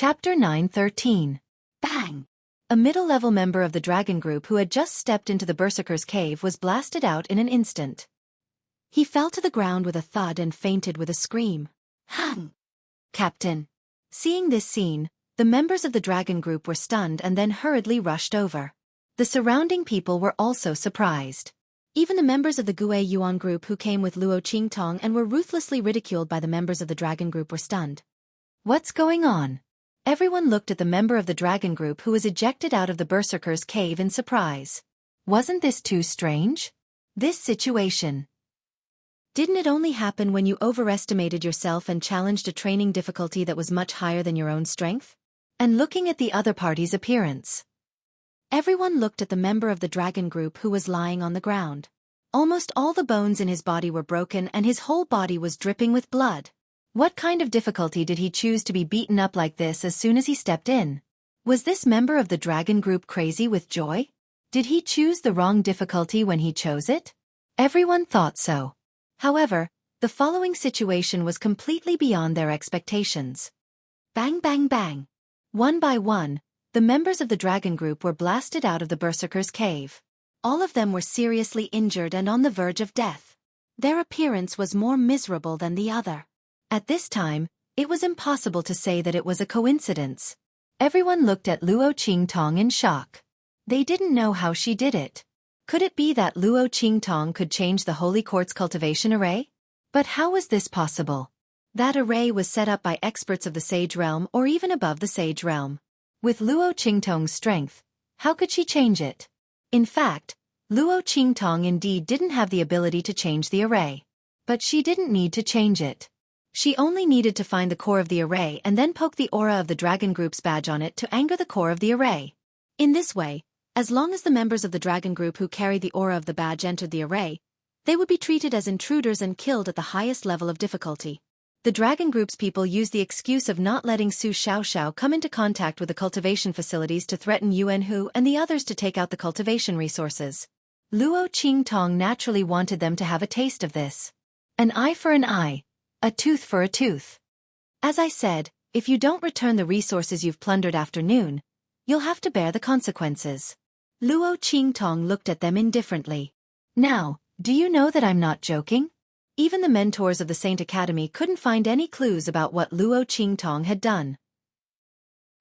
Chapter 9:13. Bang! A middle-level member of the dragon group who had just stepped into the Berserker's cave was blasted out in an instant. He fell to the ground with a thud and fainted with a scream. Hang! Captain. Seeing this scene, the members of the dragon group were stunned and then hurriedly rushed over. The surrounding people were also surprised. Even the members of the Gue Yuan group who came with Luo Qingtong and were ruthlessly ridiculed by the members of the dragon group were stunned. What's going on? Everyone looked at the member of the dragon group who was ejected out of the Berserker's cave in surprise. Wasn't this too strange? This situation. Didn't it only happen when you overestimated yourself and challenged a training difficulty that was much higher than your own strength? And looking at the other party's appearance. Everyone looked at the member of the dragon group who was lying on the ground. Almost all the bones in his body were broken and his whole body was dripping with blood. What kind of difficulty did he choose to be beaten up like this as soon as he stepped in? Was this member of the dragon group crazy with joy? Did he choose the wrong difficulty when he chose it? Everyone thought so. However, the following situation was completely beyond their expectations. Bang bang bang. One by one, the members of the dragon group were blasted out of the Berserker's cave. All of them were seriously injured and on the verge of death. Their appearance was more miserable than the other. At this time, it was impossible to say that it was a coincidence. Everyone looked at Luo Qingtong in shock. They didn't know how she did it. Could it be that Luo Qingtong could change the Holy Quartz cultivation array? But how was this possible? That array was set up by experts of the Sage Realm or even above the Sage Realm. With Luo Qingtong's strength, how could she change it? In fact, Luo Qingtong indeed didn't have the ability to change the array. But she didn't need to change it. She only needed to find the core of the array and then poke the aura of the dragon group's badge on it to anger the core of the array. In this way, as long as the members of the dragon group who carried the aura of the badge entered the array, they would be treated as intruders and killed at the highest level of difficulty. The dragon group's people used the excuse of not letting Su Xiaoxiao come into contact with the cultivation facilities to threaten Yuan Hu and the others to take out the cultivation resources. Luo Qingtong naturally wanted them to have a taste of this. An eye for an eye. A tooth for a tooth. As I said, if you don't return the resources you've plundered after noon, you'll have to bear the consequences. Luo Qingtong looked at them indifferently. Now, do you know that I'm not joking? Even the mentors of the Saint Academy couldn't find any clues about what Luo Qingtong had done.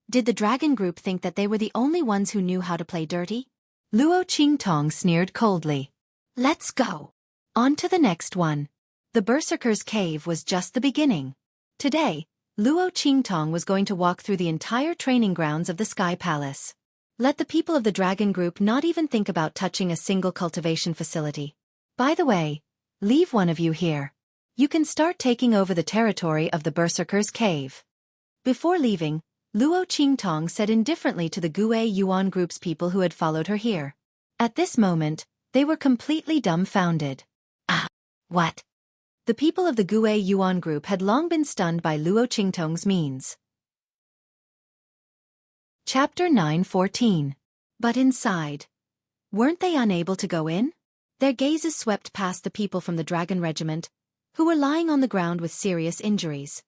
Did the dragon group think that they were the only ones who knew how to play dirty? Luo Qingtong sneered coldly. Let's go. On to the next one. The Berserker's cave was just the beginning. Today, Luo Qingtong was going to walk through the entire training grounds of the Sky Palace. Let the people of the dragon group not even think about touching a single cultivation facility. By the way, leave one of you here. You can start taking over the territory of the Berserker's cave. Before leaving, Luo Qingtong said indifferently to the Gue Yuan group's people who had followed her here. At this moment, they were completely dumbfounded. Ah, what? The people of the Gue Yuan group had long been stunned by Luo Qingtong's means. Chapter 9:14. But inside. Weren't they unable to go in? Their gazes swept past the people from the Dragon Regiment, who were lying on the ground with serious injuries.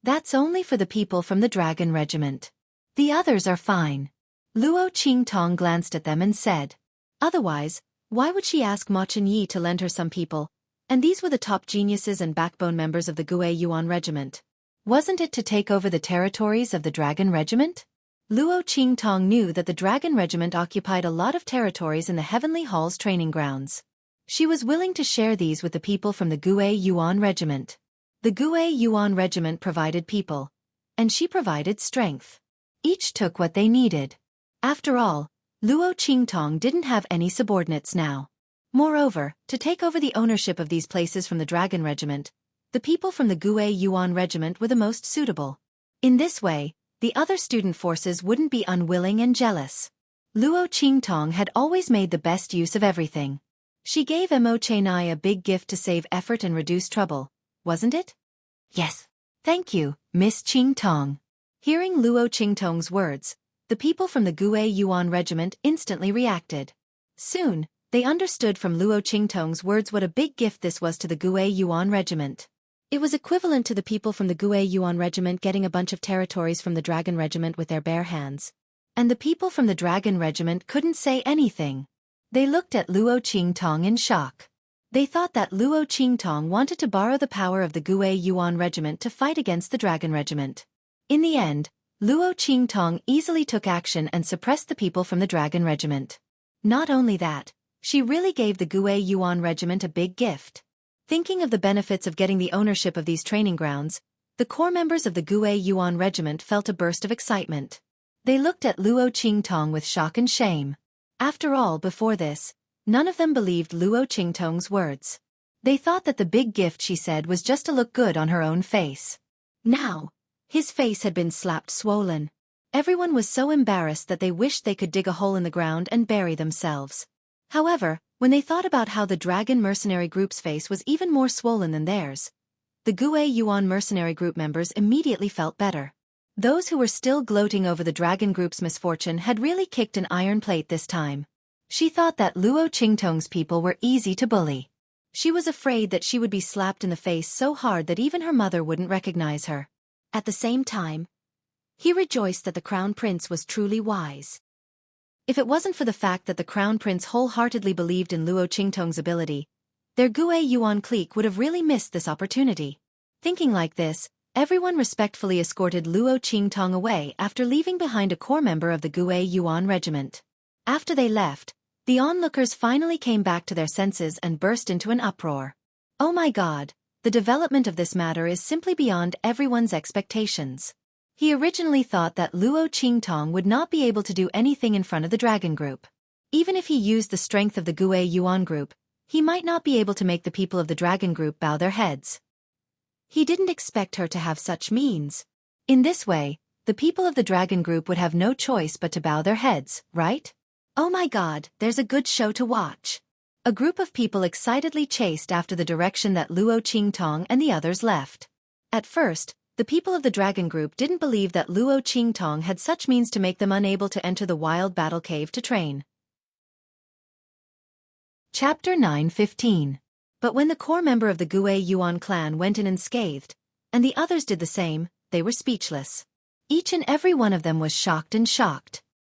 That's only for the people from the Dragon Regiment. The others are fine. Luo Qingtong glanced at them and said. Otherwise, why would she ask Ma Chenyi to lend her some people? And these were the top geniuses and backbone members of the Gue Yuan Regiment. Wasn't it to take over the territories of the Dragon Regiment? Luo Qingtong knew that the Dragon Regiment occupied a lot of territories in the Heavenly Hall's training grounds. She was willing to share these with the people from the Gue Yuan Regiment. The Gue Yuan Regiment provided people, and she provided strength. Each took what they needed. After all, Luo Qingtong didn't have any subordinates now. Moreover, to take over the ownership of these places from the Dragon Regiment, the people from the Gue Yuan Regiment were the most suitable. In this way, the other student forces wouldn't be unwilling and jealous. Luo Qingtong had always made the best use of everything. She gave Mo Chenai a big gift to save effort and reduce trouble, wasn't it? Yes. Thank you, Miss Qingtong. Hearing Luo Qingtong's words, the people from the Gue Yuan Regiment instantly reacted. Soon, they understood from Luo Qingtong's words what a big gift this was to the Gue Yuan Regiment. It was equivalent to the people from the Gue Yuan regiment getting a bunch of territories from the Dragon regiment with their bare hands. And the people from the Dragon regiment couldn't say anything. They looked at Luo Qingtong in shock. They thought that Luo Qingtong wanted to borrow the power of the Gue Yuan regiment to fight against the Dragon regiment. In the end, Luo Qingtong easily took action and suppressed the people from the Dragon regiment. Not only that, she really gave the Gue Yuan regiment a big gift. Thinking of the benefits of getting the ownership of these training grounds, the core members of the Gue Yuan regiment felt a burst of excitement. They looked at Luo Qingtong with shock and shame. After all, before this, none of them believed Luo Qingtong's words. They thought that the big gift she said was just to look good on her own face. Now, his face had been slapped swollen. Everyone was so embarrassed that they wished they could dig a hole in the ground and bury themselves. However, when they thought about how the Dragon mercenary group's face was even more swollen than theirs, the Gue Yuan mercenary group members immediately felt better. Those who were still gloating over the Dragon group's misfortune had really kicked an iron plate this time. She thought that Luo Qingtong's people were easy to bully. She was afraid that she would be slapped in the face so hard that even her mother wouldn't recognize her. At the same time, he rejoiced that the Crown Prince was truly wise. If it wasn't for the fact that the Crown Prince wholeheartedly believed in Luo Qingtong's ability, their Gue Yuan clique would have really missed this opportunity. Thinking like this, everyone respectfully escorted Luo Qingtong away after leaving behind a core member of the Gue Yuan regiment. After they left, the onlookers finally came back to their senses and burst into an uproar. Oh my God, the development of this matter is simply beyond everyone's expectations. He originally thought that Luo Qingtong would not be able to do anything in front of the Dragon group. Even if he used the strength of the Gue Yuan group, he might not be able to make the people of the Dragon group bow their heads. He didn't expect her to have such means. In this way, the people of the Dragon group would have no choice but to bow their heads, right? Oh my God, there's a good show to watch. A group of people excitedly chased after the direction that Luo Qingtong and the others left. At first, the people of the Dragon group didn't believe that Luo Qingtong had such means to make them unable to enter the wild battle cave to train. Chapter 9:15. But when the core member of the Gue Yuan clan went in unscathed, and the others did the same, they were speechless. Each and every one of them was shocked.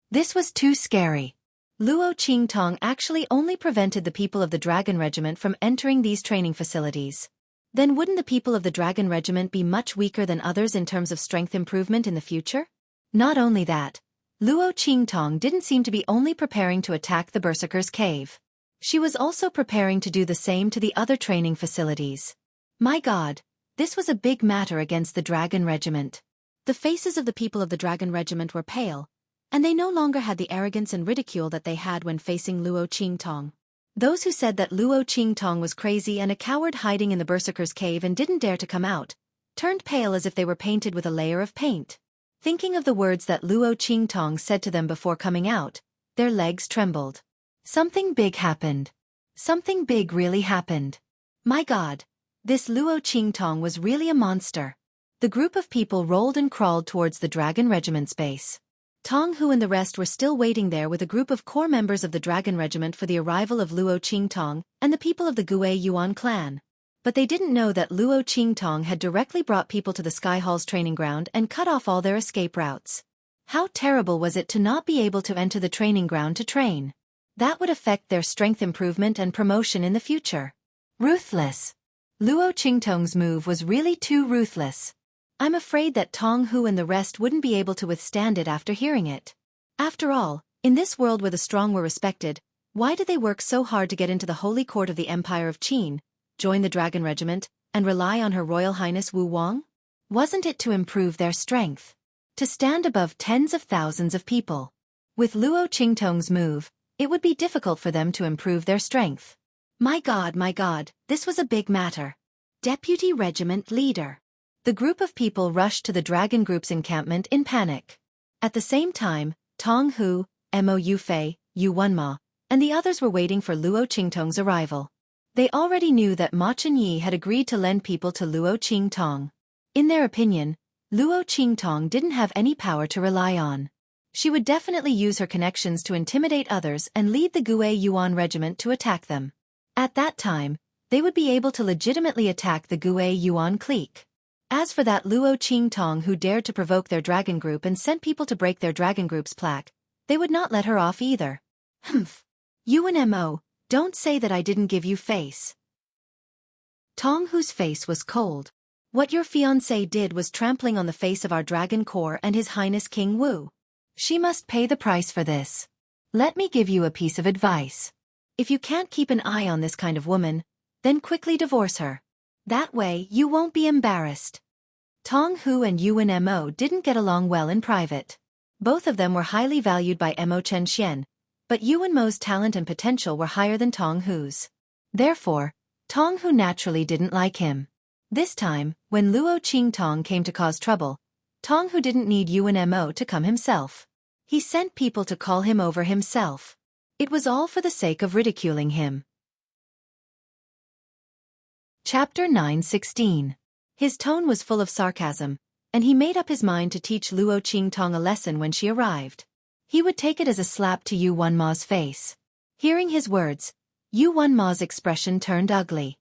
This was too scary. Luo Qingtong actually only prevented the people of the Dragon regiment from entering these training facilities. Then wouldn't the people of the Dragon regiment be much weaker than others in terms of strength improvement in the future? Not only that, Luo Qingtong didn't seem to be only preparing to attack the Berserker's cave. She was also preparing to do the same to the other training facilities. My God, this was a big matter against the Dragon regiment. The faces of the people of the Dragon regiment were pale, and they no longer had the arrogance and ridicule that they had when facing Luo Qingtong. Those who said that Luo Qingtong was crazy and a coward hiding in the Berserker's cave and didn't dare to come out, turned pale as if they were painted with a layer of paint. Thinking of the words that Luo Qingtong said to them before coming out, their legs trembled. Something big happened. Something big really happened. My God, this Luo Qingtong was really a monster. The group of people rolled and crawled towards the Dragon regiment's base. Tong Hu and the rest were still waiting there with a group of core members of the Dragon regiment for the arrival of Luo Qingtong and the people of the Gue Yuan clan. But they didn't know that Luo Qingtong had directly brought people to the Sky Hall's training ground and cut off all their escape routes. How terrible was it to not be able to enter the training ground to train? That would affect their strength improvement and promotion in the future. Ruthless. Luo Qingtong's move was really too ruthless. I'm afraid that Tong Hu and the rest wouldn't be able to withstand it after hearing it. After all, in this world where the strong were respected, why did they work so hard to get into the holy court of the Empire of Qin, join the Dragon regiment, and rely on Her Royal Highness Wu Wang? Wasn't it to improve their strength? To stand above tens of thousands of people? With Luo Qingtong's move, it would be difficult for them to improve their strength. My God, this was a big matter. Deputy Regiment Leader. The group of people rushed to the Dragon group's encampment in panic. At the same time, Tong Hu, Mo Yufei, Yu Wenma, and the others were waiting for Luo Qingtong's arrival. They already knew that Ma Chenyi had agreed to lend people to Luo Qingtong. In their opinion, Luo Qingtong didn't have any power to rely on. She would definitely use her connections to intimidate others and lead the Gue Yuan regiment to attack them. At that time, they would be able to legitimately attack the Gue Yuan clique. As for that Luo Qingtong who dared to provoke their dragon group and sent people to break their dragon group's plaque, they would not let her off either. Humph. Yuan Mo, don't say that I didn't give you face. Tong Hu's face was cold. What your fiancé did was trampling on the face of our dragon core and His Highness King Wu. She must pay the price for this. Let me give you a piece of advice. If you can't keep an eye on this kind of woman, then quickly divorce her. That way you won't be embarrassed. Tong Hu and Yuan Mo didn't get along well in private. Both of them were highly valued by Mo Chen Xian, but Yuan Mo's talent and potential were higher than Tong Hu's. Therefore, Tong Hu naturally didn't like him. This time, when Luo Qingtong came to cause trouble, Tong Hu didn't need Yuan Mo to come himself. He sent people to call him over himself. It was all for the sake of ridiculing him. Chapter 9:16. His tone was full of sarcasm, and he made up his mind to teach Luo Qingtong a lesson when she arrived. He would take it as a slap to Yuan Ma's face. Hearing his words, Yuan Ma's expression turned ugly.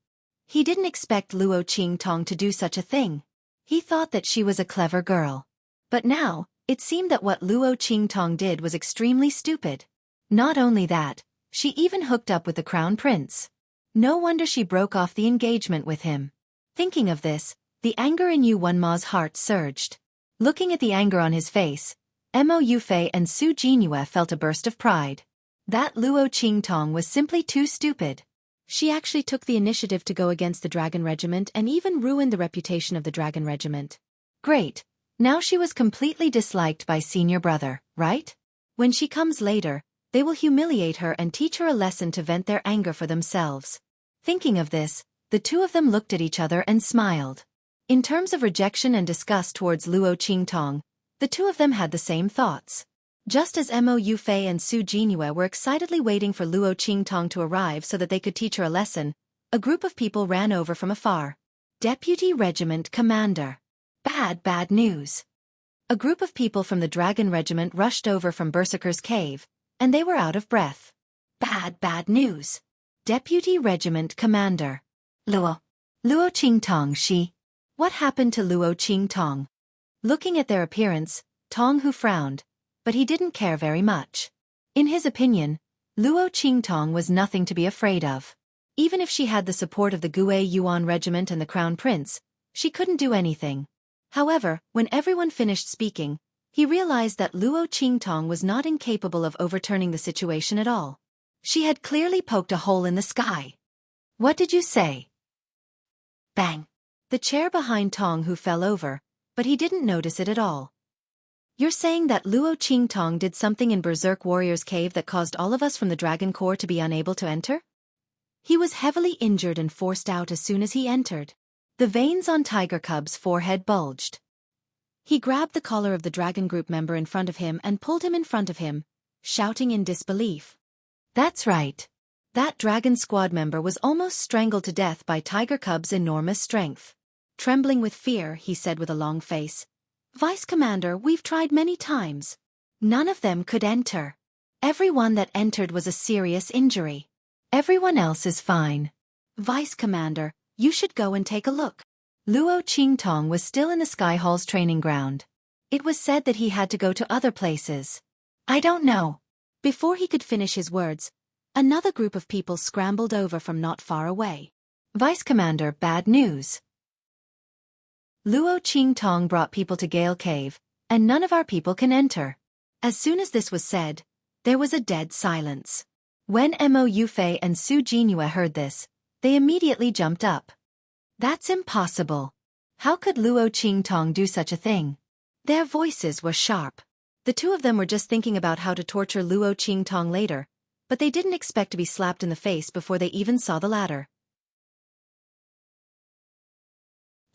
He didn't expect Luo Qingtong to do such a thing. He thought that she was a clever girl. But now, it seemed that what Luo Qingtong did was extremely stupid. Not only that, she even hooked up with the crown prince. No wonder she broke off the engagement with him. Thinking of this, the anger in Yuan Ma's heart surged. Looking at the anger on his face, Mo Yufei and Su Jinhua felt a burst of pride. That Luo Qingtong was simply too stupid. She actually took the initiative to go against the Dragon Regiment and even ruined the reputation of the Dragon Regiment. Great. Now she was completely disliked by senior brother, right? When she comes later, they will humiliate her and teach her a lesson to vent their anger for themselves. Thinking of this, the two of them looked at each other and smiled. In terms of rejection and disgust towards Luo Qingtong, the two of them had the same thoughts. Just as Mo Yufei and Su Jinhua were excitedly waiting for Luo Qingtong to arrive so that they could teach her a lesson, a group of people ran over from afar. Deputy Regiment Commander. Bad news. A group of people from the Dragon Regiment rushed over from Berserker's Cave, and they were out of breath. Bad news. Deputy Regiment Commander. Luo Qingtong she. What happened to Luo Qingtong? Looking at their appearance, Tong Hu frowned, but he didn't care very much. In his opinion, Luo Qingtong was nothing to be afraid of. Even if she had the support of the Gue Yuan Regiment and the Crown Prince, she couldn't do anything. However, when everyone finished speaking, he realized that Luo Qingtong was not incapable of overturning the situation at all. She had clearly poked a hole in the sky. What did you say? Bang! The chair behind Tong Hu fell over, but he didn't notice it at all. You're saying that Luo Qingtong did something in Berserk Warrior's Cave that caused all of us from the Dragon Corps to be unable to enter? He was heavily injured and forced out as soon as he entered. The veins on Tiger Cub's forehead bulged. He grabbed the collar of the Dragon Group member in front of him and pulled him in front of him, shouting in disbelief. That's right. That Dragon Squad member was almost strangled to death by Tiger Cub's enormous strength. Trembling with fear, he said with a long face, Vice Commander, we've tried many times. None of them could enter. Everyone that entered was a serious injury. Everyone else is fine. Vice Commander, you should go and take a look. Luo Qingtong was still in the Sky Hall's training ground. It was said that he had to go to other places. I don't know. Before he could finish his words, another group of people scrambled over from not far away. Vice Commander, bad news. Luo Qingtong brought people to Gale Cave, and none of our people can enter. As soon as this was said, there was a dead silence. When Mo Yufei and Su Jinhua heard this, they immediately jumped up. That's impossible. How could Luo Qingtong do such a thing? Their voices were sharp. The two of them were just thinking about how to torture Luo Qingtong later, but they didn't expect to be slapped in the face before they even saw the ladder.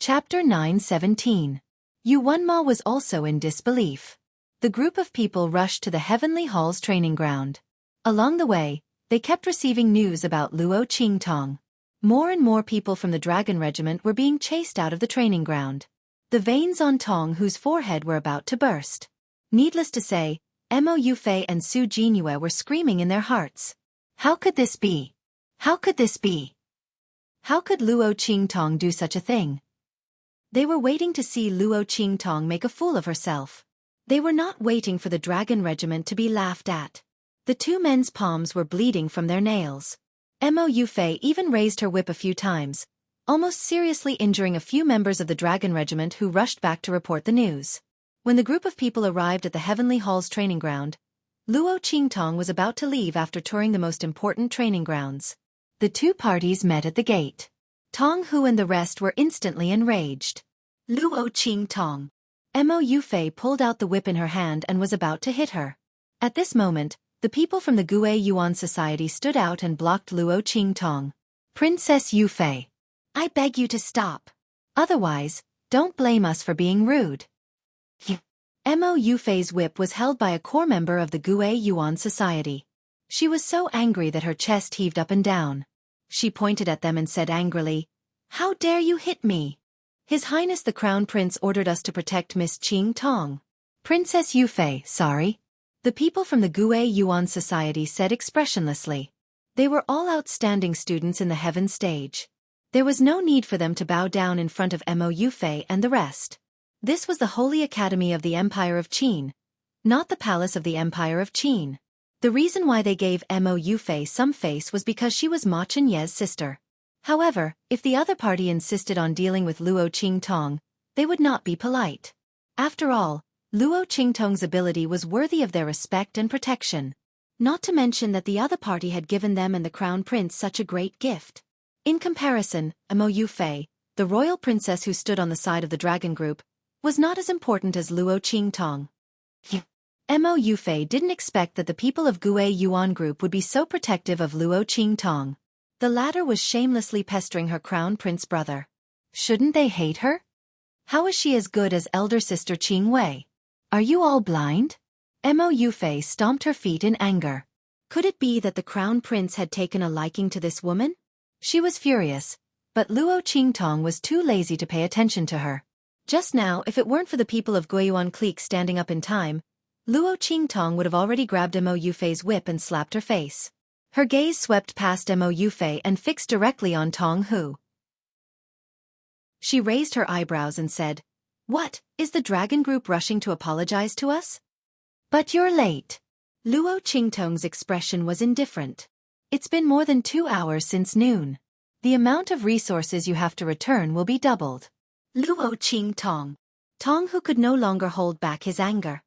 Chapter 9:17. Yuan Ma was also in disbelief. The group of people rushed to the Heavenly Hall's training ground. Along the way, they kept receiving news about Luo Qingtong. More and more people from the Dragon Regiment were being chased out of the training ground. The veins on Tong Hu's forehead were about to burst. Needless to say, Mo Yufei and Su Jinhua were screaming in their hearts. How could this be? How could this be? How could Luo Qingtong do such a thing? They were waiting to see Luo Qingtong make a fool of herself. They were not waiting for the dragon regiment to be laughed at. The two men's palms were bleeding from their nails. Mo Yufei even raised her whip a few times, almost seriously injuring a few members of the dragon regiment who rushed back to report the news. When the group of people arrived at the Heavenly Hall's training ground, Luo Qingtong was about to leave after touring the most important training grounds. The two parties met at the gate. Tong Hu and the rest were instantly enraged. Luo Qingtong. Mo Yufei pulled out the whip in her hand and was about to hit her. At this moment, the people from the Gue Yuan Society stood out and blocked Luo Qingtong. Princess Yufei, I beg you to stop. Otherwise, don't blame us for being rude. Mo Yufei's whip was held by a core member of the Gue Yuan Society. She was so angry that her chest heaved up and down. She pointed at them and said angrily, "How dare you hit me? His Highness the Crown Prince ordered us to protect Miss Qingtong." Princess Yufei, sorry. The people from the Gue Yuan Society said expressionlessly. They were all outstanding students in the heaven stage. There was no need for them to bow down in front of Mo Yufei and the rest. This was the Holy Academy of the Empire of Qin, not the Palace of the Empire of Qin. The reason why they gave Mo Yufei some face was because she was Ma Chenye's sister. However, if the other party insisted on dealing with Luo Qingtong, they would not be polite. After all, Luo Qingtong's ability was worthy of their respect and protection. Not to mention that the other party had given them and the Crown Prince such a great gift. In comparison, Mo Yufei, the royal princess who stood on the side of the dragon group, was not as important as Luo Qingtong. Mo Yufei didn't expect that the people of Gue Yuan Group would be so protective of Luo Qingtong. The latter was shamelessly pestering her crown prince brother. Shouldn't they hate her? How is she as good as elder sister Qing Wei? Are you all blind? Mo Yufei stomped her feet in anger. Could it be that the crown prince had taken a liking to this woman? She was furious, but Luo Qingtong was too lazy to pay attention to her. Just now, if it weren't for the people of Guiyuan clique standing up in time, Luo Qingtong would have already grabbed Mo Yufei's whip and slapped her face. Her gaze swept past Mo Yufei and fixed directly on Tong Hu. She raised her eyebrows and said, "What, is the dragon group rushing to apologize to us?" "But you're late." Luo Qingtong's expression was indifferent. "It's been more than 2 hours since noon. The amount of resources you have to return will be doubled." Luo Qingtong. Tong Hu could no longer hold back his anger.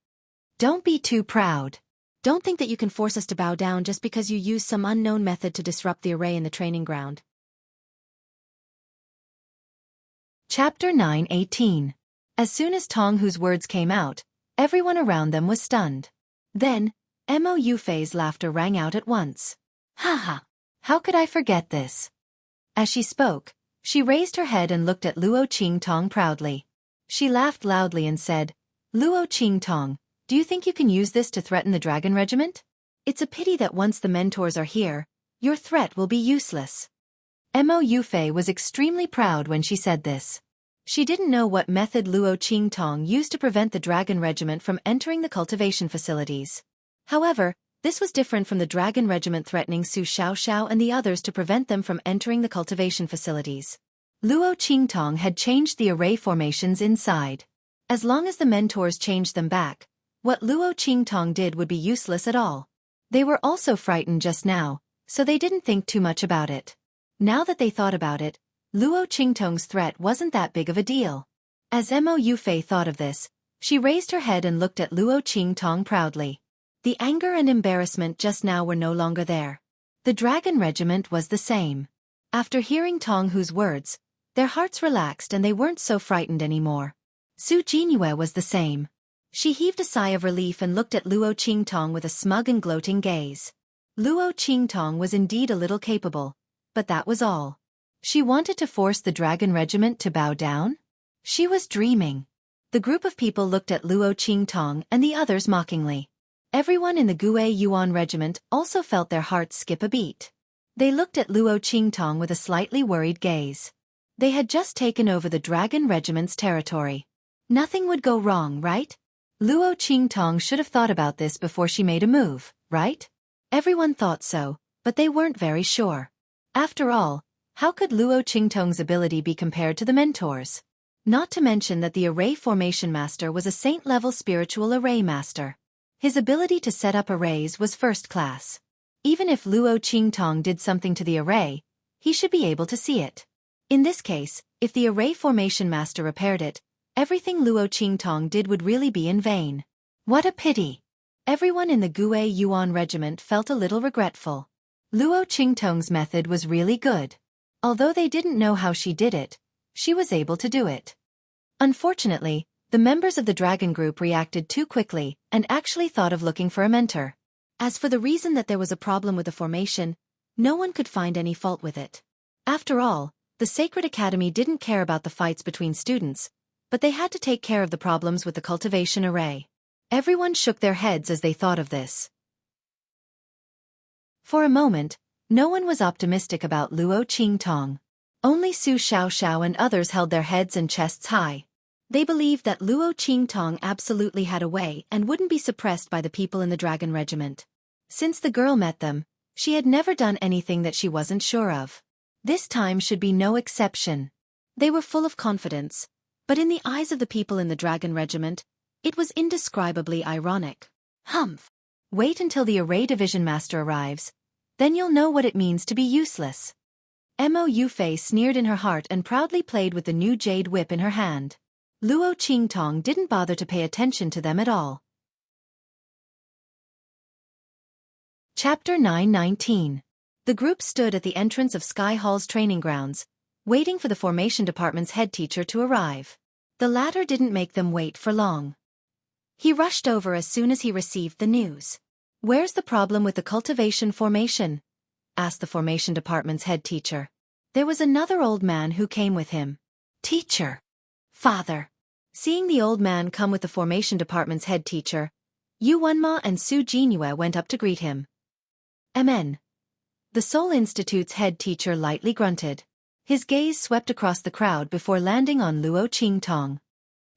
"Don't be too proud. Don't think that you can force us to bow down just because you use some unknown method to disrupt the array in the training ground." Chapter 9:18. As soon as Tong Hu's words came out, everyone around them was stunned. Then, Mo Yufei's laughter rang out at once. "Ha ha! How could I forget this?" As she spoke, she raised her head and looked at Luo Qingtong proudly. She laughed loudly and said, "Luo Qingtong, do you think you can use this to threaten the dragon regiment? It's a pity that once the mentors are here, your threat will be useless." Mo Yufei was extremely proud when she said this. She didn't know what method Luo Qingtong used to prevent the dragon regiment from entering the cultivation facilities. However, this was different from the dragon regiment threatening Su Xiaoxiao and the others to prevent them from entering the cultivation facilities. Luo Qingtong had changed the array formations inside. As long as the mentors changed them back, what Luo Qingtong did would be useless at all. They were also frightened just now, so they didn't think too much about it. Now that they thought about it, Luo Qingtong's threat wasn't that big of a deal. As Mo Yufei thought of this, she raised her head and looked at Luo Qingtong proudly. The anger and embarrassment just now were no longer there. The dragon regiment was the same. After hearing Tong Hu's words, their hearts relaxed and they weren't so frightened anymore. Su Jinyue was the same. She heaved a sigh of relief and looked at Luo Qingtong with a smug and gloating gaze. Luo Qingtong was indeed a little capable, but that was all. She wanted to force the dragon regiment to bow down? She was dreaming. The group of people looked at Luo Qingtong and the others mockingly. Everyone in the Gue Yuan regiment also felt their hearts skip a beat. They looked at Luo Qingtong with a slightly worried gaze. They had just taken over the dragon regiment's territory. Nothing would go wrong, right? Luo Qingtong should have thought about this before she made a move, right? Everyone thought so, but they weren't very sure. After all, How could Luo Qingtong's ability be compared to the mentor's? Not to mention that the array formation master was a saint-level spiritual array master. His ability to set up arrays was first class. Even if Luo Qingtong did something to the array, he should be able to see it. In this case, if the array formation master repaired it, everything Luo Qingtong did would really be in vain. What a pity! Everyone in the Gue Yuan regiment felt a little regretful. Luo Qingtong's method was really good. Although they didn't know how she did it, she was able to do it. Unfortunately, the members of the dragon group reacted too quickly and actually thought of looking for a mentor. As for the reason that there was a problem with the formation, no one could find any fault with it. After all, the Sacred Academy didn't care about the fights between students, but they had to take care of the problems with the cultivation array. Everyone shook their heads as they thought of this. For a moment, no one was optimistic about Luo Qingtong. Only Su Xiaoxiao and others held their heads and chests high. They believed that Luo Qingtong absolutely had a way and wouldn't be suppressed by the people in the dragon regiment. Since the girl met them, she had never done anything that she wasn't sure of. This time should be no exception. They were full of confidence, but in the eyes of the people in the dragon regiment, it was indescribably ironic. Humph! Wait until the array division master arrives, then you'll know what it means to be useless. Mo Yufei sneered in her heart and proudly played with the new jade whip in her hand. Luo Qingtong didn't bother to pay attention to them at all. Chapter 919. The group stood at the entrance of Sky Hall's training grounds, waiting for the formation department's head teacher to arrive. The latter didn't make them wait for long. He rushed over as soon as he received the news. "Where's the problem with the cultivation formation?" asked the formation department's head teacher. There was another old man who came with him. "Teacher. Father." Seeing the old man come with the formation department's head teacher, Yu Wenma and Su Jinyue went up to greet him. "Amen." The Seoul Institute's head teacher lightly grunted. His gaze swept across the crowd before landing on Luo Qingtong.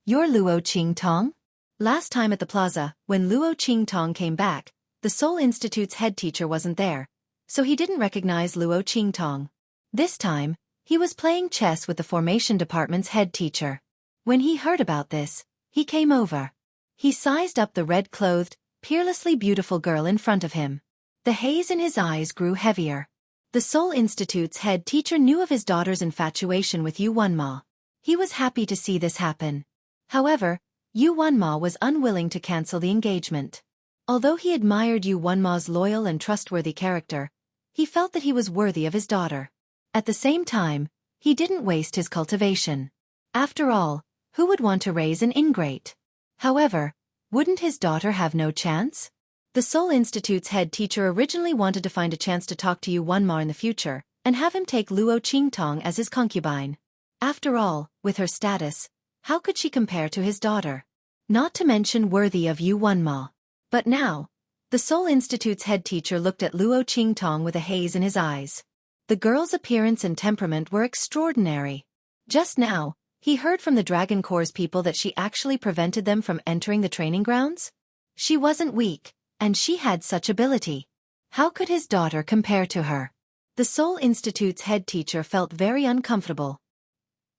"You're Luo Qingtong?" Last time at the plaza, when Luo Qingtong came back, the Seoul Institute's head teacher wasn't there, so he didn't recognize Luo Qingtong. This time, he was playing chess with the formation department's head teacher. When he heard about this, he came over. He sized up the red-clothed, peerlessly beautiful girl in front of him. The haze in his eyes grew heavier. The Seoul Institute's head teacher knew of his daughter's infatuation with Yu Wenma. He was happy to see this happen. However, Yu Wenma was unwilling to cancel the engagement. Although he admired Yu Wenma's loyal and trustworthy character, he felt that he was worthy of his daughter. At the same time, he didn't waste his cultivation. After all, who would want to raise an ingrate? However, wouldn't his daughter have no chance? The Seoul Institute's head teacher originally wanted to find a chance to talk to Yu Wenma in the future, and have him take Luo Qingtong as his concubine. After all, with her status, how could she compare to his daughter? Not to mention worthy of Yu Wenma. But now, the Seoul Institute's head teacher looked at Luo Qingtong with a haze in his eyes. The girl's appearance and temperament were extraordinary. Just now, he heard from the Dragon Corps people that she actually prevented them from entering the training grounds? She wasn't weak, and she had such ability. How could his daughter compare to her? The Seoul Institute's head teacher felt very uncomfortable.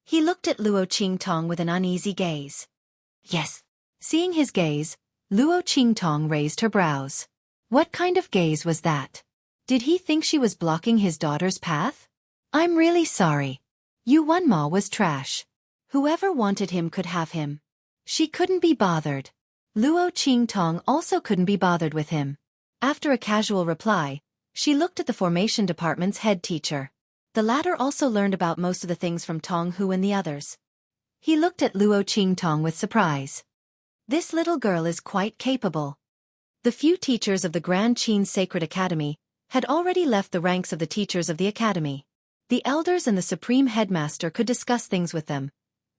He looked at Luo Qingtong with an uneasy gaze. Yes. Seeing his gaze, Luo Qingtong raised her brows. What kind of gaze was that? Did he think she was blocking his daughter's path? I'm really sorry. Yu Wenma was trash. Whoever wanted him could have him. She couldn't be bothered. Luo Qingtong also couldn't be bothered with him. After a casual reply, she looked at the formation department's head teacher. The latter also learned about most of the things from Tong Hu and the others. He looked at Luo Qingtong with surprise. This little girl is quite capable. The few teachers of the Grand Qin Sacred Academy had already left the ranks of the teachers of the academy. The elders and the supreme headmaster could discuss things with them,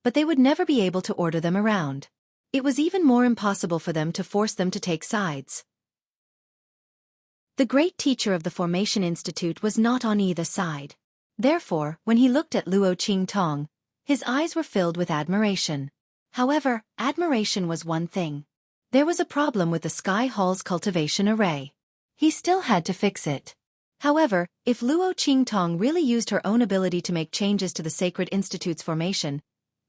but they would never be able to order them around. It was even more impossible for them to force them to take sides. The great teacher of the Formation Institute was not on either side. Therefore, when he looked at Luo Qingtong, his eyes were filled with admiration. However, admiration was one thing. There was a problem with the Sky Hall's cultivation array. He still had to fix it. However, if Luo Qingtong really used her own ability to make changes to the Sacred Institute's formation,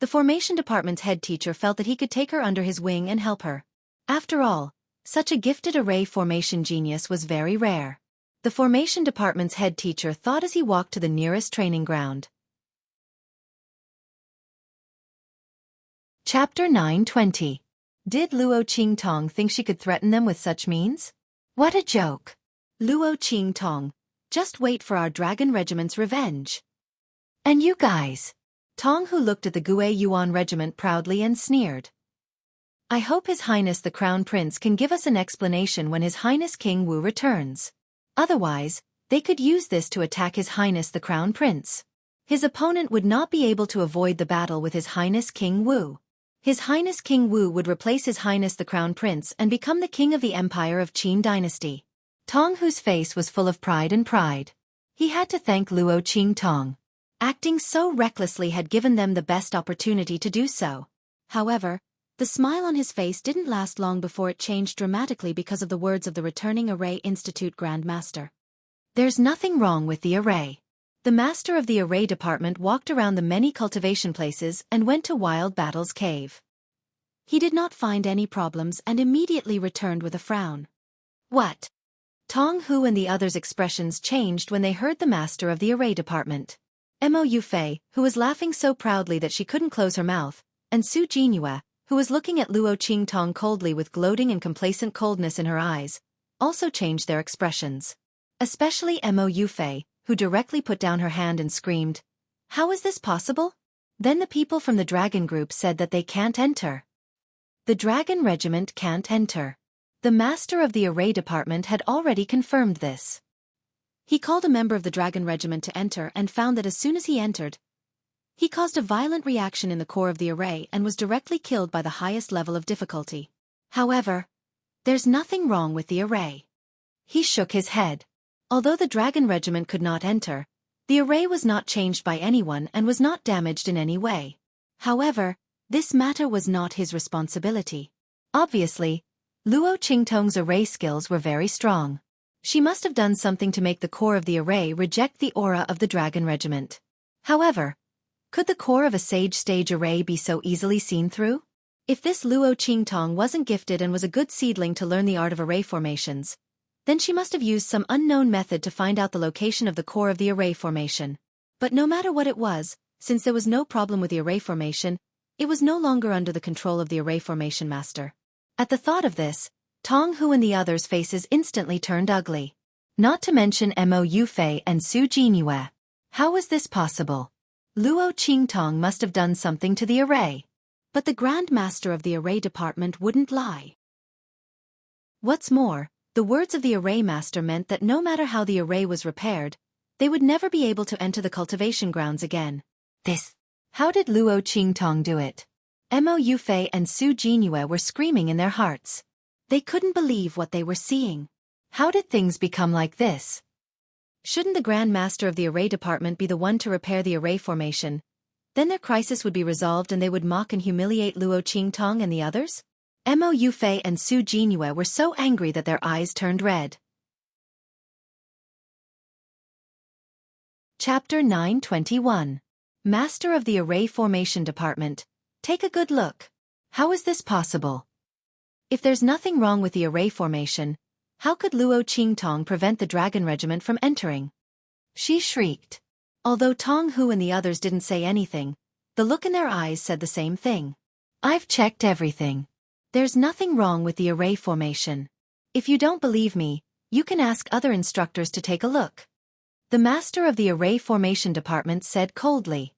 the formation department's head teacher felt that he could take her under his wing and help her. After all, such a gifted array formation genius was very rare. The formation department's head teacher thought as he walked to the nearest training ground. Chapter 9:20. Did Luo Qingtong think she could threaten them with such means? What a joke! Luo Qingtong, just wait for our dragon regiment's revenge. And you guys? Tong Hu looked at the Gue Yuan regiment proudly and sneered. I hope His Highness the Crown Prince can give us an explanation when His Highness King Wu returns. Otherwise, they could use this to attack His Highness the Crown Prince. His opponent would not be able to avoid the battle with His Highness King Wu. His Highness King Wu would replace His Highness the Crown Prince and become the king of the Empire of Qin Dynasty. Tong Hu's face was full of pride and pride. He had to thank Luo Qingtong. Acting so recklessly had given them the best opportunity to do so. However, the smile on his face didn't last long before it changed dramatically because of the words of the returning Array Institute Grand Master. There's nothing wrong with the array. The master of the array department walked around the many cultivation places and went to Wild Battle's cave. He did not find any problems and immediately returned with a frown. What? Tong Hu and the others' expressions changed when they heard the master of the array department. Mo Yufei, who was laughing so proudly that she couldn't close her mouth, and Su Jinyue, who was looking at Luo Qingtong coldly with gloating and complacent coldness in her eyes, also changed their expressions. Especially Mo Yufei, who directly put down her hand and screamed, "How is this possible?" Then the people from the dragon group said that they can't enter. The dragon regiment can't enter. The master of the array department had already confirmed this. He called a member of the dragon regiment to enter and found that as soon as he entered, he caused a violent reaction in the core of the array and was directly killed by the highest level of difficulty. However, there's nothing wrong with the array. He shook his head. Although the dragon regiment could not enter, the array was not changed by anyone and was not damaged in any way. However, this matter was not his responsibility. Obviously, Luo Qingtong's array skills were very strong. She must have done something to make the core of the array reject the aura of the dragon regiment. However, could the core of a sage stage array be so easily seen through? If this Luo Qingtong wasn't gifted and was a good seedling to learn the art of array formations, then she must have used some unknown method to find out the location of the core of the array formation. But no matter what it was, since there was no problem with the array formation, it was no longer under the control of the array formation master. At the thought of this, Tong Hu and the others' faces instantly turned ugly. Not to mention Mo Yufei and Su Jinyue. How was this possible? Luo Qingtong must have done something to the array. But the Grand Master of the array department wouldn't lie. What's more, the words of the array master meant that no matter how the array was repaired, they would never be able to enter the cultivation grounds again. How did Luo Qingtong do it? Mo Yufei and Su Jinyue were screaming in their hearts. They couldn't believe what they were seeing. How did things become like this? Shouldn't the Grand Master of the array department be the one to repair the array formation? Then their crisis would be resolved and they would mock and humiliate Luo Qingtong and the others? Mo Yufei and Su Jinyue were so angry that their eyes turned red. Chapter 9:21. Master of the Array Formation Department, take a good look. How is this possible? If there's nothing wrong with the array formation, how could Luo Qingtong prevent the dragon regiment from entering? She shrieked. Although Tong Hu and the others didn't say anything, the look in their eyes said the same thing. I've checked everything. There's nothing wrong with the array formation. If you don't believe me, you can ask other instructors to take a look. The master of the array formation department said coldly.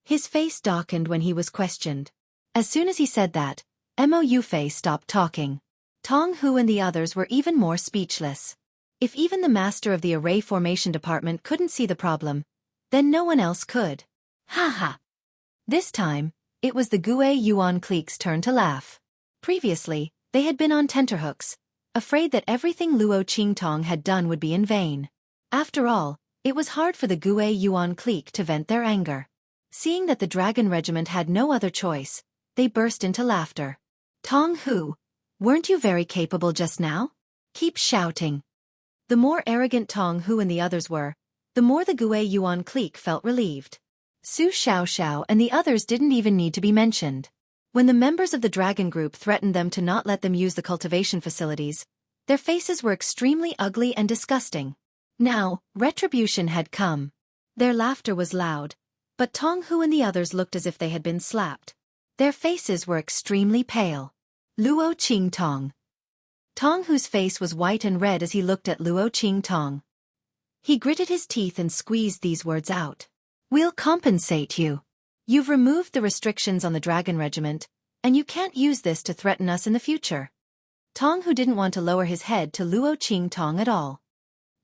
His face darkened when he was questioned. As soon as he said that, Mo Yufei stopped talking. Tong Hu and the others were even more speechless. If even the master of the array formation department couldn't see the problem, then no one else could. Ha ha! This time, it was the Gue Yuan clique's turn to laugh. Previously, they had been on tenterhooks, afraid that everything Luo Qingtong had done would be in vain. After all, it was hard for the Gue Yuan clique to vent their anger. Seeing that the dragon regiment had no other choice, they burst into laughter. Tong Hu, weren't you very capable just now? Keep shouting. The more arrogant Tong Hu and the others were, the more the Gue Yuan clique felt relieved. Su Xiaoxiao and the others didn't even need to be mentioned. When the members of the dragon group threatened them to not let them use the cultivation facilities, their faces were extremely ugly and disgusting. Now, retribution had come. Their laughter was loud, but Tong Hu and the others looked as if they had been slapped. Their faces were extremely pale. Luo Qingtong. Tong Hu's face was white and red as he looked at Luo Qingtong. He gritted his teeth and squeezed these words out. "We'll compensate you. You've removed the restrictions on the Dragon Regiment, and you can't use this to threaten us in the future." Tong Hu didn't want to lower his head to Luo Qingtong at all.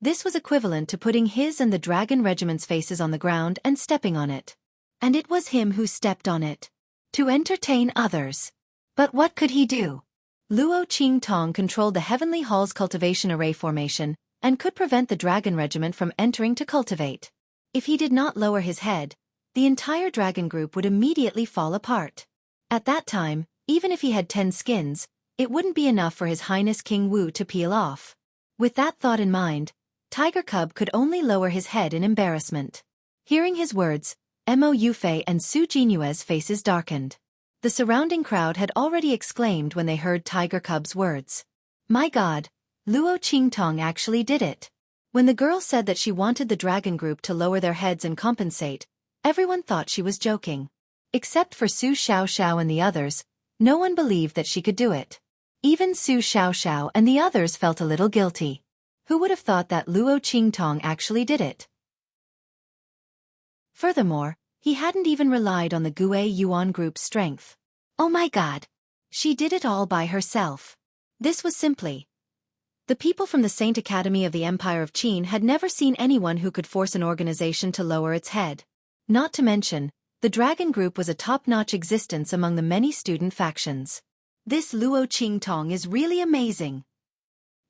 This was equivalent to putting his and the Dragon Regiment's faces on the ground and stepping on it. And it was him who stepped on it. To entertain others. But what could he do? Luo Qingtong controlled the Heavenly Hall's cultivation array formation and could prevent the Dragon Regiment from entering to cultivate. If he did not lower his head, the entire dragon group would immediately fall apart. At that time, even if he had 10 skins, it wouldn't be enough for His Highness King Wu to peel off. With that thought in mind, Tiger Cub could only lower his head in embarrassment. Hearing his words, Mo Yufei and Su Jinyue's faces darkened. The surrounding crowd had already exclaimed when they heard Tiger Cub's words. My God, Luo Qingtong actually did it. When the girl said that she wanted the dragon group to lower their heads and compensate, everyone thought she was joking. Except for Su Xiaoxiao and the others, no one believed that she could do it. Even Su Xiaoxiao and the others felt a little guilty. Who would have thought that Luo Qingtong actually did it? Furthermore, he hadn't even relied on the Gue Yuan group's strength. Oh my God! She did it all by herself. This was simply. The people from the Saint Academy of the Empire of Qin had never seen anyone who could force an organization to lower its head. Not to mention, the dragon group was a top-notch existence among the many student factions. This Luo Qingtong is really amazing.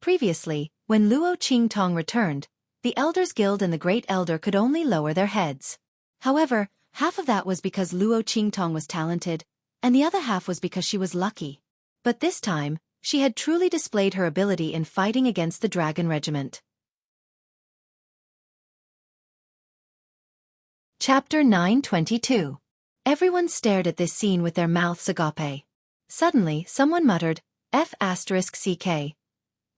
Previously, when Luo Qingtong returned, the Elders Guild and the Great Elder could only lower their heads. However, half of that was because Luo Qingtong was talented, and the other half was because she was lucky. But this time, she had truly displayed her ability in fighting against the Dragon Regiment. Chapter 922. Everyone stared at this scene with their mouths agape. Suddenly, someone muttered, F***CK.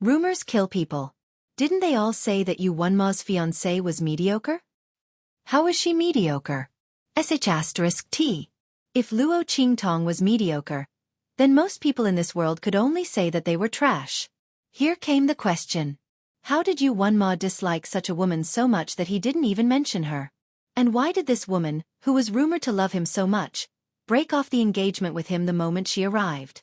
Rumors kill people. Didn't they all say that Yu Wenma's fiancé was mediocre? How is she mediocre? *T. If Luo Qingtong was mediocre, then most people in this world could only say that they were trash. Here came the question. How did Yu Wenma dislike such a woman so much that he didn't even mention her? And why did this woman, who was rumored to love him so much, break off the engagement with him the moment she arrived?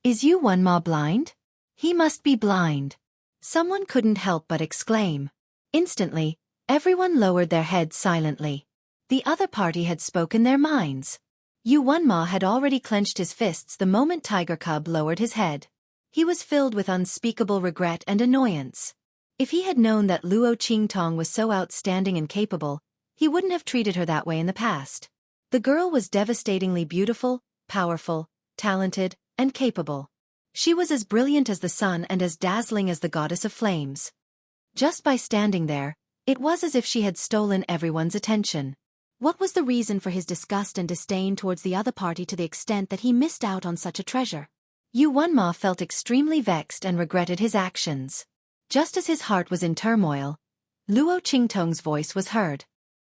Is Yu Wenma blind? He must be blind. Someone couldn't help but exclaim. Instantly, everyone lowered their heads silently. The other party had spoken their minds. Yu Wenma had already clenched his fists the moment Tiger Cub lowered his head. He was filled with unspeakable regret and annoyance. If he had known that Luo Qingtong was so outstanding and capable, he wouldn't have treated her that way in the past. The girl was devastatingly beautiful, powerful, talented, and capable. She was as brilliant as the sun and as dazzling as the goddess of flames. Just by standing there, it was as if she had stolen everyone's attention. What was the reason for his disgust and disdain towards the other party to the extent that he missed out on such a treasure? Yu Wenma felt extremely vexed and regretted his actions. Just as his heart was in turmoil, Luo Qingtong's voice was heard.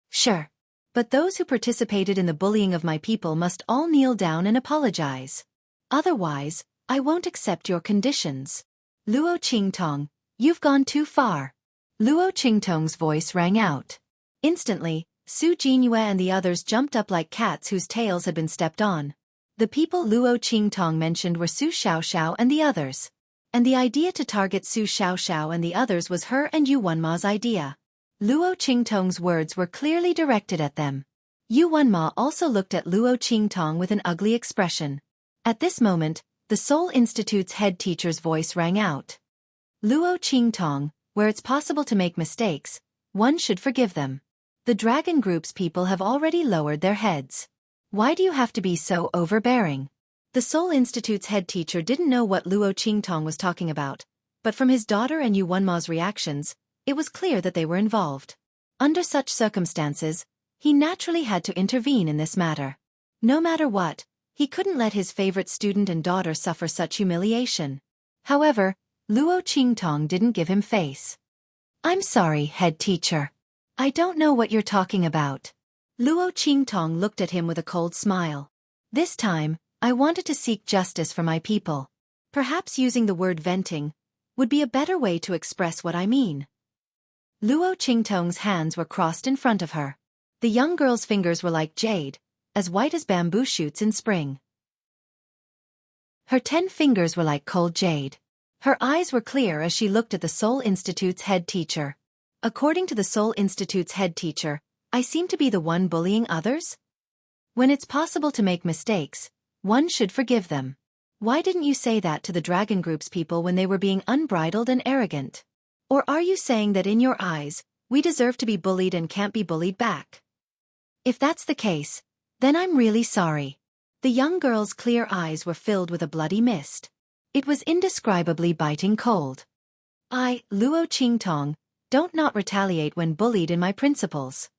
Sure. But those who participated in the bullying of my people must all kneel down and apologize. Otherwise, I won't accept your conditions. Luo Qingtong, you've gone too far. Luo Qingtong's voice rang out. Instantly, Su Jinyue and the others jumped up like cats whose tails had been stepped on. The people Luo Qingtong mentioned were Su Xiaoxiao and the others. And the idea to target Su Xiaoxiao and the others was her and Yu Wenma's idea. Luo Qingtong's words were clearly directed at them. Yu Wenma also looked at Luo Qingtong with an ugly expression. At this moment, the Seoul Institute's head teacher's voice rang out. Luo Qingtong, where it's possible to make mistakes, one should forgive them. The Dragon Group's people have already lowered their heads. Why do you have to be so overbearing? The Seoul Institute's head teacher didn't know what Luo Qingtong was talking about, but from his daughter and Yu Wenma's reactions, it was clear that they were involved. Under such circumstances, he naturally had to intervene in this matter. No matter what, he couldn't let his favorite student and daughter suffer such humiliation. However, Luo Qingtong didn't give him face. "I'm sorry, head teacher. I don't know what you're talking about." Luo Qingtong looked at him with a cold smile. "This time, I wanted to seek justice for my people. Perhaps using the word venting would be a better way to express what I mean." Luo Qingtong's hands were crossed in front of her. The young girl's fingers were like jade, as white as bamboo shoots in spring. Her 10 fingers were like cold jade. Her eyes were clear as she looked at the Seoul Institute's head teacher. "According to the Seoul Institute's head teacher, I seem to be the one bullying others? When it's possible to make mistakes, one should forgive them. Why didn't you say that to the Dragon Group's people when they were being unbridled and arrogant? Or are you saying that in your eyes, we deserve to be bullied and can't be bullied back? If that's the case, then I'm really sorry." The young girl's clear eyes were filled with a bloody mist. It was indescribably biting cold. "I, Luo Qingtong, don't not retaliate when bullied in my principles."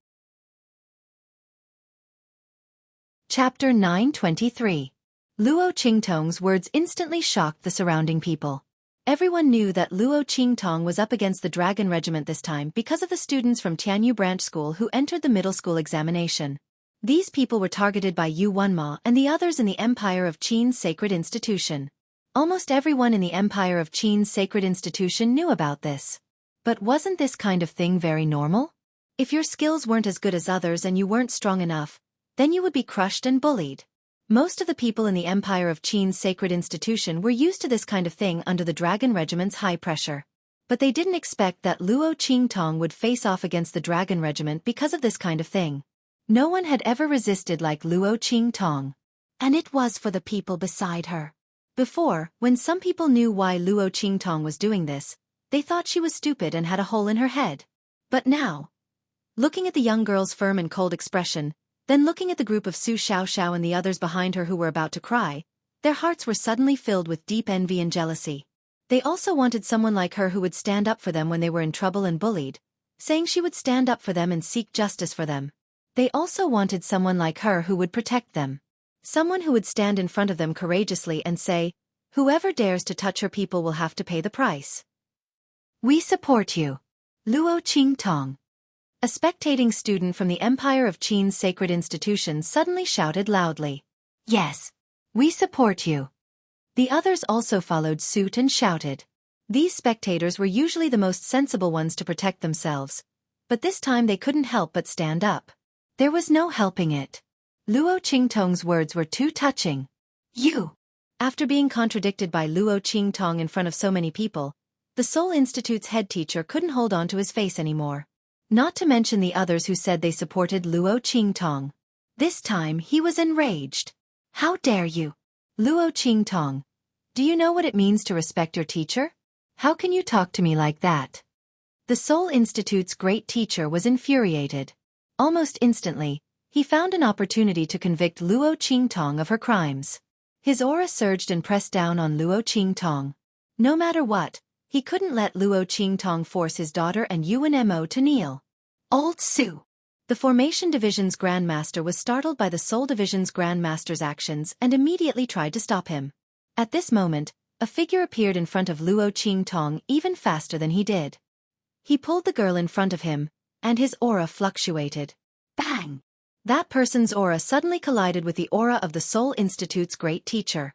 Chapter 923. Luo Qingtong's words instantly shocked the surrounding people. Everyone knew that Luo Qingtong was up against the Dragon Regiment this time because of the students from Tianyu Branch School who entered the middle school examination. These people were targeted by Yu Wenma and the others in the Empire of Qin's sacred institution. Almost everyone in the Empire of Qin's sacred institution knew about this. But wasn't this kind of thing very normal? If your skills weren't as good as others and you weren't strong enough, then you would be crushed and bullied. Most of the people in the Empire of Qin's sacred institution were used to this kind of thing under the Dragon Regiment's high pressure. But they didn't expect that Luo Qingtong would face off against the Dragon Regiment because of this kind of thing. No one had ever resisted like Luo Qingtong. And it was for the people beside her. Before, when some people knew why Luo Qingtong was doing this, they thought she was stupid and had a hole in her head. But now, looking at the young girl's firm and cold expression, then looking at the group of Su Xiaoxiao and the others behind her who were about to cry, their hearts were suddenly filled with deep envy and jealousy. They also wanted someone like her who would stand up for them when they were in trouble and bullied, saying she would stand up for them and seek justice for them. They also wanted someone like her who would protect them. Someone who would stand in front of them courageously and say, "Whoever dares to touch her people will have to pay the price. We support you." Luo Qingtong, a spectating student from the Empire of Qin's sacred institution, suddenly shouted loudly, "Yes, we support you." The others also followed suit and shouted. These spectators were usually the most sensible ones to protect themselves, but this time they couldn't help but stand up. There was no helping it. Luo Qingtong's words were too touching. "You." After being contradicted by Luo Qingtong in front of so many people, the Seoul Institute's head teacher couldn't hold on to his face anymore. Not to mention the others who said they supported Luo Qingtong. This time he was enraged. "How dare you? Luo Qingtong, do you know what it means to respect your teacher? How can you talk to me like that?" The Seoul Institute's great teacher was infuriated. Almost instantly, he found an opportunity to convict Luo Qingtong of her crimes. His aura surged and pressed down on Luo Qingtong. No matter what, he couldn't let Luo Qingtong force his daughter and Yu Wenmo to kneel. "Old Su." The Formation Division's Grandmaster was startled by the Seoul Division's Grandmaster's actions and immediately tried to stop him. At this moment, a figure appeared in front of Luo Qingtong even faster than he did. He pulled the girl in front of him, and his aura fluctuated. Bang! That person's aura suddenly collided with the aura of the Seoul Institute's great teacher.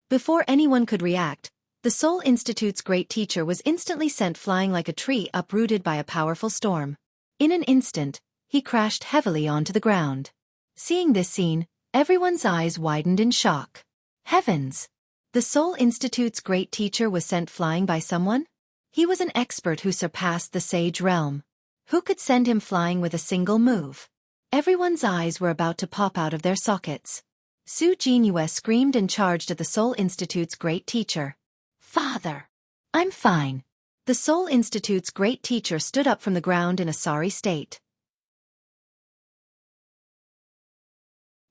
Before anyone could react, the Seoul Institute's great teacher was instantly sent flying like a tree uprooted by a powerful storm. In an instant, he crashed heavily onto the ground. Seeing this scene, everyone's eyes widened in shock. Heavens! The Seoul Institute's great teacher was sent flying by someone? He was an expert who surpassed the sage realm. Who could send him flying with a single move? Everyone's eyes were about to pop out of their sockets. Su Jinyue screamed and charged at the Seoul Institute's great teacher. "Father! I'm fine." The Seoul Institute's great teacher stood up from the ground in a sorry state.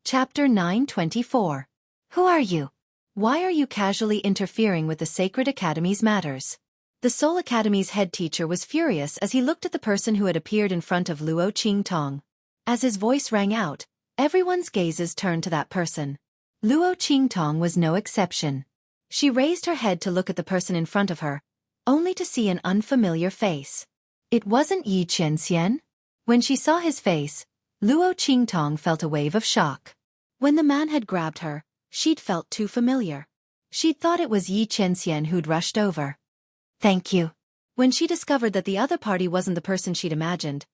Chapter 924. Who are you? Why are you casually interfering with the Sacred Academy's matters? The Soul Academy's head teacher was furious as he looked at the person who had appeared in front of Luo Qingtong. As his voice rang out, everyone's gazes turned to that person. Luo Qingtong was no exception. She raised her head to look at the person in front of her, only to see an unfamiliar face. It wasn't Yi Qianxian. When she saw his face, Luo Qingtong felt a wave of shock. When the man had grabbed her, she'd felt too familiar. She'd thought it was Yi Qianxian who'd rushed over. Thank you. When she discovered that the other party wasn't the person she'd imagined,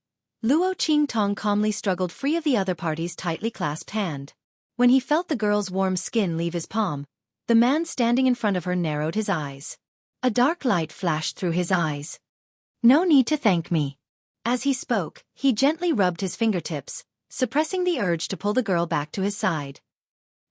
Luo Qingtong calmly struggled free of the other party's tightly clasped hand. When he felt the girl's warm skin leave his palm, the man standing in front of her narrowed his eyes. A dark light flashed through his eyes. No need to thank me. As he spoke, he gently rubbed his fingertips, suppressing the urge to pull the girl back to his side.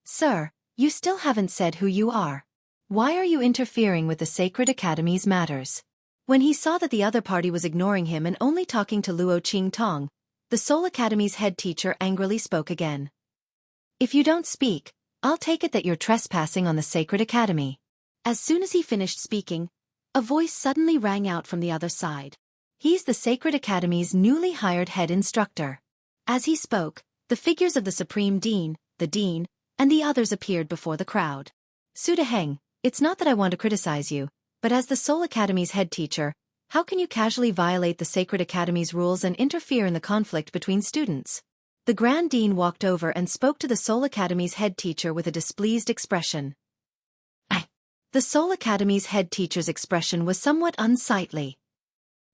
Sir, you still haven't said who you are. Why are you interfering with the Sacred Academy's matters? When he saw that the other party was ignoring him and only talking to Luo Qingtong, the Soul Academy's head teacher angrily spoke again. If you don't speak, I'll take it that you're trespassing on the Sacred Academy. As soon as he finished speaking, a voice suddenly rang out from the other side. He's the Sacred Academy's newly hired head instructor. As he spoke, the figures of the Supreme Dean, the Dean, and the others appeared before the crowd. Su Deheng, it's not that I want to criticize you, but as the Soul Academy's head teacher, how can you casually violate the Sacred Academy's rules and interfere in the conflict between students? The Grand Dean walked over and spoke to the Soul Academy's head teacher with a displeased expression. The Soul Academy's head teacher's expression was somewhat unsightly.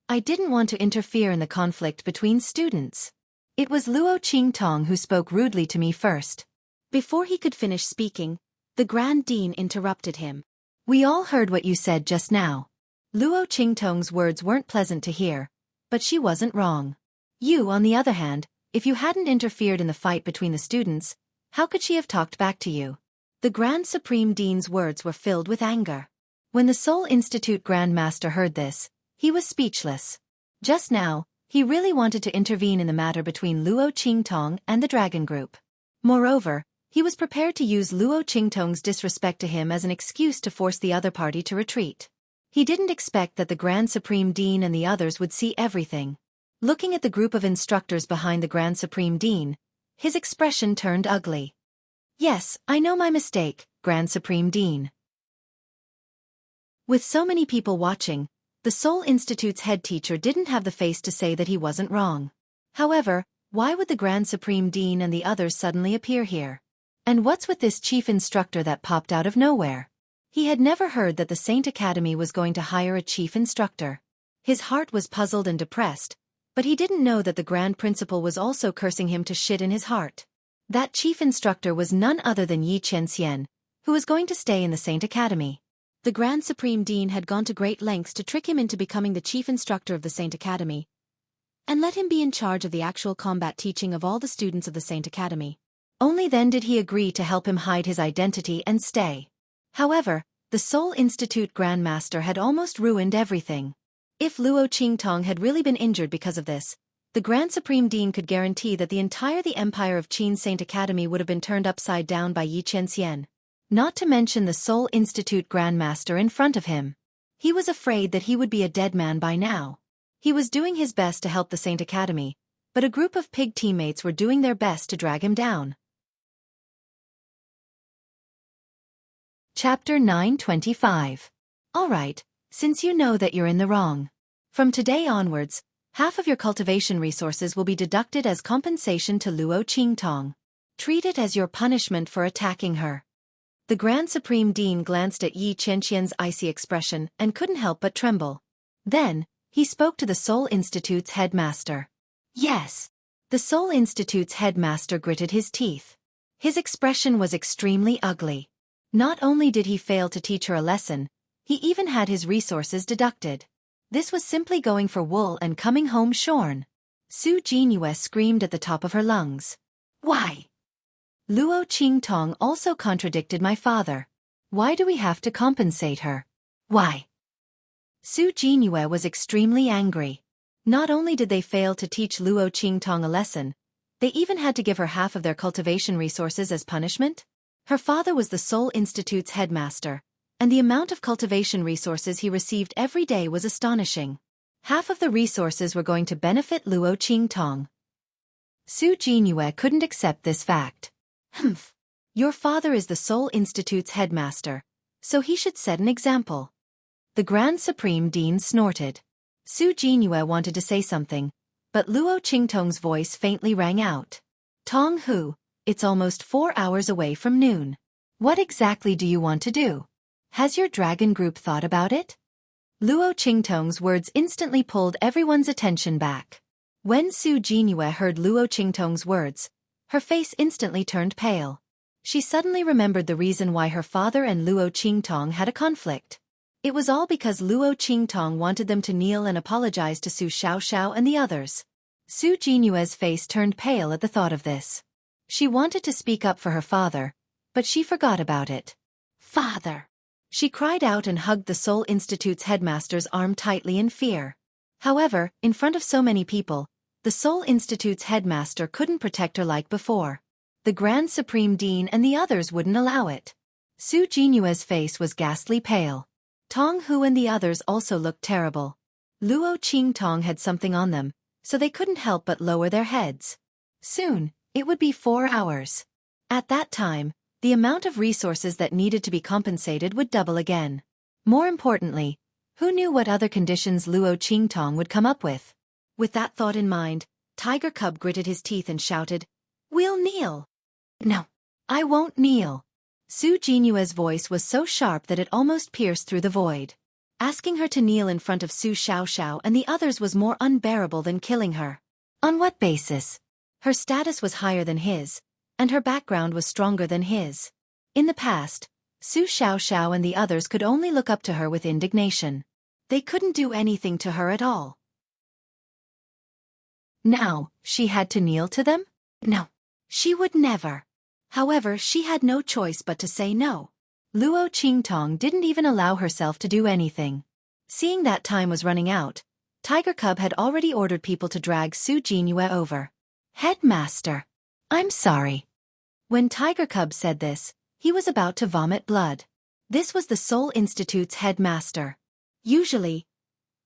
I didn't want to interfere in the conflict between students. It was Luo Qingtong who spoke rudely to me first. Before he could finish speaking, the Grand Dean interrupted him. We all heard what you said just now. Luo Qingtong's words weren't pleasant to hear, but she wasn't wrong. You, on the other hand, if you hadn't interfered in the fight between the students, how could she have talked back to you? The Grand Supreme Dean's words were filled with anger. When the Seoul Institute Grand Master heard this, he was speechless. Just now, he really wanted to intervene in the matter between Luo Qingtong and the Dragon Group. Moreover, he was prepared to use Luo Qingtong's disrespect to him as an excuse to force the other party to retreat. He didn't expect that the Grand Supreme Dean and the others would see everything. Looking at the group of instructors behind the Grand Supreme Dean, his expression turned ugly. Yes, I know my mistake, Grand Supreme Dean. With so many people watching, the Seoul Institute's head teacher didn't have the face to say that he wasn't wrong. However, why would the Grand Supreme Dean and the others suddenly appear here? And what's with this chief instructor that popped out of nowhere? He had never heard that the Saint Academy was going to hire a chief instructor. His heart was puzzled and depressed, but he didn't know that the Grand Principal was also cursing him to shit in his heart. That chief instructor was none other than Yi Qianxian, who was going to stay in the Saint Academy. The Grand Supreme Dean had gone to great lengths to trick him into becoming the chief instructor of the Saint Academy, and let him be in charge of the actual combat teaching of all the students of the Saint Academy. Only then did he agree to help him hide his identity and stay. However, the Seoul Institute Grand Master had almost ruined everything. If Luo Qingtong had really been injured because of this, the Grand Supreme Dean could guarantee that the Empire of Qin Saint Academy would have been turned upside down by Yi Qianxian. Not to mention the Seoul Institute Grand Master in front of him. He was afraid that he would be a dead man by now. He was doing his best to help the Saint Academy, but a group of pig teammates were doing their best to drag him down. Chapter 925. Alright, since you know that you're in the wrong. From today onwards, half of your cultivation resources will be deducted as compensation to Luo Qingtong. Treat it as your punishment for attacking her. The Grand Supreme Dean glanced at Yi Qianxian's icy expression and couldn't help but tremble. Then, he spoke to the Seoul Institute's headmaster. Yes. The Seoul Institute's headmaster gritted his teeth. His expression was extremely ugly. Not only did he fail to teach her a lesson, he even had his resources deducted. This was simply going for wool and coming home shorn. Su Jinyue screamed at the top of her lungs. Why? Luo Qingtong also contradicted my father. Why do we have to compensate her? Why? Su Jinyue was extremely angry. Not only did they fail to teach Luo Qingtong a lesson, they even had to give her half of their cultivation resources as punishment? Her father was the Seoul Institute's headmaster, and the amount of cultivation resources he received every day was astonishing. Half of the resources were going to benefit Luo Qingtong. Su Jinyue couldn't accept this fact. Humph. Your father is the Seoul Institute's headmaster, so he should set an example. The Grand Supreme Dean snorted. Su Jinyue wanted to say something, but Luo Qingtong's voice faintly rang out. Tong Hu, it's almost 4 hours away from noon. What exactly do you want to do? Has your dragon group thought about it? Luo Qingtong's words instantly pulled everyone's attention back. When Su Jinyue heard Luo Qingtong's words, her face instantly turned pale. She suddenly remembered the reason why her father and Luo Qingtong had a conflict. It was all because Luo Qingtong wanted them to kneel and apologize to Su Xiaoxiao and the others. Su Jinyue's face turned pale at the thought of this. She wanted to speak up for her father, but she forgot about it. Father! She cried out and hugged the Seoul Institute's headmaster's arm tightly in fear. However, in front of so many people, the Seoul Institute's headmaster couldn't protect her like before. The Grand Supreme Dean and the others wouldn't allow it. Su Jinyue's face was ghastly pale. Tong Hu and the others also looked terrible. Luo Qingtong had something on them, so they couldn't help but lower their heads. Soon, it would be 4 hours. At that time, the amount of resources that needed to be compensated would double again. More importantly, who knew what other conditions Luo Qingtong would come up with? With that thought in mind, Tiger Cub gritted his teeth and shouted, "We'll kneel." No, I won't kneel. Su Jinyue's voice was so sharp that it almost pierced through the void. Asking her to kneel in front of Su Xiaoxiao and the others was more unbearable than killing her. On what basis? Her status was higher than his, and her background was stronger than his. In the past, Su Xiaoxiao and the others could only look up to her with indignation. They couldn't do anything to her at all. Now, she had to kneel to them? No, she would never. However, she had no choice but to say no. Luo Qingtong didn't even allow herself to do anything. Seeing that time was running out, Tiger Cub had already ordered people to drag Su Jinyue over. Headmaster, I'm sorry. When Tiger Cub said this, he was about to vomit blood. This was the Seoul Institute's headmaster. Usually,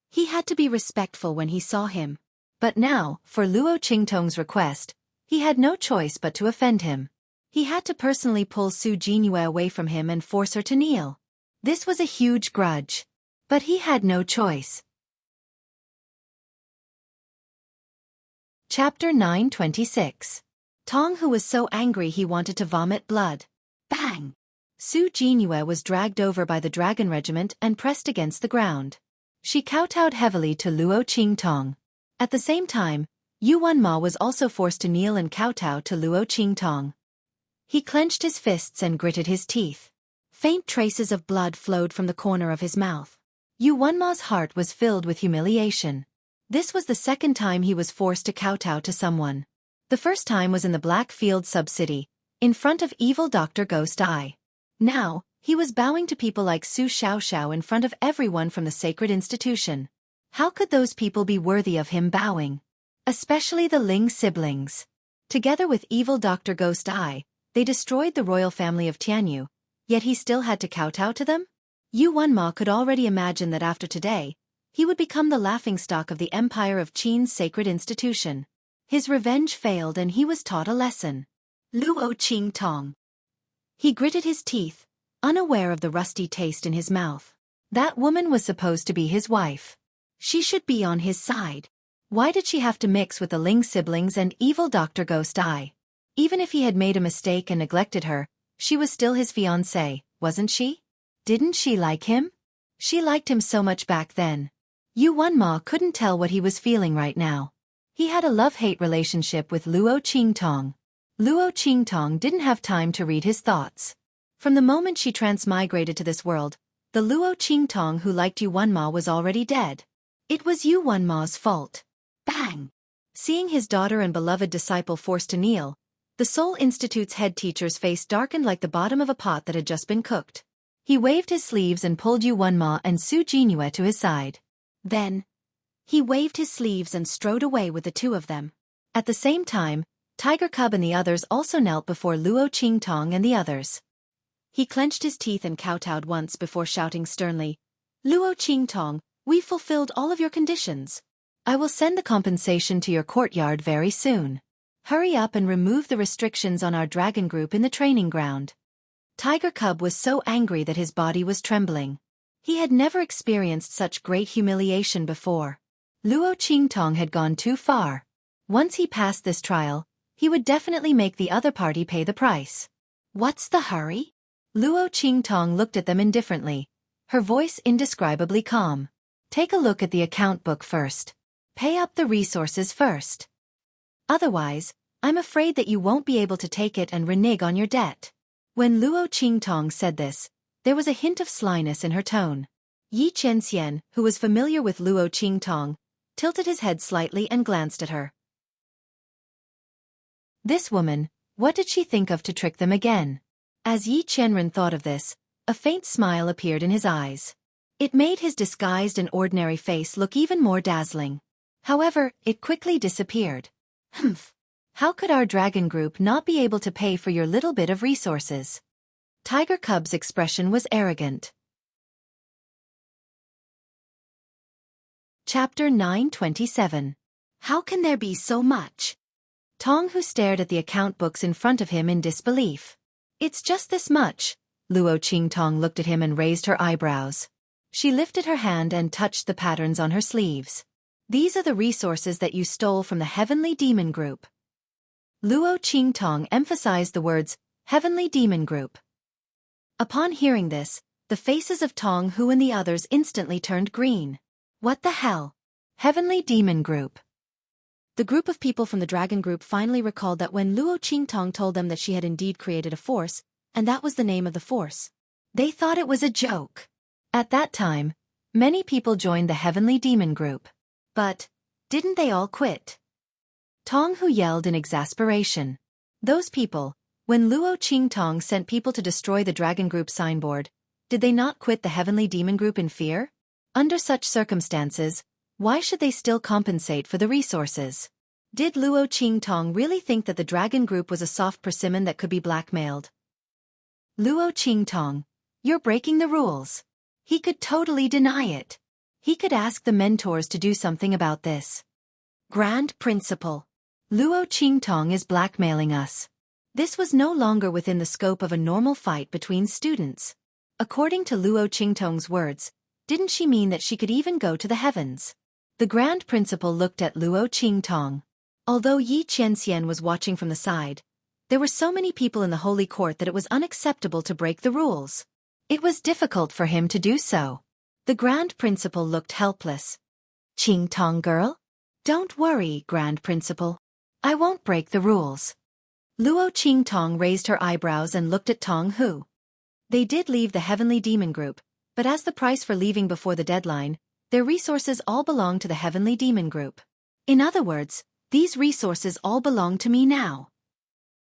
he had to be respectful when he saw him. But now, for Luo Qingtong's request, he had no choice but to offend him. He had to personally pull Su Jinyue away from him and force her to kneel. This was a huge grudge. But he had no choice. Chapter 926. Tong Hu was so angry he wanted to vomit blood. Bang! Su Jinyue was dragged over by the dragon regiment and pressed against the ground. She kowtowed heavily to Luo Qingtong. At the same time, Yuan Ma was also forced to kneel and kowtow to Luo Qingtong. He clenched his fists and gritted his teeth. Faint traces of blood flowed from the corner of his mouth. Yuan Ma's heart was filled with humiliation. This was the second time he was forced to kowtow to someone. The first time was in the Blackfield sub-city, in front of evil Dr. Ghost Eye. Now, he was bowing to people like Su Xiaoxiao in front of everyone from the sacred institution. How could those people be worthy of him bowing? Especially the Ling siblings. Together with evil Dr. Ghost Eye, they destroyed the royal family of Tianyu, yet he still had to kowtow to them? Yuan Ma could already imagine that after today, he would become the laughingstock of the Empire of Qin's sacred institution. His revenge failed and he was taught a lesson. Luo Qingtong. He gritted his teeth, unaware of the rusty taste in his mouth. That woman was supposed to be his wife. She should be on his side. Why did she have to mix with the Ling siblings and evil Dr. Ghost Eye? Even if he had made a mistake and neglected her, she was still his fiancée, wasn't she? Didn't she like him? She liked him so much back then. Yuan Ma couldn't tell what he was feeling right now. He had a love-hate relationship with Luo Qingtong. Luo Qingtong didn't have time to read his thoughts. From the moment she transmigrated to this world, the Luo Qingtong who liked Yuan Ma was already dead. It was Yuan Ma's fault. Bang! Seeing his daughter and beloved disciple forced to kneel, the Seoul Institute's head teacher's face darkened like the bottom of a pot that had just been cooked. He waved his sleeves and pulled Yuan Ma and Su Jinyue to his side. Then, he waved his sleeves and strode away with the two of them. At the same time, Tiger Cub and the others also knelt before Luo Qingtong and the others. He clenched his teeth and kowtowed once before shouting sternly, "Luo Qingtong, we've fulfilled all of your conditions. I will send the compensation to your courtyard very soon. Hurry up and remove the restrictions on our dragon group in the training ground." Tiger Cub was so angry that his body was trembling. He had never experienced such great humiliation before. Luo Qingtong had gone too far. Once he passed this trial, he would definitely make the other party pay the price. "What's the hurry?" Luo Qingtong looked at them indifferently, her voice indescribably calm. "Take a look at the account book first. Pay up the resources first. Otherwise, I'm afraid that you won't be able to take it and renege on your debt." When Luo Qingtong said this, there was a hint of slyness in her tone. Yi Qianxian, who was familiar with Luo Qingtong, tilted his head slightly and glanced at her. This woman, what did she think of to trick them again? As Yi Qianren thought of this, a faint smile appeared in his eyes. It made his disguised and ordinary face look even more dazzling. However, it quickly disappeared. "Humph! How could our dragon group not be able to pay for your little bit of resources?" Tiger Cub's expression was arrogant. Chapter 927. How can there be so much? Tong Hu stared at the account books in front of him in disbelief. "It's just this much." Luo Qingtong looked at him and raised her eyebrows. She lifted her hand and touched the patterns on her sleeves. "These are the resources that you stole from the Heavenly Demon Group." Luo Qingtong emphasized the words, "Heavenly Demon Group." Upon hearing this, the faces of Tong Hu and the others instantly turned green. What the hell? Heavenly Demon Group. The group of people from the Dragon Group finally recalled that when Luo Qingtong told them that she had indeed created a force, and that was the name of the force. They thought it was a joke. At that time, many people joined the Heavenly Demon Group. But, didn't they all quit? Tong Hu yelled in exasperation. Those people, when Luo Qingtong sent people to destroy the Dragon Group signboard, did they not quit the Heavenly Demon Group in fear? Under such circumstances, why should they still compensate for the resources? Did Luo Qingtong really think that the Dragon Group was a soft persimmon that could be blackmailed? Luo Qingtong, you're breaking the rules. He could totally deny it. He could ask the mentors to do something about this. Grand Principal. Luo Qingtong is blackmailing us. This was no longer within the scope of a normal fight between students. According to Luo Qingtong's words, didn't she mean that she could even go to the heavens? The Grand Principal looked at Luo Qingtong. Although Yi Qianxian was watching from the side, there were so many people in the holy court that it was unacceptable to break the rules. It was difficult for him to do so. The Grand Principal looked helpless. "Qingtong girl? Don't worry, Grand Principal. I won't break the rules." Luo Qingtong raised her eyebrows and looked at Tong Hu. They did leave the Heavenly Demon Group, but as the price for leaving before the deadline, their resources all belong to the Heavenly Demon Group. In other words, these resources all belong to me now.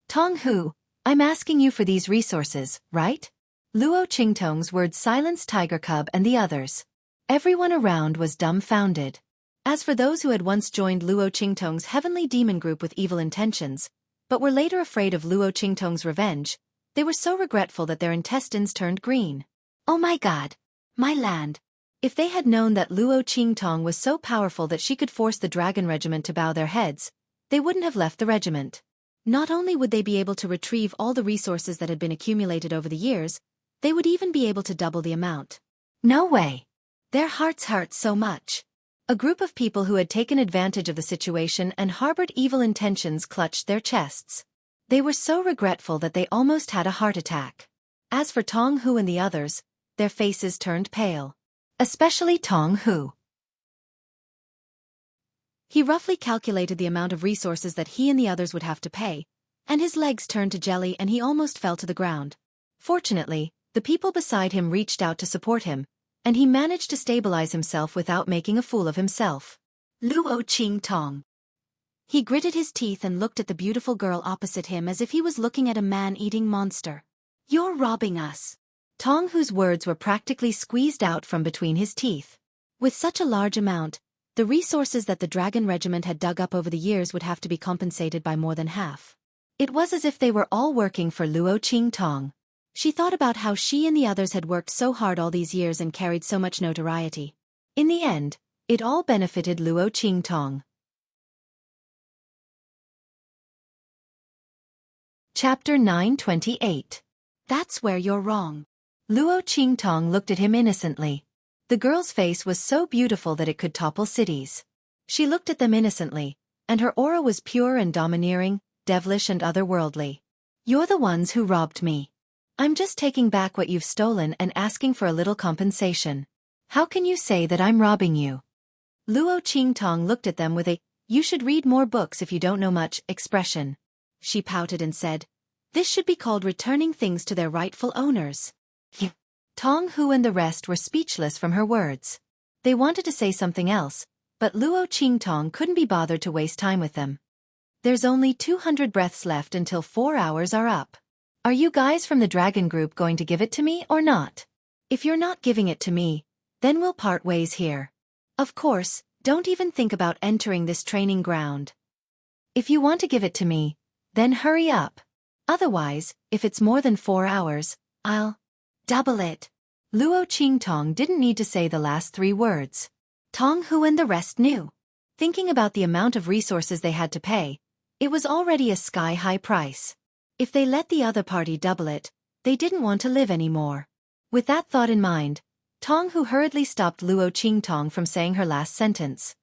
Tong Hu, I'm asking you for these resources, right? Luo Qingtong's words silenced Tiger Cub and the others. Everyone around was dumbfounded. As for those who had once joined Luo Qingtong's Heavenly Demon Group with evil intentions, but were later afraid of Luo Qingtong's revenge, they were so regretful that their intestines turned green. Oh my God! My land! If they had known that Luo Qingtong was so powerful that she could force the Dragon Regiment to bow their heads, they wouldn't have left the regiment. Not only would they be able to retrieve all the resources that had been accumulated over the years, they would even be able to double the amount. No way! Their hearts hurt so much. A group of people who had taken advantage of the situation and harbored evil intentions clutched their chests. They were so regretful that they almost had a heart attack. As for Tong Hu and the others, their faces turned pale. Especially Tong Hu. He roughly calculated the amount of resources that he and the others would have to pay, and his legs turned to jelly and he almost fell to the ground. Fortunately, the people beside him reached out to support him, and he managed to stabilize himself without making a fool of himself. Luo Qingtong. He gritted his teeth and looked at the beautiful girl opposite him as if he was looking at a man-eating monster. You're robbing us. Tong Hu's words were practically squeezed out from between his teeth. With such a large amount, the resources that the Dragon Regiment had dug up over the years would have to be compensated by more than half. It was as if they were all working for Luo Qingtong. She thought about how she and the others had worked so hard all these years and carried so much notoriety. In the end, it all benefited Luo Qingtong. Chapter 928. That's where you're wrong. Luo Qingtong looked at him innocently. The girl's face was so beautiful that it could topple cities. She looked at them innocently, and her aura was pure and domineering, devilish and otherworldly. You're the ones who robbed me. I'm just taking back what you've stolen and asking for a little compensation. How can you say that I'm robbing you? Luo Qingtong looked at them with a, you should read more books if you don't know much, expression. She pouted and said, this should be called returning things to their rightful owners. Tong Hu and the rest were speechless from her words. They wanted to say something else, but Luo Qingtong couldn't be bothered to waste time with them. There's only 200 breaths left until 4 hours are up. Are you guys from the dragon group going to give it to me or not? If you're not giving it to me, then we'll part ways here. Of course, don't even think about entering this training ground. If you want to give it to me, then hurry up. Otherwise, if it's more than 4 hours, I'll double it. Luo Qingtong didn't need to say the last 3 words. Tong Hu and the rest knew. Thinking about the amount of resources they had to pay, it was already a sky-high price. If they let the other party double it, they didn't want to live anymore. With that thought in mind, Tong Hu hurriedly stopped Luo Qingtong from saying her last sentence.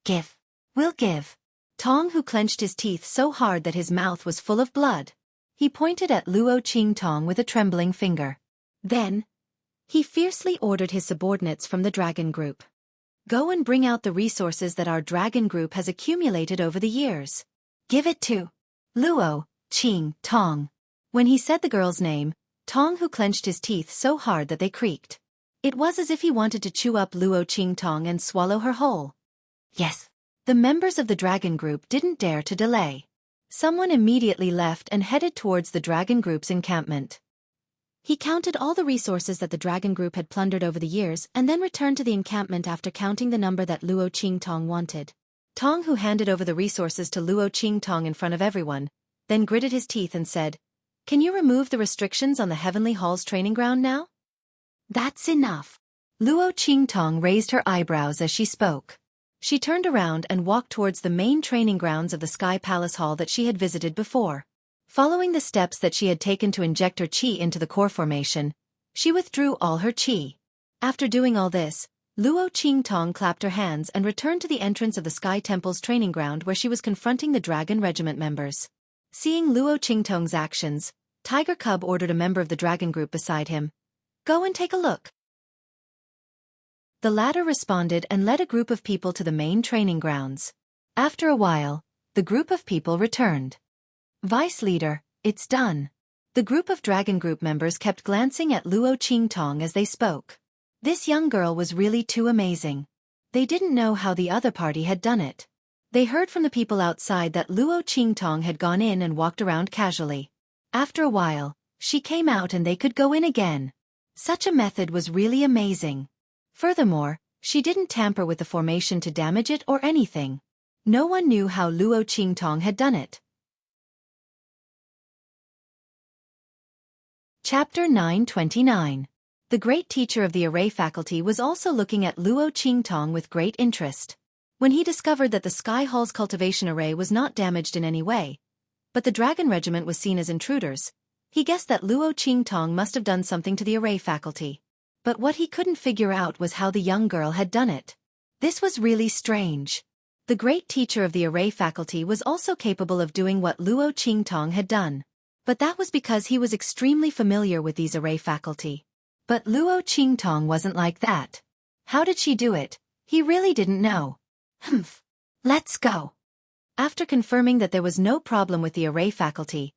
Give. We'll give. Tong Hu clenched his teeth so hard that his mouth was full of blood. He pointed at Luo Qingtong with a trembling finger. Then, he fiercely ordered his subordinates from the dragon group. Go and bring out the resources that our dragon group has accumulated over the years. Give it to Luo Qingtong. When he said the girl's name, Tong Hu clenched his teeth so hard that they creaked. It was as if he wanted to chew up Luo Qingtong and swallow her whole. Yes. The members of the dragon group didn't dare to delay. Someone immediately left and headed towards the dragon group's encampment. He counted all the resources that the dragon group had plundered over the years and then returned to the encampment after counting the number that Luo Qingtong wanted. Tong Hu handed over the resources to Luo Qingtong in front of everyone, then gritted his teeth and said, can you remove the restrictions on the Heavenly Hall's training ground now? That's enough. Luo Qingtong raised her eyebrows as she spoke. She turned around and walked towards the main training grounds of the Sky Palace Hall that she had visited before. Following the steps that she had taken to inject her qi into the core formation, she withdrew all her qi. After doing all this, Luo Qingtong clapped her hands and returned to the entrance of the Sky Temple's training ground where she was confronting the Dragon Regiment members. Seeing Luo Qingtong's actions, Tiger Cub ordered a member of the dragon group beside him. Go and take a look. The latter responded and led a group of people to the main training grounds. After a while, the group of people returned. Vice Leader, it's done. The group of Dragon Group members kept glancing at Luo Qingtong as they spoke. This young girl was really too amazing. They didn't know how the other party had done it. They heard from the people outside that Luo Qingtong had gone in and walked around casually. After a while, she came out and they could go in again. Such a method was really amazing. Furthermore, she didn't tamper with the formation to damage it or anything. No one knew how Luo Qingtong had done it. Chapter 929. The great teacher of the array faculty was also looking at Luo Qingtong with great interest. When he discovered that the Sky Hall's cultivation array was not damaged in any way, but the Dragon Regiment was seen as intruders, he guessed that Luo Qingtong must have done something to the array faculty. But what he couldn't figure out was how the young girl had done it. This was really strange. The great teacher of the array faculty was also capable of doing what Luo Qingtong had done. But that was because he was extremely familiar with these array faculty. But Luo Qingtong wasn't like that. How did she do it? He really didn't know. Humph. Let's go. After confirming that there was no problem with the array faculty,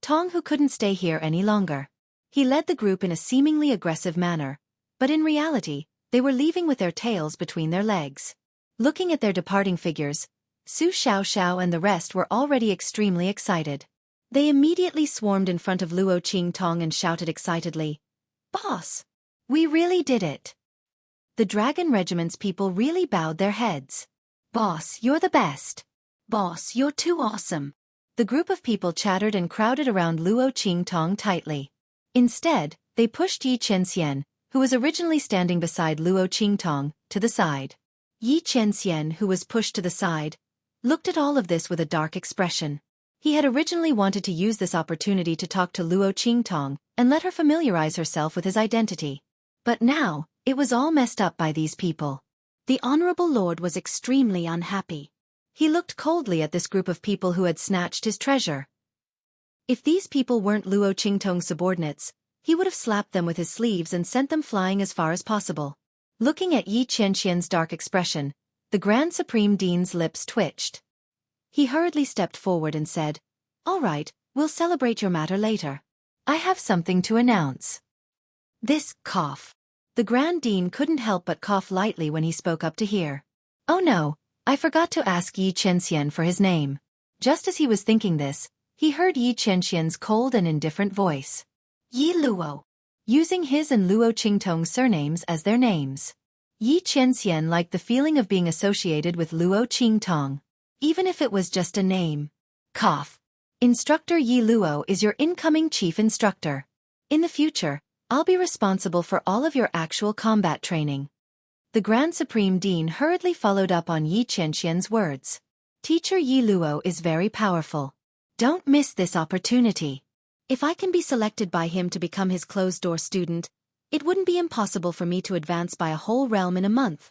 Tong Hu couldn't stay here any longer. He led the group in a seemingly aggressive manner, but in reality, they were leaving with their tails between their legs. Looking at their departing figures, Su Xiaoxiao and the rest were already extremely excited. They immediately swarmed in front of Luo Qingtong and shouted excitedly, "Boss! We really did it!" The Dragon Regiment's people really bowed their heads. "Boss, you're the best! Boss, you're too awesome!" The group of people chattered and crowded around Luo Qingtong tightly. Instead, they pushed Yi Qianxian, who was originally standing beside Luo Qingtong, to the side. Yi Qianxian, who was pushed to the side, looked at all of this with a dark expression. He had originally wanted to use this opportunity to talk to Luo Qingtong and let her familiarize herself with his identity. But now, it was all messed up by these people. The Honorable Lord was extremely unhappy. He looked coldly at this group of people who had snatched his treasure. If these people weren't Luo Qingtong's subordinates, he would have slapped them with his sleeves and sent them flying as far as possible. Looking at Yi Qianxian's dark expression, the Grand Supreme Dean's lips twitched. He hurriedly stepped forward and said, "All right, we'll celebrate your matter later. I have something to announce." This cough. The Grand Dean couldn't help but cough lightly when he spoke up to hear. "Oh no, I forgot to ask Yi Qianxian for his name." Just as he was thinking this, he heard Yi Qianxian's cold and indifferent voice. "Yi Luo." Using his and Luo Qingtong's surnames as their names. Yi Qianxian liked the feeling of being associated with Luo Qingtong, even if it was just a name. Cough. "Instructor Yi Luo is your incoming chief instructor. In the future, I'll be responsible for all of your actual combat training." The Grand Supreme Dean hurriedly followed up on Yi Qianxian's words. "Teacher Yi Luo is very powerful. Don't miss this opportunity. If I can be selected by him to become his closed-door student, it wouldn't be impossible for me to advance by a whole realm in a month."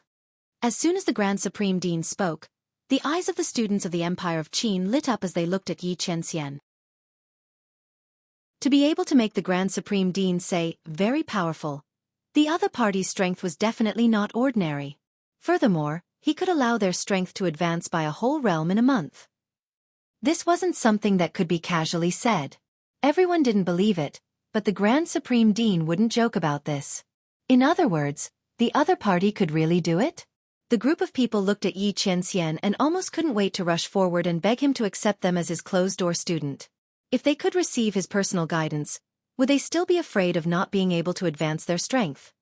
As soon as the Grand Supreme Dean spoke, the eyes of the students of the Empire of Qin lit up as they looked at Yi Qianxian. To be able to make the Grand Supreme Dean say, "very powerful," the other party's strength was definitely not ordinary. Furthermore, he could allow their strength to advance by a whole realm in a month. This wasn't something that could be casually said. Everyone didn't believe it, but the Grand Supreme Dean wouldn't joke about this. In other words, the other party could really do it? The group of people looked at Yi Qianxian and almost couldn't wait to rush forward and beg him to accept them as his closed-door student. If they could receive his personal guidance, would they still be afraid of not being able to advance their strength?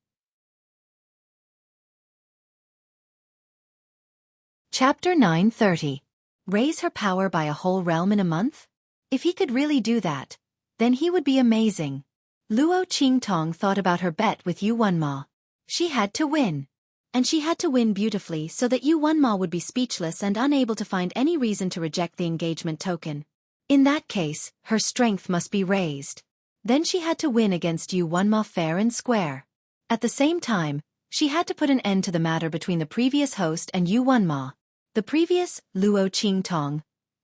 Chapter 930. Raise her power by a whole realm in a month? If he could really do that, then he would be amazing. Luo Qingtong thought about her bet with Yu Wenma. She had to win. And she had to win beautifully so that Yu Wenma would be speechless and unable to find any reason to reject the engagement token. In that case, her strength must be raised. Then she had to win against Yu Wenma fair and square. At the same time, she had to put an end to the matter between the previous host and Yu Wenma. The previous, Luo Qingtong,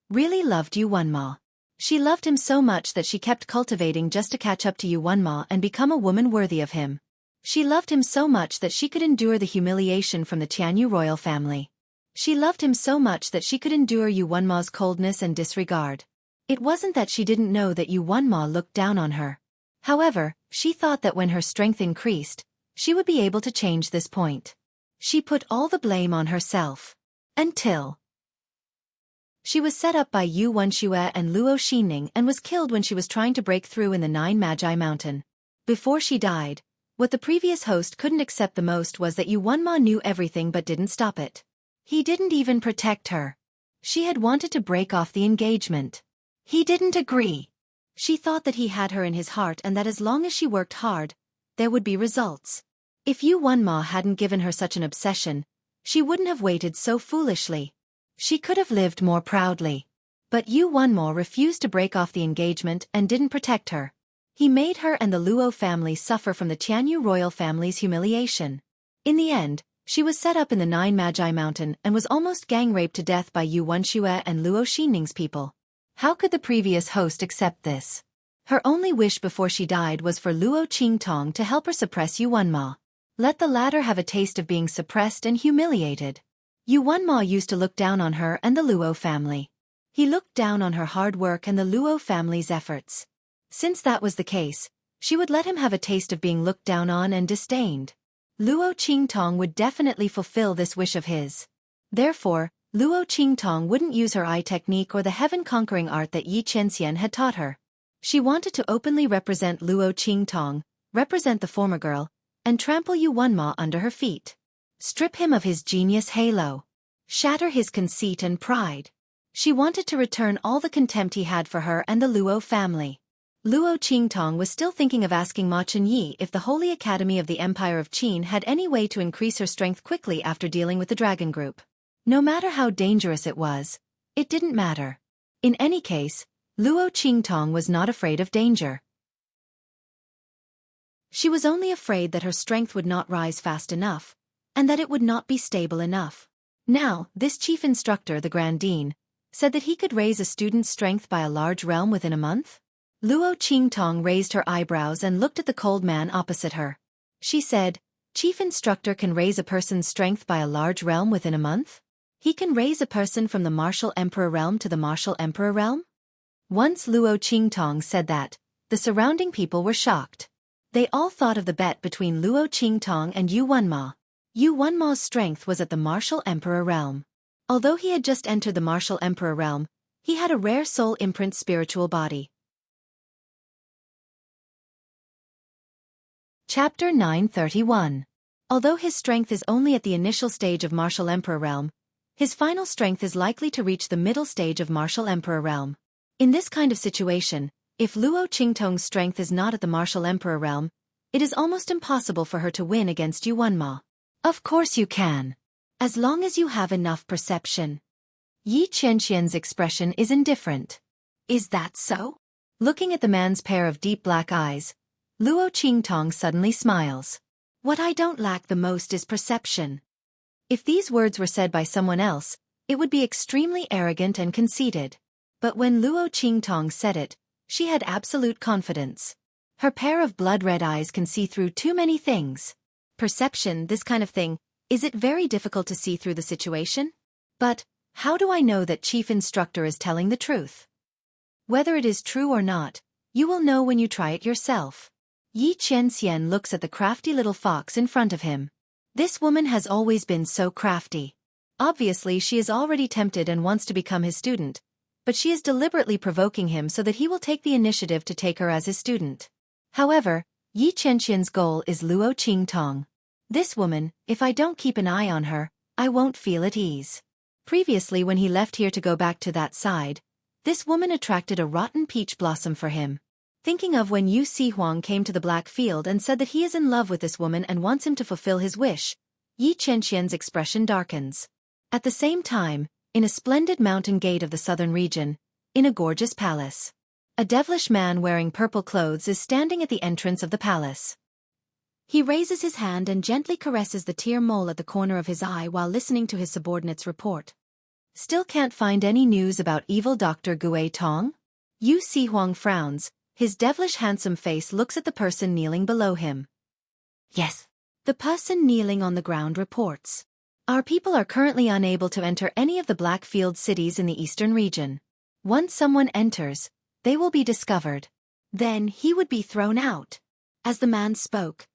really loved Yu Wenma. She loved him so much that she kept cultivating just to catch up to Yu Wenma and become a woman worthy of him. She loved him so much that she could endure the humiliation from the Tianyu royal family. She loved him so much that she could endure Yu Wenma's coldness and disregard. It wasn't that she didn't know that Yu Wenma looked down on her. However, she thought that when her strength increased, she would be able to change this point. She put all the blame on herself. Until she was set up by Yu Wenxue and Luo Xining and was killed when she was trying to break through in the Nine Magi Mountain. Before she died, what the previous host couldn't accept the most was that Yu Wenma knew everything but didn't stop it. He didn't even protect her. She had wanted to break off the engagement. He didn't agree. She thought that he had her in his heart and that as long as she worked hard, there would be results. If Yu Wenma hadn't given her such an obsession, she wouldn't have waited so foolishly. She could have lived more proudly. But Yu Wenma refused to break off the engagement and didn't protect her. He made her and the Luo family suffer from the Tianyu royal family's humiliation. In the end, she was set up in the Nine Magi Mountain and was almost gang-raped to death by Yu Wenxue and Luo Xining's people. How could the previous host accept this? Her only wish before she died was for Luo Qingtong to help her suppress Yu Wenma. Let the latter have a taste of being suppressed and humiliated. Yu Wenma used to look down on her and the Luo family. He looked down on her hard work and the Luo family's efforts. Since that was the case, she would let him have a taste of being looked down on and disdained. Luo Qingtong would definitely fulfill this wish of his. Therefore, Luo Qingtong wouldn't use her eye technique or the heaven-conquering art that Yi Qianxian had taught her. She wanted to openly represent Luo Qingtong, represent the former girl, and trample Yu Wenma under her feet. Strip him of his genius halo. Shatter his conceit and pride. She wanted to return all the contempt he had for her and the Luo family. Luo Qingtong was still thinking of asking Ma Chunyi if the Holy Academy of the Empire of Qin had any way to increase her strength quickly after dealing with the dragon group. No matter how dangerous it was, it didn't matter. In any case, Luo Qingtong was not afraid of danger. She was only afraid that her strength would not rise fast enough, and that it would not be stable enough. Now, this chief instructor, the Grand Dean, said that he could raise a student's strength by a large realm within a month? Luo Qingtong raised her eyebrows and looked at the cold man opposite her. She said, Chief Instructor can raise a person's strength by a large realm within a month? He can raise a person from the Martial Emperor realm to the Martial Emperor realm? Once Luo Qingtong said that, the surrounding people were shocked. They all thought of the bet between Luo Qingtong and Yu Wenma. Yu Wenma's strength was at the Martial Emperor realm. Although he had just entered the Martial Emperor realm, he had a rare soul imprint spiritual body. Chapter 931. Although his strength is only at the initial stage of Martial Emperor realm, his final strength is likely to reach the middle stage of Martial Emperor realm. In this kind of situation, if Luo Qingtong's strength is not at the Martial Emperor realm, it is almost impossible for her to win against Yu Wenma. Of course you can. As long as you have enough perception. Yi Qianxian's expression is indifferent. Is that so? Looking at the man's pair of deep black eyes, Luo Qingtong suddenly smiles. What I don't lack the most is perception. If these words were said by someone else, it would be extremely arrogant and conceited. But when Luo Qingtong said it, she had absolute confidence. Her pair of blood-red eyes can see through too many things. Perception, this kind of thing, is it very difficult to see through the situation? But, how do I know that Chief Instructor is telling the truth? Whether it is true or not, you will know when you try it yourself. Yi Qianxian looks at the crafty little fox in front of him. This woman has always been so crafty. Obviously she is already tempted and wants to become his student, but she is deliberately provoking him so that he will take the initiative to take her as his student. However, Yi Qianxian's goal is Luo Qingtong. This woman, if I don't keep an eye on her, I won't feel at ease. Previously when he left here to go back to that side, this woman attracted a rotten peach blossom for him. Thinking of when Yu Sihuang came to the Black Field and said that he is in love with this woman and wants him to fulfill his wish, Yi Qianxian's expression darkens. At the same time, in a splendid mountain gate of the southern region, in a gorgeous palace, a devilish man wearing purple clothes is standing at the entrance of the palace. He raises his hand and gently caresses the tear mole at the corner of his eye while listening to his subordinate's report. Still can't find any news about evil Dr. Gue Tong? Yu Sihuang frowns. His devilish handsome face looks at the person kneeling below him. Yes. The person kneeling on the ground reports. Our people are currently unable to enter any of the Blackfield cities in the eastern region. Once someone enters, they will be discovered. Then he would be thrown out. As the man spoke,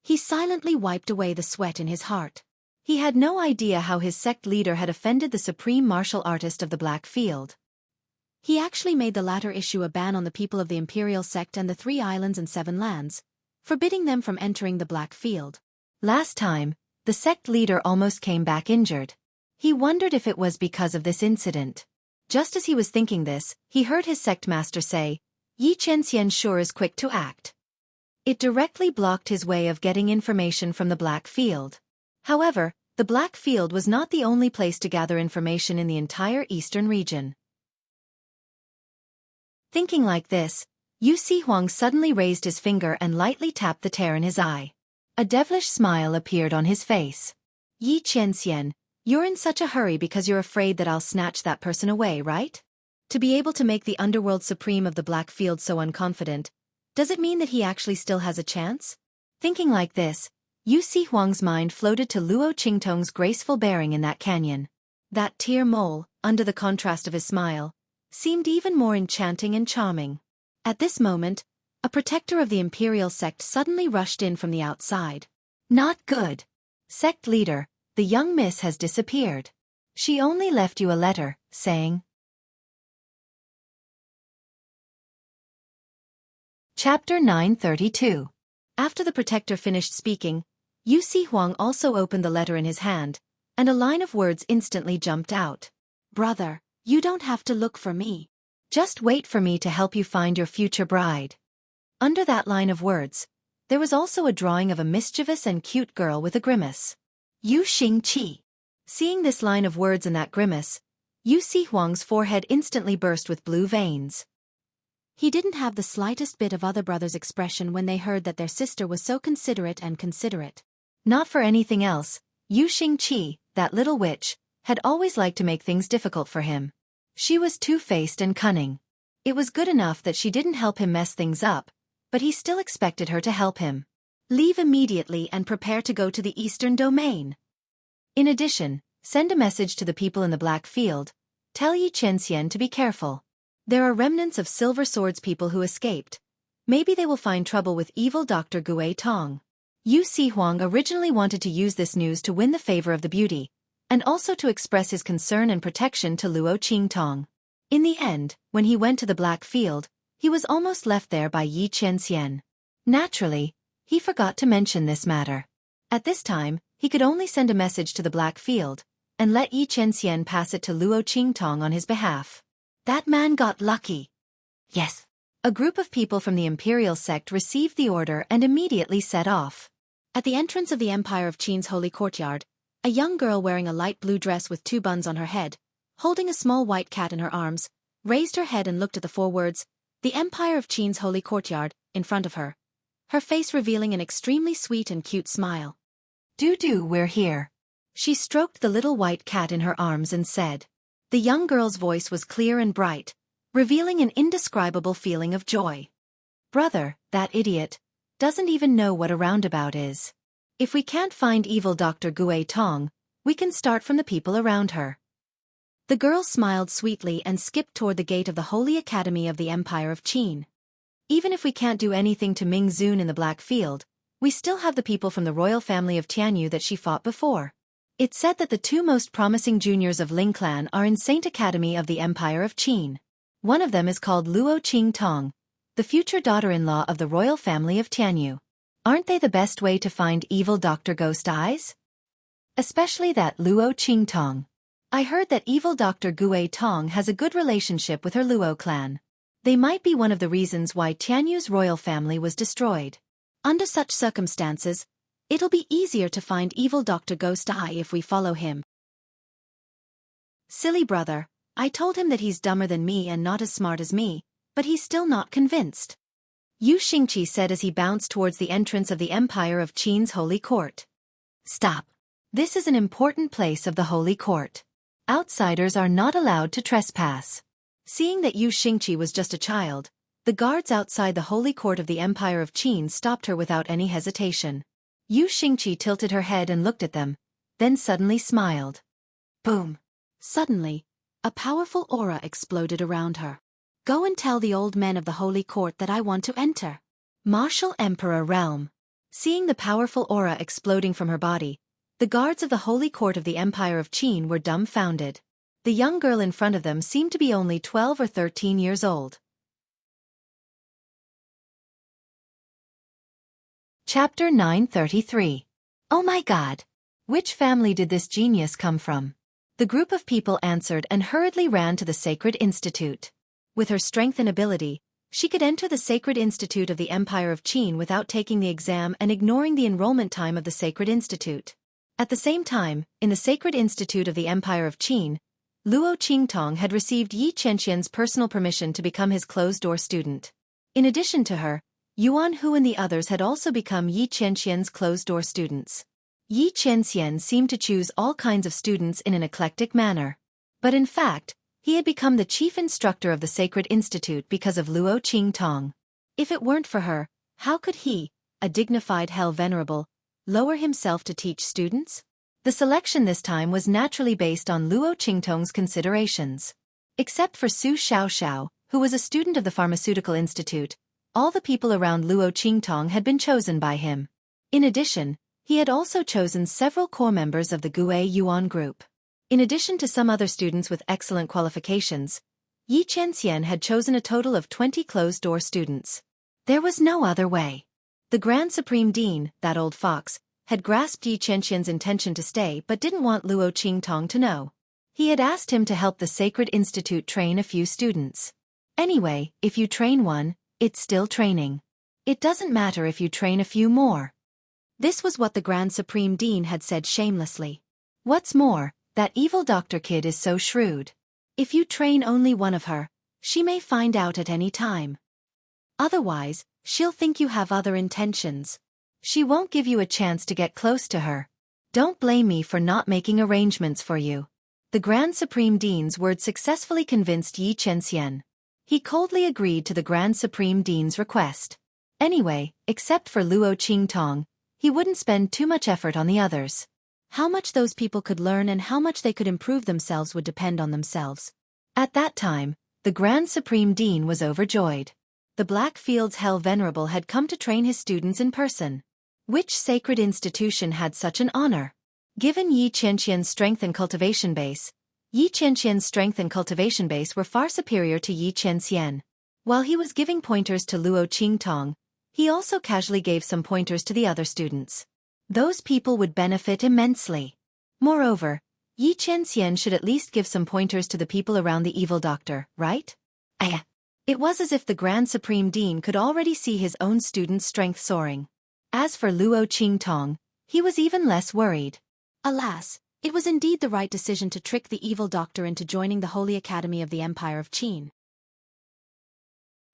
he silently wiped away the sweat in his heart. He had no idea how his sect leader had offended the supreme martial artist of the Blackfield. He actually made the latter issue a ban on the people of the Imperial sect and the 3 islands and 7 lands, forbidding them from entering the Black Field. Last time, the sect leader almost came back injured. He wondered if it was because of this incident. Just as he was thinking this, he heard his sect master say, Yi Qianxian sure is quick to act. It directly blocked his way of getting information from the Black Field. However, the Black Field was not the only place to gather information in the entire eastern region. Thinking like this, Yu Sihuang suddenly raised his finger and lightly tapped the tear in his eye. A devilish smile appeared on his face. Yi Qianxian, you're in such a hurry because you're afraid that I'll snatch that person away, right? To be able to make the underworld supreme of the Black Field so unconfident, does it mean that he actually still has a chance? Thinking like this, Yu Sihuang's mind floated to Luo Qingtong's graceful bearing in that canyon. That tear mole, under the contrast of his smile, seemed even more enchanting and charming. At this moment, a protector of the Imperial sect suddenly rushed in from the outside. Not good. Sect leader, the young miss has disappeared. She only left you a letter, saying. Chapter 932. After the protector finished speaking, Yu Sihuang also opened the letter in his hand, and a line of words instantly jumped out. Brother, you don't have to look for me. Just wait for me to help you find your future bride. Under that line of words, there was also a drawing of a mischievous and cute girl with a grimace. Xueqi. Seeing this line of words and that grimace, Xueqi's forehead instantly burst with blue veins. He didn't have the slightest bit of other brothers' expression when they heard that their sister was so considerate and considerate. Not for anything else, Xueqi, that little witch, had always liked to make things difficult for him. She was two-faced and cunning. It was good enough that she didn't help him mess things up, but he still expected her to help him. Leave immediately and prepare to go to the Eastern Domain. In addition, send a message to the people in the Black Field. Tell Yi Qianxian to be careful. There are remnants of Silver Swords people who escaped. Maybe they will find trouble with evil Dr. Gui Tong. Yu Sihuang originally wanted to use this news to win the favor of the beauty, and also to express his concern and protection to Luo Qingtong. In the end, when he went to the Black Field, he was almost left there by Yi Qianxian. Naturally, he forgot to mention this matter. At this time, he could only send a message to the Black Field, and let Yi Qianxian pass it to Luo Qingtong on his behalf. That man got lucky. Yes. A group of people from the imperial sect received the order and immediately set off. At the entrance of the Empire of Qin's holy courtyard, a young girl wearing a light blue dress with 2 buns on her head, holding a small white cat in her arms, raised her head and looked at the 4 words, "The Empire of Qin's holy courtyard," in front of her, her face revealing an extremely sweet and cute smile. "Doo-doo, we're here." She stroked the little white cat in her arms and said. The young girl's voice was clear and bright, revealing an indescribable feeling of joy. "Brother, that idiot, doesn't even know what a roundabout is. If we can't find evil Dr. Gui Tong, we can start from the people around her." The girl smiled sweetly and skipped toward the gate of the Holy Academy of the Empire of Qin. "Even if we can't do anything to Ming Zun in the Black Field, we still have the people from the royal family of Tianyu that she fought before. It's said that the 2 most promising juniors of Ling Clan are in Saint Academy of the Empire of Qin. One of them is called Luo Qingtong, the future daughter-in-law of the royal family of Tianyu. Aren't they the best way to find evil Dr. Ghost Eyes? Especially that Luo Qingtong. I heard that evil Dr. Gui Tong has a good relationship with her Luo clan. They might be one of the reasons why Tianyu's royal family was destroyed. Under such circumstances, it'll be easier to find evil Dr. Ghost Eye if we follow him." "Silly brother, I told him that he's dumber than me and not as smart as me, but he's still not convinced," Xueqi said as he bounced towards the entrance of the Empire of Qin's holy court. "Stop. This is an important place of the holy court. Outsiders are not allowed to trespass." Seeing that Xueqi was just a child, the guards outside the holy court of the Empire of Qin stopped her without any hesitation. Xueqi tilted her head and looked at them, then suddenly smiled. Boom! Suddenly, a powerful aura exploded around her. "Go and tell the old men of the holy court that I want to enter." Martial Emperor Realm. Seeing the powerful aura exploding from her body, the guards of the holy court of the Empire of Qin were dumbfounded. The young girl in front of them seemed to be only 12 or 13 years old. Chapter 933. Oh my God! Which family did this genius come from? The group of people answered and hurriedly ran to the Sacred Institute. With her strength and ability, she could enter the Sacred Institute of the Empire of Qin without taking the exam and ignoring the enrollment time of the Sacred Institute. At the same time, in the Sacred Institute of the Empire of Qin, Luo Qingtong had received Yi Qianxian's personal permission to become his closed-door student. In addition to her, Yuan Hu and the others had also become Yi Qianxian's closed-door students. Yi Qianxian seemed to choose all kinds of students in an eclectic manner. But in fact, he had become the chief instructor of the Sacred Institute because of Luo Qingtong. If it weren't for her, how could he, a dignified Hell Venerable, lower himself to teach students? The selection this time was naturally based on Luo Qingtong's considerations. Except for Su Xiaoxiao, who was a student of the Pharmaceutical Institute, all the people around Luo Qingtong had been chosen by him. In addition, he had also chosen several core members of the Gui Yuan group. In addition to some other students with excellent qualifications, Yi Qianxian had chosen a total of 20 closed-door students. There was no other way. The Grand Supreme Dean, that old fox, had grasped Yi Qianxian's intention to stay but didn't want Luo Qingtong to know. He had asked him to help the Sacred Institute train a few students. Anyway, if you train one, it's still training. It doesn't matter if you train a few more. This was what the Grand Supreme Dean had said shamelessly. What's more, that evil Dr. Kid is so shrewd. If you train only one of her, she may find out at any time. Otherwise, she'll think you have other intentions. She won't give you a chance to get close to her. Don't blame me for not making arrangements for you. The Grand Supreme Dean's words successfully convinced Yi Chenxian. He coldly agreed to the Grand Supreme Dean's request. Anyway, except for Luo Qingtong, he wouldn't spend too much effort on the others. How much those people could learn and how much they could improve themselves would depend on themselves. At that time, the Grand Supreme Dean was overjoyed. The Blackfield's Hell Venerable had come to train his students in person. Which sacred institution had such an honor? Given Yi Qianqian's strength and cultivation base, Yi Qianqian's strength and cultivation base were far superior to Yi Qianxian. While he was giving pointers to Luo Qingtong, he also casually gave some pointers to the other students. Those people would benefit immensely. Moreover, Yi Qianxian should at least give some pointers to the people around the evil doctor, right? It was as if the Grand Supreme Dean could already see his own students' strength soaring. As for Luo Qingtong, he was even less worried. Alas, it was indeed the right decision to trick the evil doctor into joining the Holy Academy of the Empire of Qin.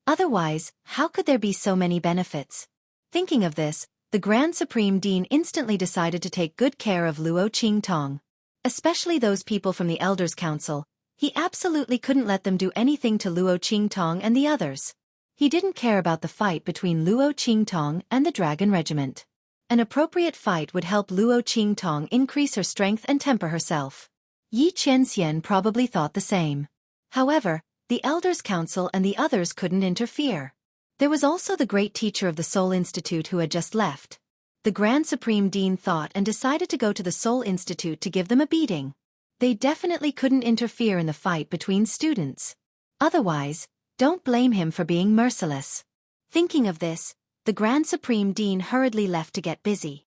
Otherwise, how could there be so many benefits? Thinking of this, the Grand Supreme Dean instantly decided to take good care of Luo Qingtong. Especially those people from the Elders' Council, he absolutely couldn't let them do anything to Luo Qingtong and the others. He didn't care about the fight between Luo Qingtong and the Dragon Regiment. An appropriate fight would help Luo Qingtong increase her strength and temper herself. Yi Qianxian probably thought the same. However, the Elders' Council and the others couldn't interfere. There was also the great teacher of the Soul Institute who had just left. The Grand Supreme Dean thought and decided to go to the Soul Institute to give them a beating. They definitely couldn't interfere in the fight between students. Otherwise, don't blame him for being merciless. Thinking of this, the Grand Supreme Dean hurriedly left to get busy.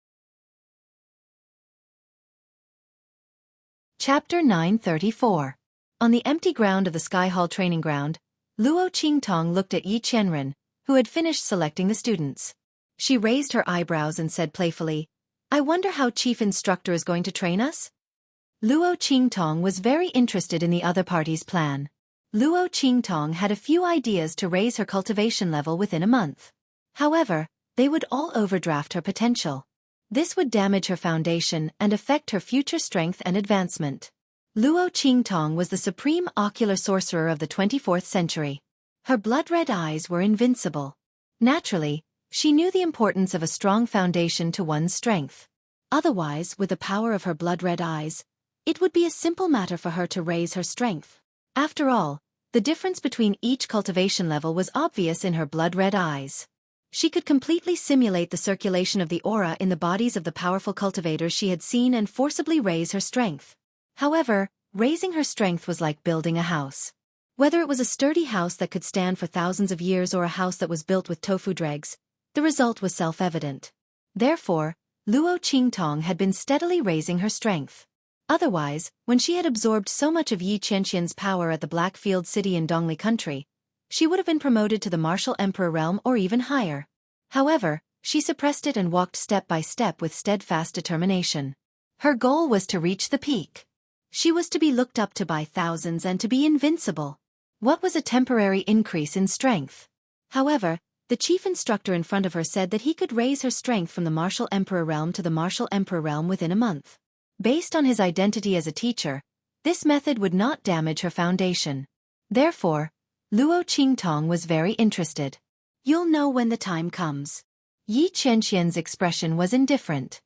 Chapter 934. On the empty ground of the Sky Hall training ground, Luo Qingtong looked at Yi Qianren, who had finished selecting the students. She raised her eyebrows and said playfully, "I wonder how Chief Instructor is going to train us?" Luo Qingtong was very interested in the other party's plan. Luo Qingtong had a few ideas to raise her cultivation level within a month. However, they would all overdraft her potential. This would damage her foundation and affect her future strength and advancement. Luo Qingtong was the supreme ocular sorcerer of the 24th century. Her blood-red eyes were invincible. Naturally, she knew the importance of a strong foundation to one's strength. Otherwise, with the power of her blood-red eyes, it would be a simple matter for her to raise her strength. After all, the difference between each cultivation level was obvious in her blood-red eyes. She could completely simulate the circulation of the aura in the bodies of the powerful cultivators she had seen and forcibly raise her strength. However, raising her strength was like building a house. Whether it was a sturdy house that could stand for thousands of years or a house that was built with tofu dregs, the result was self-evident. Therefore, Luo Qingtong had been steadily raising her strength. Otherwise, when she had absorbed so much of Yi Qianqian's power at the Blackfield City in Dongli country, she would have been promoted to the Martial Emperor realm or even higher. However, she suppressed it and walked step by step with steadfast determination. Her goal was to reach the peak. She was to be looked up to by thousands and to be invincible. What was a temporary increase in strength? However, the chief instructor in front of her said that he could raise her strength from the Martial Emperor realm to the Martial Emperor realm within a month. Based on his identity as a teacher, this method would not damage her foundation. Therefore, Luo Qingtong was very interested. "You'll know when the time comes." Yi Qianqian's expression was indifferent.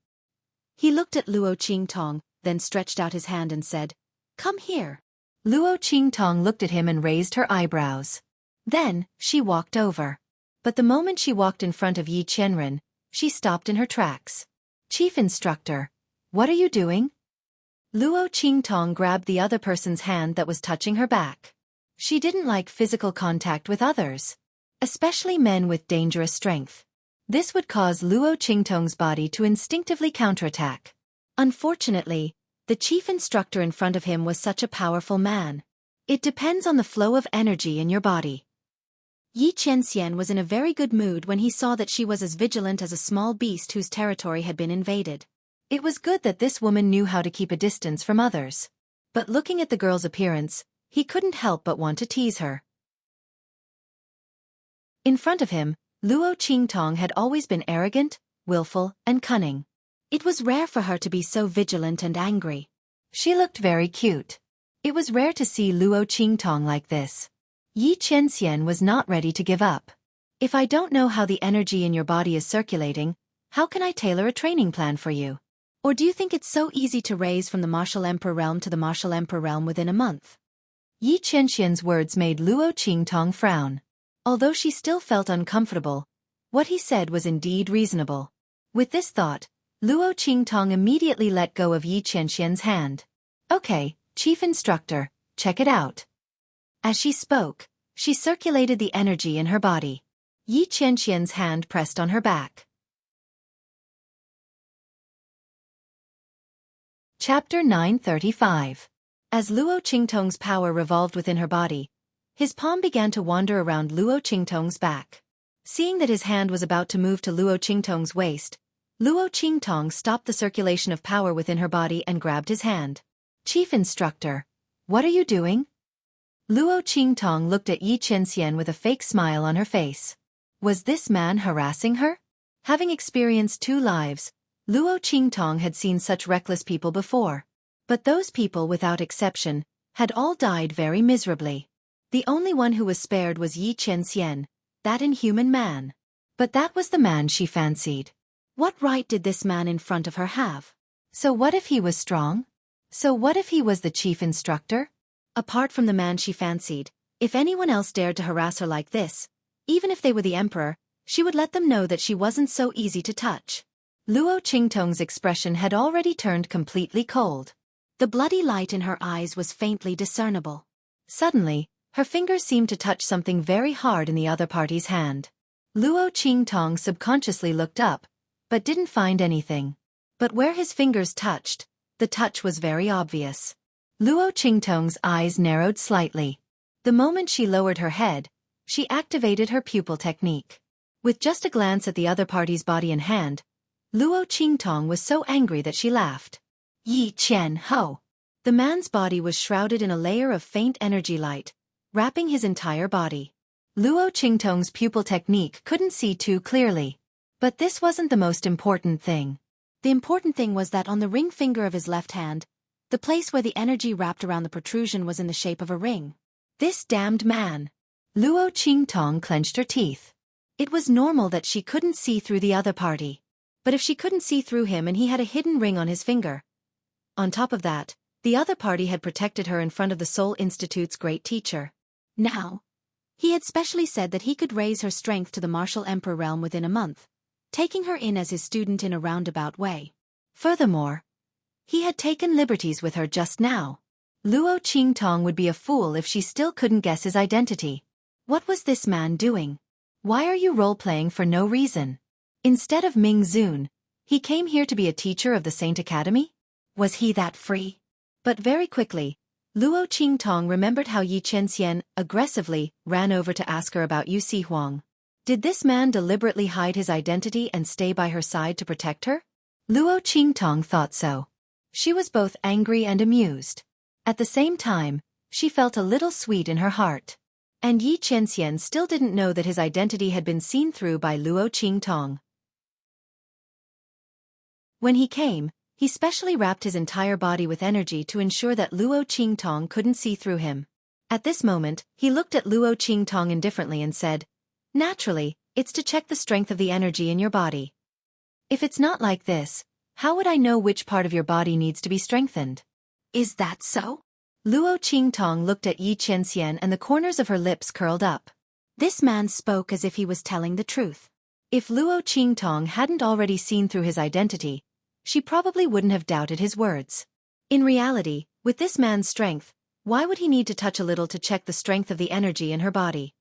He looked at Luo Qingtong, then stretched out his hand and said, "Come here." Luo Qingtong looked at him and raised her eyebrows. Then, she walked over. But the moment she walked in front of Yi Qianren, she stopped in her tracks. "Chief Instructor, what are you doing?" Luo Qingtong grabbed the other person's hand that was touching her back. She didn't like physical contact with others, especially men with dangerous strength. This would cause Luo Qingtong's body to instinctively counterattack. Unfortunately, the chief instructor in front of him was such a powerful man. It depends on the flow of energy in your body. Yi Qianxian was in a very good mood when he saw that she was as vigilant as a small beast whose territory had been invaded. It was good that this woman knew how to keep a distance from others. But looking at the girl's appearance, he couldn't help but want to tease her. In front of him, Luo Qingtong had always been arrogant, willful, and cunning. It was rare for her to be so vigilant and angry. She looked very cute. It was rare to see Luo Qingtong like this. Yi Qianxian was not ready to give up. If I don't know how the energy in your body is circulating, how can I tailor a training plan for you? Or do you think it's so easy to raise from the martial emperor realm to the martial emperor realm within a month? Yi Qianxian's words made Luo Qingtong frown. Although she still felt uncomfortable, what he said was indeed reasonable. With this thought, Luo Qingtong immediately let go of Yi Qianxian's hand. Okay, Chief Instructor, check it out. As she spoke, she circulated the energy in her body. Yi Qianxian's hand pressed on her back. Chapter 935. As Luo Qingtong's power revolved within her body, his palm began to wander around Luo Qingtong's back. Seeing that his hand was about to move to Luo Qingtong's waist, Luo Qingtong stopped the circulation of power within her body and grabbed his hand. Chief Instructor, what are you doing? Luo Qingtong looked at Yi Qianxian with a fake smile on her face. Was this man harassing her? Having experienced 2 lives, Luo Qingtong had seen such reckless people before. But those people, without exception, had all died very miserably. The only one who was spared was Yi Qianxian, that inhuman man. But that was the man she fancied. What right did this man in front of her have? So what if he was strong? So what if he was the chief instructor? Apart from the man she fancied, if anyone else dared to harass her like this, even if they were the emperor, she would let them know that she wasn't so easy to touch. Luo Qingtong's expression had already turned completely cold. The bloody light in her eyes was faintly discernible. Suddenly, her fingers seemed to touch something very hard in the other party's hand. Luo Qingtong subconsciously looked up, but didn't find anything. But where his fingers touched, the touch was very obvious. Luo Qingtong's eyes narrowed slightly. The moment she lowered her head, she activated her pupil technique. With just a glance at the other party's body and hand, Luo Qingtong was so angry that she laughed. Yi Qian Ho! The man's body was shrouded in a layer of faint energy light, wrapping his entire body. Luo Qingtong's pupil technique couldn't see too clearly. But this wasn't the most important thing. The important thing was that on the ring finger of his left hand, the place where the energy wrapped around the protrusion was in the shape of a ring. This damned man! Luo Qingtong clenched her teeth. It was normal that she couldn't see through the other party. But if she couldn't see through him and he had a hidden ring on his finger. On top of that, the other party had protected her in front of the Seoul Institute's great teacher. Now, he had specially said that he could raise her strength to the martial emperor realm within a month, taking her in as his student in a roundabout way. Furthermore, he had taken liberties with her just now. Luo Qingtong would be a fool if she still couldn't guess his identity. What was this man doing? Why are you role-playing for no reason? Instead of Ming Zun, he came here to be a teacher of the Saint Academy? Was he that free? But very quickly, Luo Qingtong remembered how Yi Qianxian aggressively ran over to ask her about Yu Huang. Did this man deliberately hide his identity and stay by her side to protect her? Luo Qingtong thought so. She was both angry and amused. At the same time, she felt a little sweet in her heart. And Yi Qianxian still didn't know that his identity had been seen through by Luo Qingtong. When he came, he specially wrapped his entire body with energy to ensure that Luo Qingtong couldn't see through him. At this moment, he looked at Luo Qingtong indifferently and said, "Naturally, it's to check the strength of the energy in your body. If it's not like this, how would I know which part of your body needs to be strengthened?" "Is that so?" Luo Qingtong looked at Yi Qianxian and the corners of her lips curled up. This man spoke as if he was telling the truth. If Luo Qingtong hadn't already seen through his identity, she probably wouldn't have doubted his words. In reality, with this man's strength, why would he need to touch a little to check the strength of the energy in her body?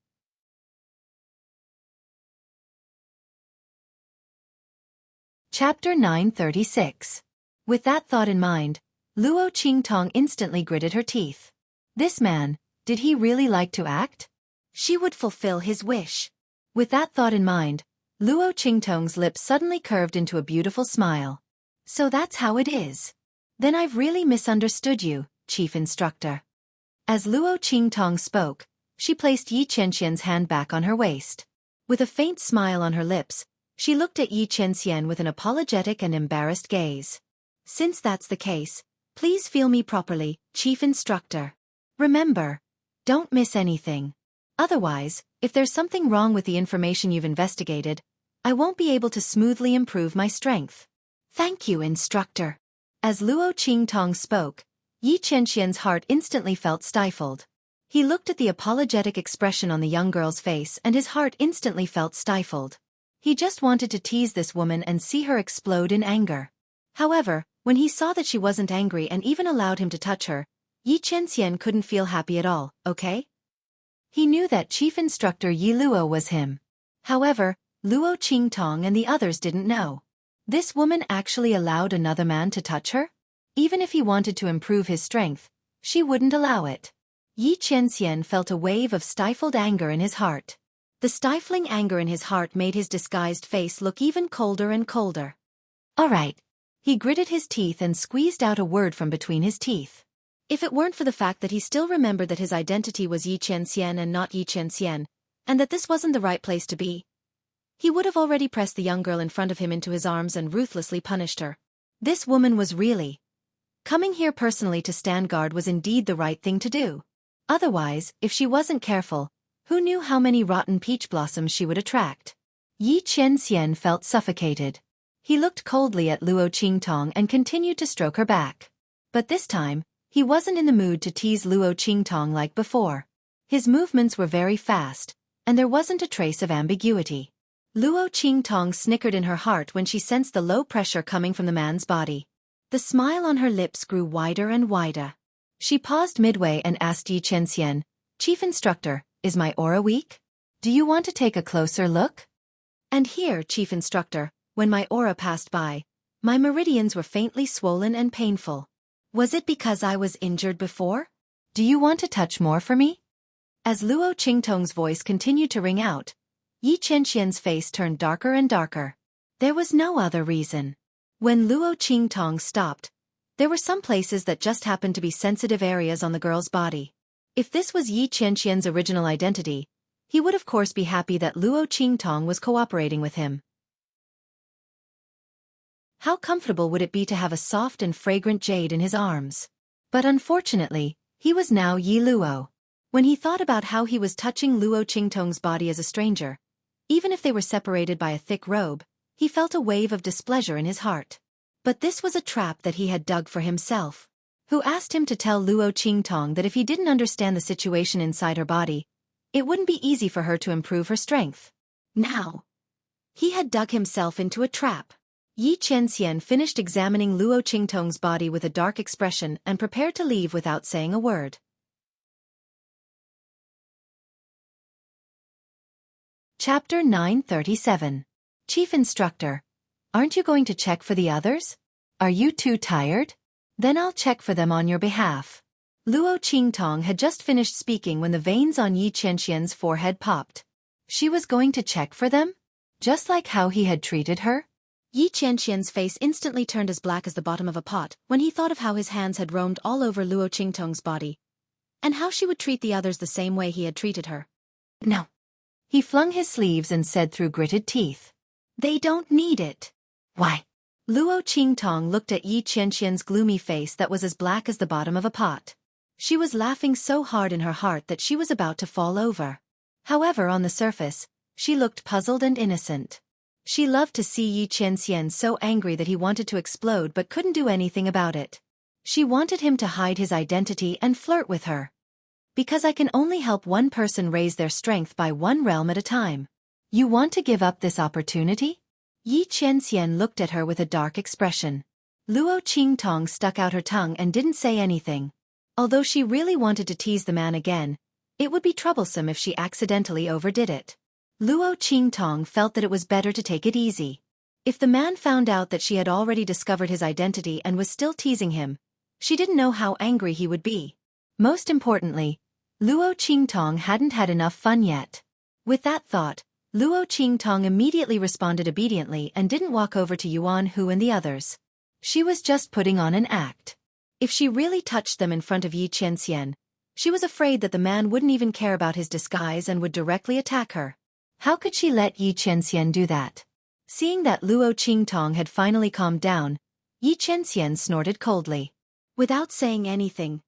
Chapter 936. With that thought in mind, Luo Qingtong instantly gritted her teeth. This man, did he really like to act? She would fulfill his wish. With that thought in mind, Luo Qingtong's lips suddenly curved into a beautiful smile. So that's how it is. Then I've really misunderstood you, Chief Instructor. As Luo Qingtong spoke, she placed Yi Qianxian's hand back on her waist. With a faint smile on her lips, she looked at Yi Qianxian with an apologetic and embarrassed gaze. Since that's the case, please feel me properly, Chief Instructor. Remember, don't miss anything. Otherwise, if there's something wrong with the information you've investigated, I won't be able to smoothly improve my strength. Thank you, Instructor. As Luo Qingtong spoke, Yi Qianxian's heart instantly felt stifled. He looked at the apologetic expression on the young girl's face and his heart instantly felt stifled. He just wanted to tease this woman and see her explode in anger. However, when he saw that she wasn't angry and even allowed him to touch her, Yi Qianxian couldn't feel happy at all, okay? He knew that Chief Instructor Yi Luo was him. However, Luo Qingtong and the others didn't know. This woman actually allowed another man to touch her? Even if he wanted to improve his strength, she wouldn't allow it. Yi Qianxian felt a wave of stifled anger in his heart. The stifling anger in his heart made his disguised face look even colder and colder. All right. He gritted his teeth and squeezed out a word from between his teeth. If it weren't for the fact that he still remembered that his identity was Yi Qianxian and not Yi Qianxian, and that this wasn't the right place to be, he would have already pressed the young girl in front of him into his arms and ruthlessly punished her. This woman was really... Coming here personally to stand guard was indeed the right thing to do. Otherwise, if she wasn't careful, who knew how many rotten peach blossoms she would attract? Yi Qianxian felt suffocated. He looked coldly at Luo Qingtong and continued to stroke her back. But this time, he wasn't in the mood to tease Luo Qingtong like before. His movements were very fast, and there wasn't a trace of ambiguity. Luo Qingtong snickered in her heart when she sensed the low pressure coming from the man's body. The smile on her lips grew wider and wider. She paused midway and asked Yi Qianxian, Chief Instructor, is my aura weak? Do you want to take a closer look? And here, Chief Instructor, when my aura passed by, my meridians were faintly swollen and painful. Was it because I was injured before? Do you want to touch more for me? As Luo Qingtong's voice continued to ring out, Yi Qianxian's face turned darker and darker. There was no other reason. When Luo Qingtong stopped, there were some places that just happened to be sensitive areas on the girl's body. If this was Yi Qianxian's original identity, he would of course be happy that Luo Qingtong was cooperating with him. How comfortable would it be to have a soft and fragrant jade in his arms? But unfortunately, he was now Yi Luo. When he thought about how he was touching Luo Qingtong's body as a stranger, even if they were separated by a thick robe, he felt a wave of displeasure in his heart. But this was a trap that he had dug for himself. Who asked him to tell Luo Qingtong that if he didn't understand the situation inside her body, it wouldn't be easy for her to improve her strength. Now, he had dug himself into a trap. Yi Qianxian finished examining Luo Qingtong's body with a dark expression and prepared to leave without saying a word. Chapter 937. Chief Instructor, aren't you going to check for the others? Are you too tired? Then I'll check for them on your behalf. Luo Qingtong had just finished speaking when the veins on Yi Qianxian's forehead popped. She was going to check for them? Just like how he had treated her? Yi Qianxian's face instantly turned as black as the bottom of a pot when he thought of how his hands had roamed all over Luo Qingtong's body, and how she would treat the others the same way he had treated her. No. He flung his sleeves and said through gritted teeth. They don't need it. Why? Luo Qingtong looked at Yi Qianxian's gloomy face that was as black as the bottom of a pot. She was laughing so hard in her heart that she was about to fall over. However, on the surface, she looked puzzled and innocent. She loved to see Yi Qianxian so angry that he wanted to explode but couldn't do anything about it. She wanted him to hide his identity and flirt with her. Because I can only help one person raise their strength by one realm at a time. You want to give up this opportunity? Yi Qianxian looked at her with a dark expression. Luo Qingtong stuck out her tongue and didn't say anything. Although she really wanted to tease the man again, it would be troublesome if she accidentally overdid it. Luo Qingtong felt that it was better to take it easy. If the man found out that she had already discovered his identity and was still teasing him, she didn't know how angry he would be. Most importantly, Luo Qingtong hadn't had enough fun yet. With that thought, Luo Qingtong immediately responded obediently and didn't walk over to Yuan Hu and the others. She was just putting on an act. If she really touched them in front of Yi Qianxian, she was afraid that the man wouldn't even care about his disguise and would directly attack her. How could she let Yi Qianxian do that? Seeing that Luo Qingtong had finally calmed down, Yi Qianxian snorted coldly. Without saying anything,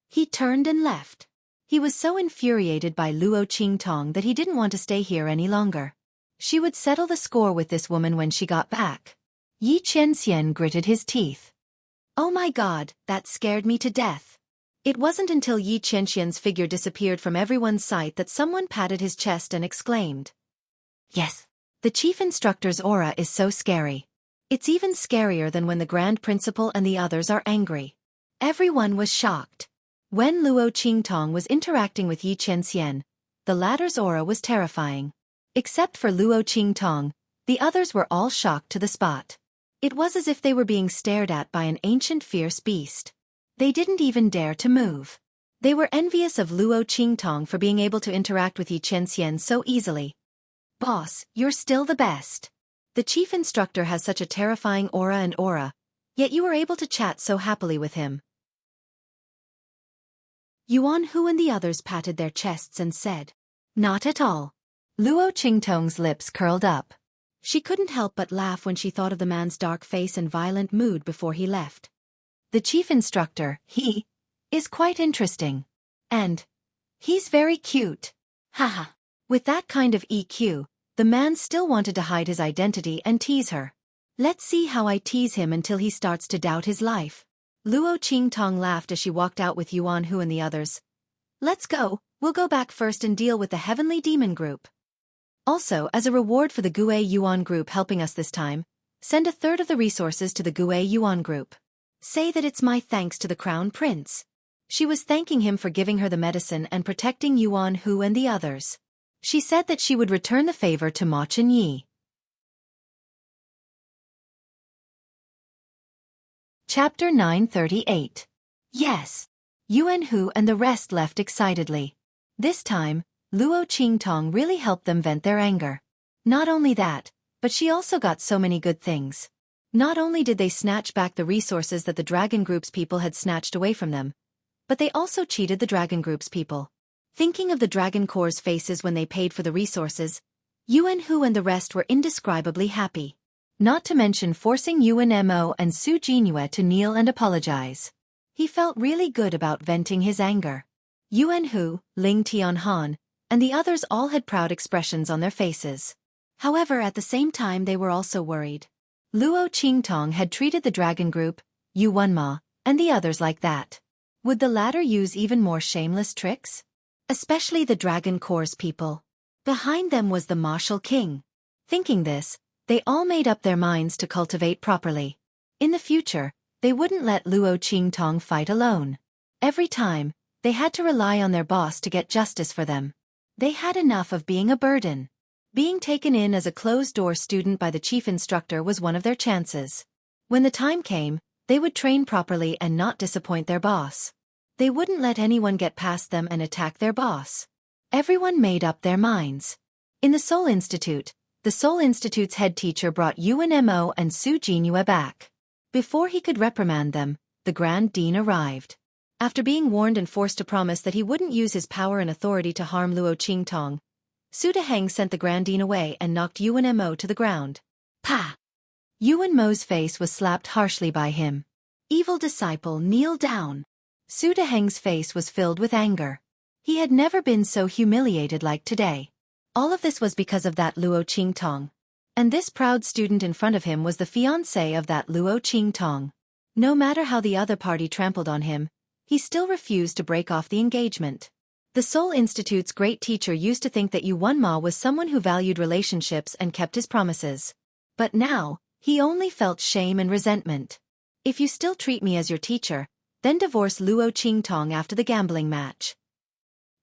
he turned and left. He was so infuriated by Luo Qingtong that he didn't want to stay here any longer. She would settle the score with this woman when she got back. Yi Qianxian gritted his teeth. Oh my god, that scared me to death. It wasn't until Yi Qianxian's figure disappeared from everyone's sight that someone patted his chest and exclaimed. Yes, the chief instructor's aura is so scary. It's even scarier than when the grand principal and the others are angry. Everyone was shocked. When Luo Qingtong was interacting with Yi Qianxian, the latter's aura was terrifying. Except for Luo Qingtong, the others were all shocked to the spot. It was as if they were being stared at by an ancient fierce beast. They didn't even dare to move. They were envious of Luo Qingtong for being able to interact with Yi Qianxian so easily. Boss, you're still the best. The chief instructor has such a terrifying aura, yet you were able to chat so happily with him. Yuan Hu and the others patted their chests and said, Not at all. Luo Qingtong's lips curled up. She couldn't help but laugh when she thought of the man's dark face and violent mood before he left. The chief instructor, he is quite interesting. And he's very cute. Haha. With that kind of EQ, the man still wanted to hide his identity and tease her. Let's see how I tease him until he starts to doubt his life. Luo Qingtong laughed as she walked out with Yuan Hu and the others. Let's go, we'll go back first and deal with the Heavenly Demon Group. Also, as a reward for the Gue Yuan Group helping us this time, send a third of the resources to the Gue Yuan Group. Say that it's my thanks to the Crown Prince. She was thanking him for giving her the medicine and protecting Yuan Hu and the others. She said that she would return the favor to Ma Chenyi. Chapter 938. Yes. Yuan Hu and the rest left excitedly. This time, Luo Qingtong really helped them vent their anger. Not only that, but she also got so many good things. Not only did they snatch back the resources that the Dragon Group's people had snatched away from them, but they also cheated the Dragon Group's people. Thinking of the Dragon Corps' faces when they paid for the resources, Yuan Hu and the rest were indescribably happy. Not to mention forcing Yuan Mo and Su Jinhua to kneel and apologize. He felt really good about venting his anger. Yuan Hu, Ling Tianhan, and the others all had proud expressions on their faces. However, at the same time they were also worried. Luo Qingtong had treated the Dragon Group, Yuan Ma, and the others like that. Would the latter use even more shameless tricks? Especially the Dragon Corps' people. Behind them was the Martial King. Thinking this, they all made up their minds to cultivate properly. In the future, they wouldn't let Luo Qingtong fight alone. Every time, they had to rely on their boss to get justice for them. They had enough of being a burden. Being taken in as a closed-door student by the chief instructor was one of their chances. When the time came, they would train properly and not disappoint their boss. They wouldn't let anyone get past them and attack their boss. Everyone made up their minds. In the Soul Institute, the Soul Institute's head teacher brought Yuan Mo and Su Jinhua back. Before he could reprimand them, the Grand Dean arrived. After being warned and forced to promise that he wouldn't use his power and authority to harm Luo Qingtong, Su Deheng sent the Grand Dean away and knocked Yuan Mo to the ground. Pa! Yuan Mo's face was slapped harshly by him. Evil disciple, kneel down. Su Deheng's face was filled with anger. He had never been so humiliated like today. All of this was because of that Luo Qingtong. And this proud student in front of him was the fiancé of that Luo Qingtong. No matter how the other party trampled on him, he still refused to break off the engagement. The Soul Institute's great teacher used to think that Yuan Ma was someone who valued relationships and kept his promises. But now, he only felt shame and resentment. If you still treat me as your teacher, then divorce Luo Qingtong after the gambling match.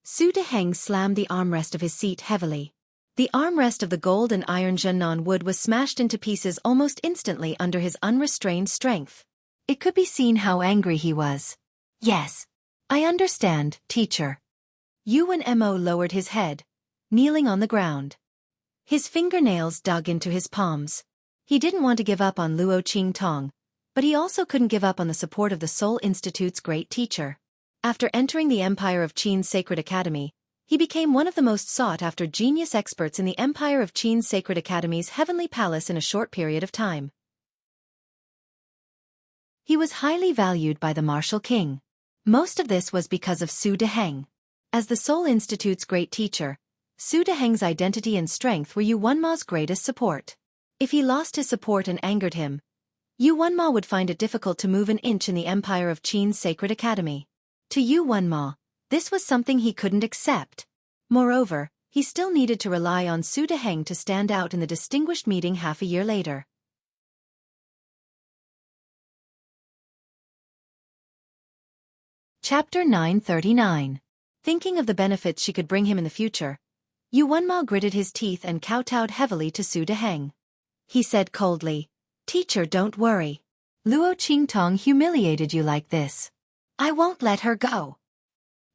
Su Deheng slammed the armrest of his seat heavily. The armrest of the gold and iron Zhennan wood was smashed into pieces almost instantly under his unrestrained strength. It could be seen how angry he was. Yes. I understand, teacher. Yuan Mo lowered his head, kneeling on the ground. His fingernails dug into his palms. He didn't want to give up on Luo Qingtong, but he also couldn't give up on the support of the Seoul Institute's great teacher. After entering the Empire of Qin's Sacred Academy, he became one of the most sought-after genius experts in the Empire of Qin's Sacred Academy's heavenly palace in a short period of time. He was highly valued by the martial king. Most of this was because of Su Deheng. As the Seoul Institute's great teacher, Su Deheng's identity and strength were Yuan Ma's greatest support. If he lost his support and angered him, Yuan Ma would find it difficult to move an inch in the Empire of Qin's Sacred Academy. To Yuan Ma, this was something he couldn't accept. Moreover, he still needed to rely on Su Deheng to stand out in the distinguished meeting half a year later. Chapter 939. Thinking of the benefits she could bring him in the future, Yuan Ma gritted his teeth and kowtowed heavily to Su Deheng. He said coldly, "Teacher, don't worry. Luo Qingtong humiliated you like this. I won't let her go.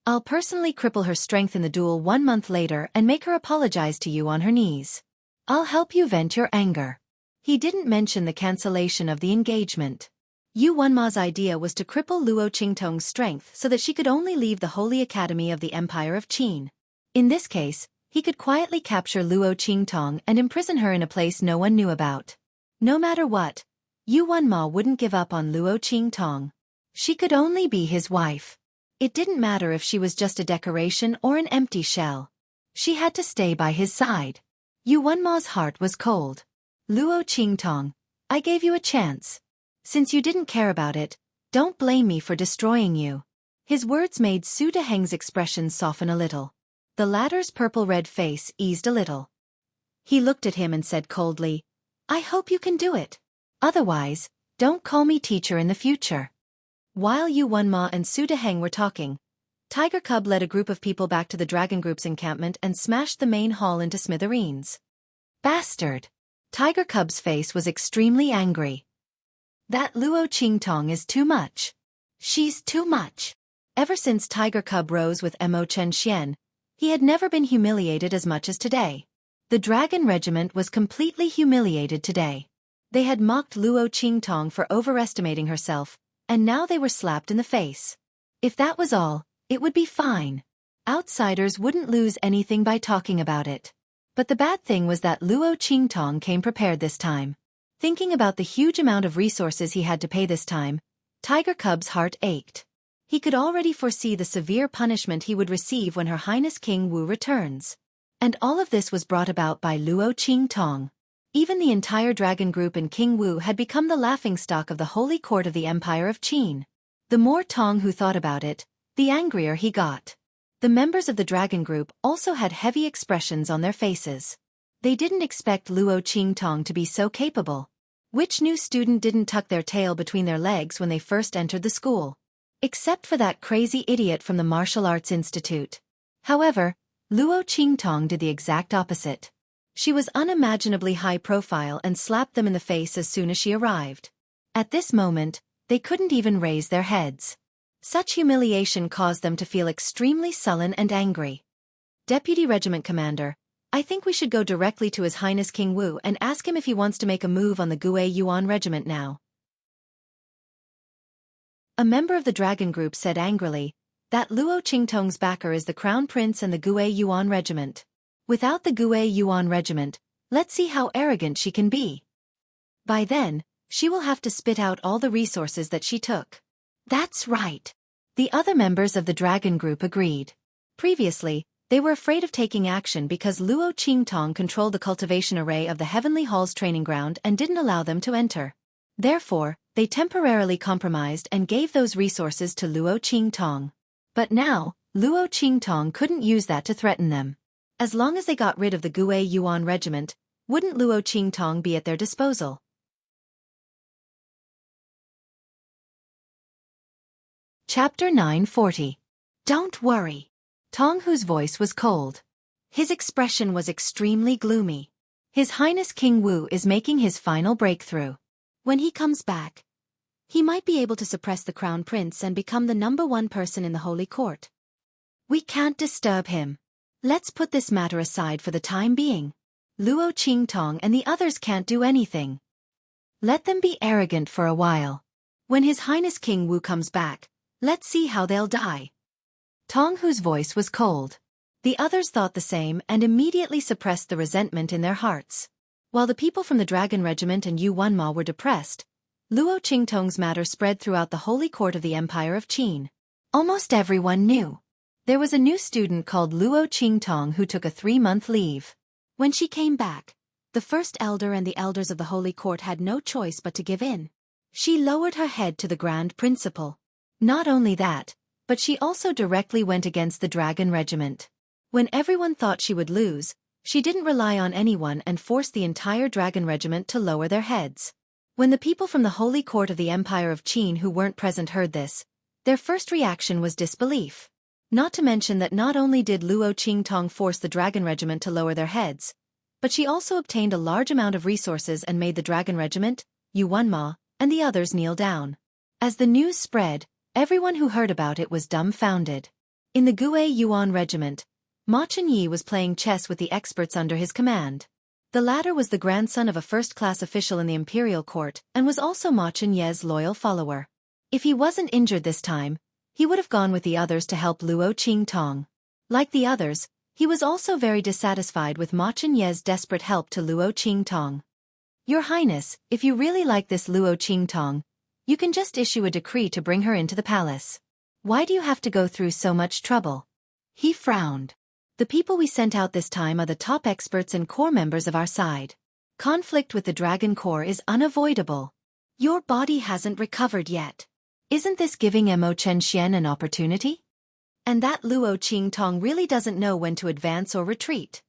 I'll personally cripple her strength in the duel 1 month later and make her apologize to you on her knees. I'll help you vent your anger." He didn't mention the cancellation of the engagement. Yuan Ma's idea was to cripple Luo Qingtong's strength so that she could only leave the Holy Academy of the Empire of Qin. In this case, he could quietly capture Luo Qingtong and imprison her in a place no one knew about. No matter what, Yuan Ma wouldn't give up on Luo Qingtong. She could only be his wife. It didn't matter if she was just a decoration or an empty shell. She had to stay by his side. Yuan Ma's heart was cold. "Luo Qingtong, I gave you a chance. Since you didn't care about it, don't blame me for destroying you." His words made Su Deheng's expression soften a little. The latter's purple-red face eased a little. He looked at him and said coldly, "I hope you can do it. Otherwise, don't call me teacher in the future." While Yuan Ma and Su Deheng were talking, Tiger Cub led a group of people back to the Dragon Group's encampment and smashed the main hall into smithereens. "Bastard!" Tiger Cub's face was extremely angry. "That Luo Qingtong is too much. She's too much." Ever since Tiger Cub rose with Mo Chen Xian, he had never been humiliated as much as today. The Dragon Regiment was completely humiliated today. They had mocked Luo Qingtong for overestimating herself, and now they were slapped in the face. If that was all, it would be fine. Outsiders wouldn't lose anything by talking about it. But the bad thing was that Luo Qingtong came prepared this time. Thinking about the huge amount of resources he had to pay this time, Tiger Cub's heart ached. He could already foresee the severe punishment he would receive when Her Highness King Wu returns. And all of this was brought about by Luo Qingtong. Even the entire Dragon Group and King Wu had become the laughingstock of the Holy Court of the Empire of Qin. The more Tong Hu thought about it, the angrier he got. The members of the Dragon Group also had heavy expressions on their faces. They didn't expect Luo Qingtong to be so capable. Which new student didn't tuck their tail between their legs when they first entered the school? Except for that crazy idiot from the Martial Arts Institute. However, Luo Qingtong did the exact opposite. She was unimaginably high profile and slapped them in the face as soon as she arrived. At this moment, they couldn't even raise their heads. Such humiliation caused them to feel extremely sullen and angry. "Deputy Regiment Commander, I think we should go directly to His Highness King Wu and ask him if he wants to make a move on the Gue Yuan Regiment now." A member of the Dragon Group said angrily, "That Luo Qingtong's backer is the Crown Prince and the Gue Yuan Regiment. Without the Gue Yuan Regiment, let's see how arrogant she can be. By then, she will have to spit out all the resources that she took." "That's right." The other members of the Dragon Group agreed. Previously, they were afraid of taking action because Luo Qingtong controlled the cultivation array of the Heavenly Hall's training ground and didn't allow them to enter. Therefore, they temporarily compromised and gave those resources to Luo Qingtong. But now, Luo Qingtong couldn't use that to threaten them. As long as they got rid of the Gue Yuan Regiment, wouldn't Luo Qingtong be at their disposal? Chapter 940. Don't worry. Tong Hu's voice was cold. His expression was extremely gloomy. His Highness King Wu is making his final breakthrough. When he comes back, he might be able to suppress the Crown Prince and become the #1 person in the Holy Court. We can't disturb him. Let's put this matter aside for the time being. Luo Qingtong and the others can't do anything. Let them be arrogant for a while. When His Highness King Wu comes back, let's see how they'll die. Tong Hu's voice was cold. The others thought the same and immediately suppressed the resentment in their hearts. While the people from the Dragon Regiment and Yu Wanma were depressed, Luo Qingtong's matter spread throughout the holy court of the Empire of Qin. Almost everyone knew. There was a new student called Luo Qingtong who took a 3-month leave. When she came back, the first elder and the elders of the holy court had no choice but to give in. She lowered her head to the Grand Principal. Not only that, but she also directly went against the Dragon Regiment. When everyone thought she would lose, she didn't rely on anyone and forced the entire Dragon Regiment to lower their heads. When the people from the holy court of the Empire of Qin who weren't present heard this, their first reaction was disbelief. Not to mention that not only did Luo Qingtong force the Dragon Regiment to lower their heads, but she also obtained a large amount of resources and made the Dragon Regiment, Yu Wanma, and the others kneel down. As the news spread, everyone who heard about it was dumbfounded. In the Gue Yuan Regiment, Ma Chunyi was playing chess with the experts under his command. The latter was the grandson of a first-class official in the imperial court and was also Ma Chunye's loyal follower. If he wasn't injured this time, he would have gone with the others to help Luo Qingtong. Like the others, he was also very dissatisfied with Ma Chunye's desperate help to Luo Qingtong. Your Highness, if you really like this Luo Qingtong, you can just issue a decree to bring her into the palace. Why do you have to go through so much trouble? He frowned. The people we sent out this time are the top experts and core members of our side. Conflict with the Dragon Corps is unavoidable. Your body hasn't recovered yet. Isn't this giving Mo Chenxian an opportunity? And that Luo Qingtong really doesn't know when to advance or retreat.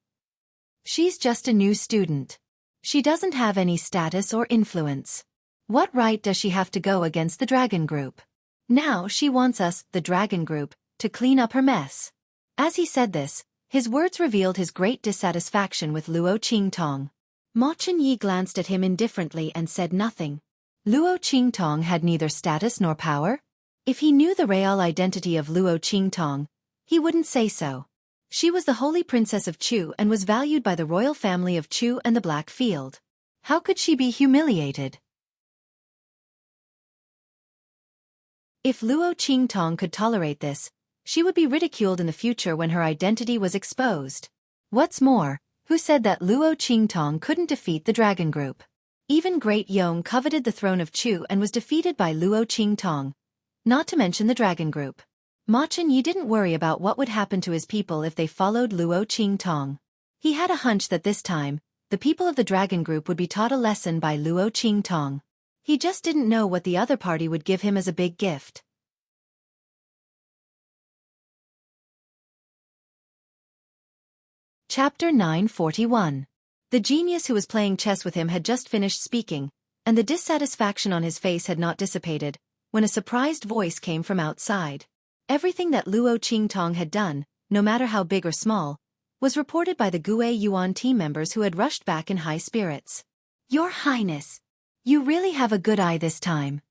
She's just a new student. She doesn't have any status or influence. What right does she have to go against the Dragon Group? Now she wants us, the Dragon Group, to clean up her mess. As he said this, his words revealed his great dissatisfaction with Luo Qingtong. Ma Chunyi glanced at him indifferently and said nothing. Luo Qingtong had neither status nor power. If he knew the real identity of Luo Qingtong, he wouldn't say so. She was the holy princess of Chu and was valued by the royal family of Chu and the Black Field. How could she be humiliated? If Luo Qingtong could tolerate this, she would be ridiculed in the future when her identity was exposed. What's more, who said that Luo Qingtong couldn't defeat the Dragon Group? Even Great Yong coveted the throne of Chu and was defeated by Luo Qingtong. Not to mention the Dragon Group. Ma Chunyi didn't worry about what would happen to his people if they followed Luo Qingtong. He had a hunch that this time, the people of the Dragon Group would be taught a lesson by Luo Qingtong. He just didn't know what the other party would give him as a big gift. Chapter 941. The genius who was playing chess with him had just finished speaking, and the dissatisfaction on his face had not dissipated, when a surprised voice came from outside. Everything that Luo Qingtong had done, no matter how big or small, was reported by the Gue Yuan team members who had rushed back in high spirits. Your Highness, you really have a good eye this time.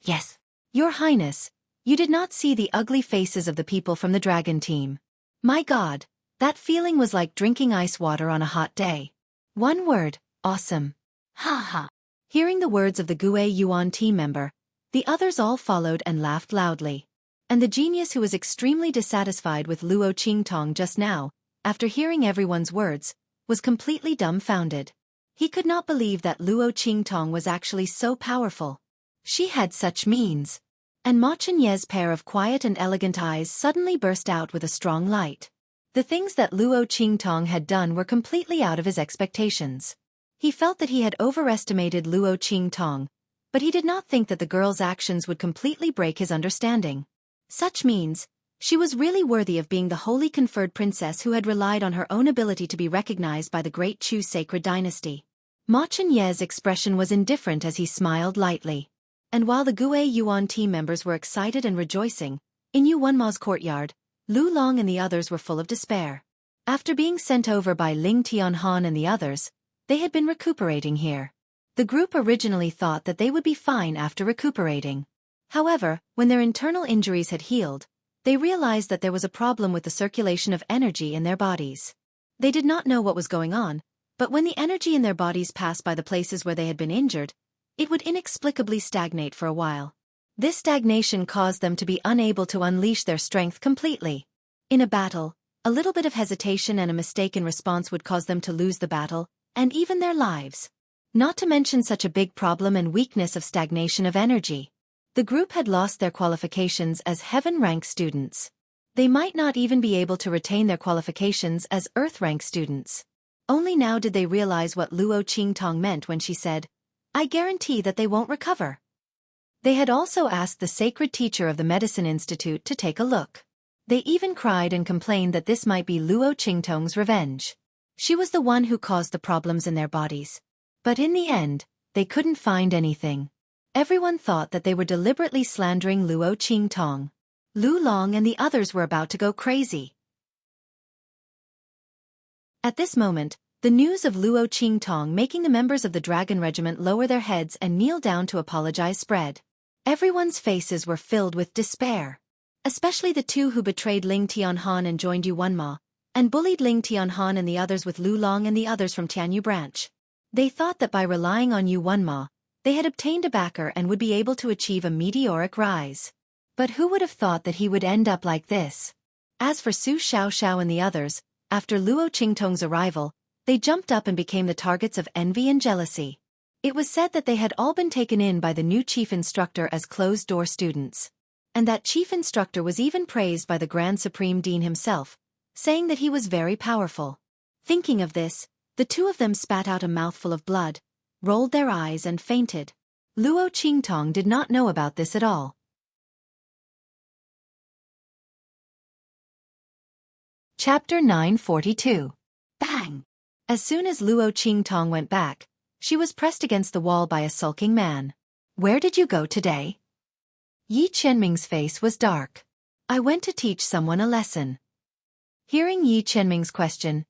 Yes. Your Highness, you did not see the ugly faces of the people from the dragon team. My God, that feeling was like drinking ice water on a hot day. One word, awesome. Ha ha. Hearing the words of the Gue Yuan team member, the others all followed and laughed loudly. And the genius who was extremely dissatisfied with Luo Qingtong just now, after hearing everyone's words, was completely dumbfounded. He could not believe that Luo Qingtong was actually so powerful. She had such means. And Ma Chunye's pair of quiet and elegant eyes suddenly burst out with a strong light. The things that Luo Qingtong had done were completely out of his expectations. He felt that he had overestimated Luo Qingtong, but he did not think that the girl's actions would completely break his understanding. Such means, she was really worthy of being the holy conferred princess who had relied on her own ability to be recognized by the great Chu sacred dynasty. Ma Chunye's expression was indifferent as he smiled lightly. And while the Gue Yuan team members were excited and rejoicing, in Yu Wanma's courtyard, Lu Long and the others were full of despair. After being sent over by Ling Tianhan and the others, they had been recuperating here. The group originally thought that they would be fine after recuperating. However, when their internal injuries had healed, they realized that there was a problem with the circulation of energy in their bodies. They did not know what was going on, but when the energy in their bodies passed by the places where they had been injured, it would inexplicably stagnate for a while. This stagnation caused them to be unable to unleash their strength completely. In a battle, a little bit of hesitation and a mistaken response would cause them to lose the battle, and even their lives. Not to mention such a big problem and weakness of stagnation of energy. The group had lost their qualifications as heaven-rank students. They might not even be able to retain their qualifications as earth-rank students. Only now did they realize what Luo Qingtong meant when she said, "I guarantee that they won't recover." They had also asked the sacred teacher of the Medicine Institute to take a look. They even cried and complained that this might be Luo Qingtong's revenge. She was the one who caused the problems in their bodies. But in the end, they couldn't find anything. Everyone thought that they were deliberately slandering Luo Qingtong. Lu Long and the others were about to go crazy. At this moment, the news of Luo Qingtong making the members of the Dragon Regiment lower their heads and kneel down to apologize spread. Everyone's faces were filled with despair. Especially the two who betrayed Ling Tianhan and joined Yuanma, and bullied Ling Tianhan and the others with Lu Long and the others from Tianyu branch. They thought that by relying on Yuanma, they had obtained a backer and would be able to achieve a meteoric rise. But who would have thought that he would end up like this? As for Su Xiaoxiao and the others, after Luo Qingtong's arrival, they jumped up and became the targets of envy and jealousy. It was said that they had all been taken in by the new chief instructor as closed-door students. And that chief instructor was even praised by the Grand Supreme Dean himself, saying that he was very powerful. Thinking of this, the two of them spat out a mouthful of blood, rolled their eyes and fainted. Luo Qingtong did not know about this at all. Chapter 942. Bang! As soon as Luo Qingtong went back, she was pressed against the wall by a sulking man. "Where did you go today?" Yi Qianming's face was dark. "I went to teach someone a lesson." Hearing Yi Qianming's question,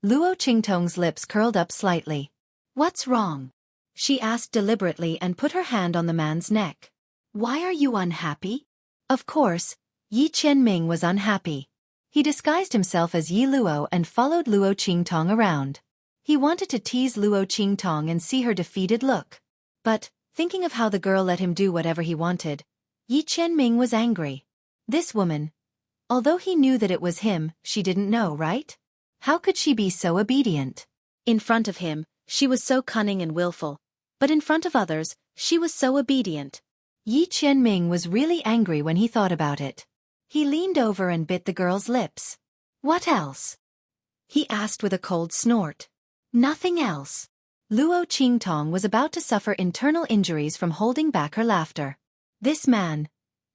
Luo Qingtong's lips curled up slightly. "What's wrong?" she asked deliberately and put her hand on the man's neck. "Why are you unhappy?" Of course, Yi Qianming was unhappy. He disguised himself as Yi Luo and followed Luo Qingtong around. He wanted to tease Luo Qingtong and see her defeated look. But, thinking of how the girl let him do whatever he wanted, Yi Qianming was angry. This woman, although he knew that it was him, she didn't know, right? How could she be so obedient? In front of him, she was so cunning and willful, but in front of others, she was so obedient. Yi Qianming was really angry when he thought about it. He leaned over and bit the girl's lips. "What else?" he asked with a cold snort. "Nothing else." Luo Qingtong was about to suffer internal injuries from holding back her laughter. This man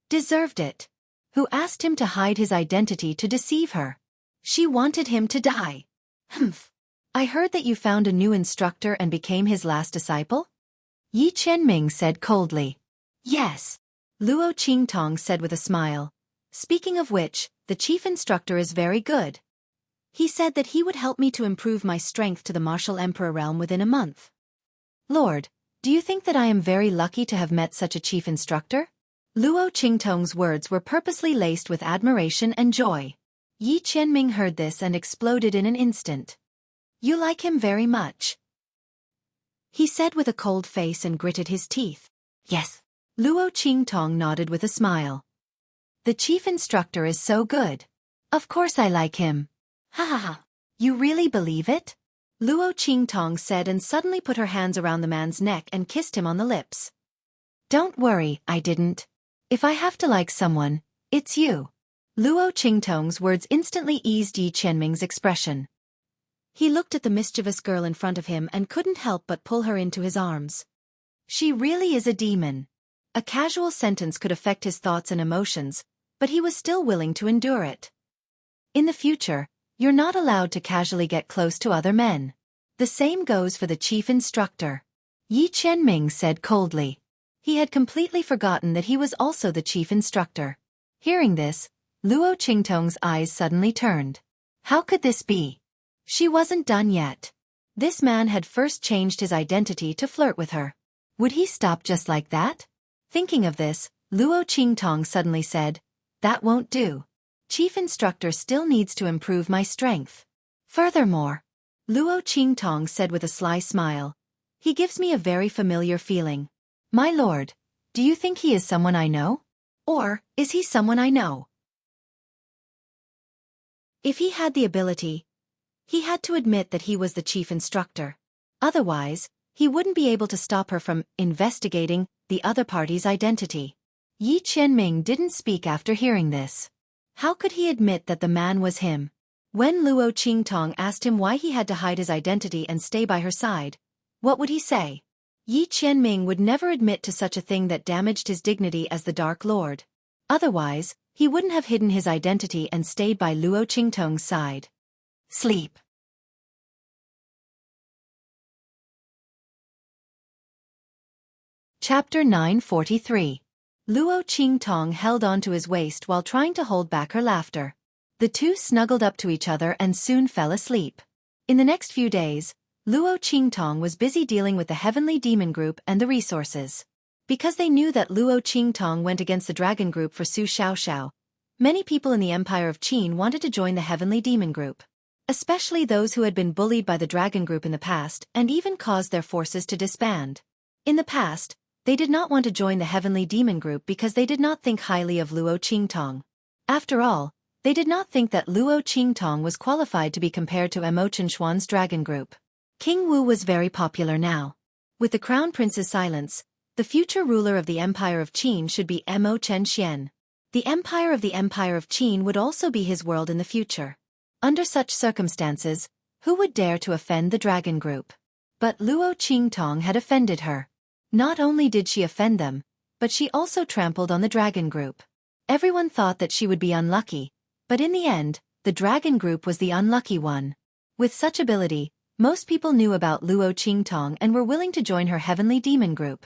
deserved it. Who asked him to hide his identity to deceive her? She wanted him to die. "Humph. I heard that you found a new instructor and became his last disciple?" Yi Qianming said coldly. "Yes," Luo Qingtong said with a smile. "Speaking of which, the chief instructor is very good. He said that he would help me to improve my strength to the martial emperor realm within a month." "Lord, do you think that I am very lucky to have met such a chief instructor?" Luo Qingtong's words were purposely laced with admiration and joy. Yi Qianming heard this and exploded in an instant. "You like him very much?" he said with a cold face and gritted his teeth. "Yes." Luo Qingtong nodded with a smile. "The chief instructor is so good. Of course I like him." "Ha ha ha. You really believe it?" Luo Qingtong said and suddenly put her hands around the man's neck and kissed him on the lips. "Don't worry, I didn't. If I have to like someone, it's you." Luo Qingtong's words instantly eased Yi Qianming's expression. He looked at the mischievous girl in front of him and couldn't help but pull her into his arms. She really is a demon. A casual sentence could affect his thoughts and emotions, but he was still willing to endure it. In the future, you're not allowed to casually get close to other men. The same goes for the chief instructor. Yi Qianming said coldly. He had completely forgotten that he was also the chief instructor. Hearing this, Luo Qingtong's eyes suddenly turned. How could this be? She wasn't done yet. This man had first changed his identity to flirt with her. Would he stop just like that? Thinking of this, Luo Qingtong suddenly said, "That won't do. Chief Instructor still needs to improve my strength. Furthermore, Luo Qingtong said with a sly smile, he gives me a very familiar feeling. My lord, do you think he is someone I know? Or is he someone I know? If he had the ability, he had to admit that he was the chief instructor. Otherwise, he wouldn't be able to stop her from investigating the other party's identity. Yi Qianming didn't speak after hearing this. How could he admit that the man was him? When Luo Qingtong asked him why he had to hide his identity and stay by her side, what would he say? Yi Qianming would never admit to such a thing that damaged his dignity as the Dark Lord. Otherwise, he wouldn't have hidden his identity and stayed by Luo Qingtong's side. Sleep. Chapter 943. Luo Qingtong held on to his waist while trying to hold back her laughter. The two snuggled up to each other and soon fell asleep. In the next few days, Luo Qingtong was busy dealing with the Heavenly Demon Group and the resources. Because they knew that Luo Qingtong went against the Dragon Group for Su Xiaoxiao, many people in the Empire of Qin wanted to join the Heavenly Demon Group. Especially those who had been bullied by the Dragon Group in the past and even caused their forces to disband. In the past, they did not want to join the Heavenly Demon Group because they did not think highly of Luo Qingtong. After all, they did not think that Luo Qingtong was qualified to be compared to Mo Chunshuan's Dragon Group. King Wu was very popular now. With the Crown Prince's silence, the future ruler of the Empire of Qin should be Mo Chenxian. The Empire of Qin would also be his world in the future. Under such circumstances, who would dare to offend the Dragon Group? But Luo Qingtong had offended her. Not only did she offend them, but she also trampled on the Dragon Group. Everyone thought that she would be unlucky, but in the end, the Dragon Group was the unlucky one. With such ability, most people knew about Luo Qingtong and were willing to join her Heavenly Demon Group.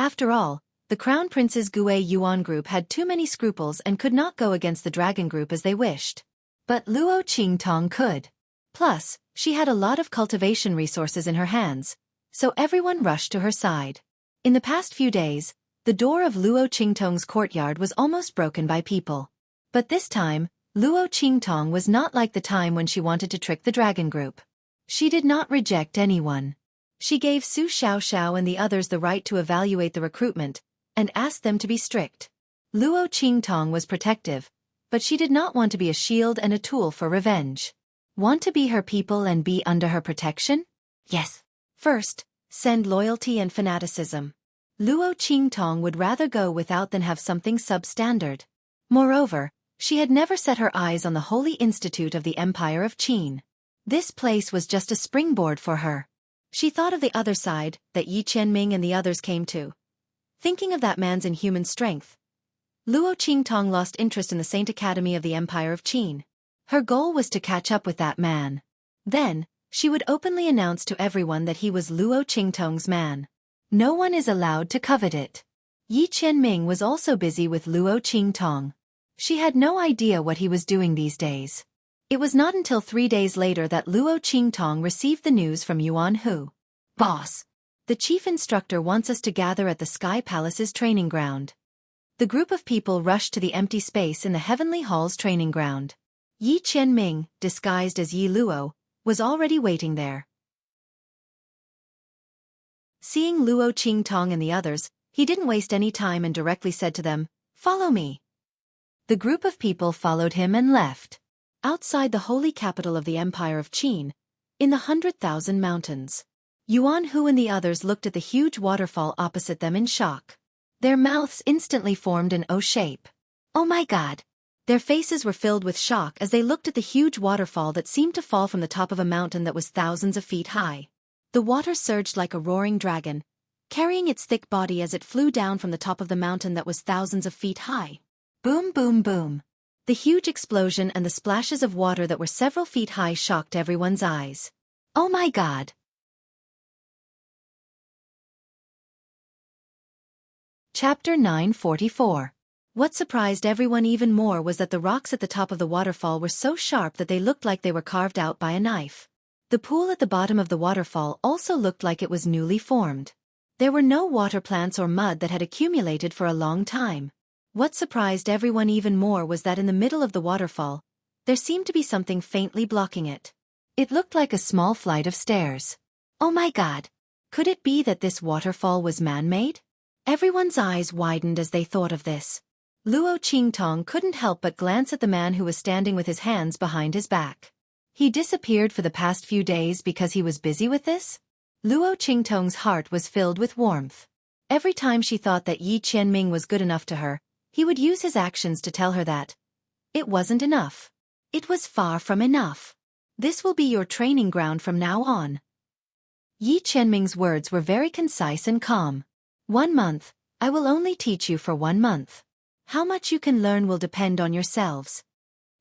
After all, the Crown Prince's Gue Yuan Group had too many scruples and could not go against the Dragon Group as they wished. But Luo Qingtong could. Plus, she had a lot of cultivation resources in her hands, so everyone rushed to her side. In the past few days, the door of Luo Qingtong's courtyard was almost broken by people. But this time, Luo Qingtong was not like the time when she wanted to trick the Dragon Group. She did not reject anyone. She gave Su Xiaoxiao and the others the right to evaluate the recruitment, and asked them to be strict. Luo Qingtong was protective, but she did not want to be a shield and a tool for revenge. Want to be her people and be under her protection? Yes. First, send loyalty and fanaticism. Luo Qingtong would rather go without than have something substandard. Moreover, she had never set her eyes on the Holy Institute of the Empire of Qin. This place was just a springboard for her. She thought of the other side, that Yi Qianming and the others came to. Thinking of that man's inhuman strength, Luo Qingtong lost interest in the Saint Academy of the Empire of Qin. Her goal was to catch up with that man. Then, she would openly announce to everyone that he was Luo Qingtong's man. No one is allowed to covet it. Yi Qianming was also busy with Luo Qingtong. She had no idea what he was doing these days. It was not until 3 days later that Luo Qingtong received the news from Yuan Hu. Boss, the chief instructor wants us to gather at the Sky Palace's training ground. The group of people rushed to the empty space in the Heavenly Hall's training ground. Yi Qianming, disguised as Yi Luo, was already waiting there. Seeing Luo Qingtong and the others, he didn't waste any time and directly said to them, "Follow me." The group of people followed him and left. Outside the holy capital of the Empire of Qin, in the 100,000 mountains, Yuan Hu and the others looked at the huge waterfall opposite them in shock. Their mouths instantly formed an O shape. Oh my God! Their faces were filled with shock as they looked at the huge waterfall that seemed to fall from the top of a mountain that was thousands of feet high. The water surged like a roaring dragon, carrying its thick body as it flew down from the top of the mountain that was thousands of feet high. Boom, boom, boom. The huge explosion and the splashes of water that were several feet high shocked everyone's eyes. Oh my God! Chapter 944. What surprised everyone even more was that the rocks at the top of the waterfall were so sharp that they looked like they were carved out by a knife. The pool at the bottom of the waterfall also looked like it was newly formed. There were no water plants or mud that had accumulated for a long time. What surprised everyone even more was that in the middle of the waterfall, there seemed to be something faintly blocking it. It looked like a small flight of stairs. Oh my God! Could it be that this waterfall was man-made? Everyone's eyes widened as they thought of this. Luo Qingtong couldn't help but glance at the man who was standing with his hands behind his back. He disappeared for the past few days because he was busy with this? Luo Qingtong's heart was filled with warmth. Every time she thought that Yi Qianming was good enough to her, he would use his actions to tell her that it wasn't enough. It was far from enough. This will be your training ground from now on. Yi Qianming's words were very concise and calm. 1 month, I will only teach you for 1 month. How much you can learn will depend on yourselves.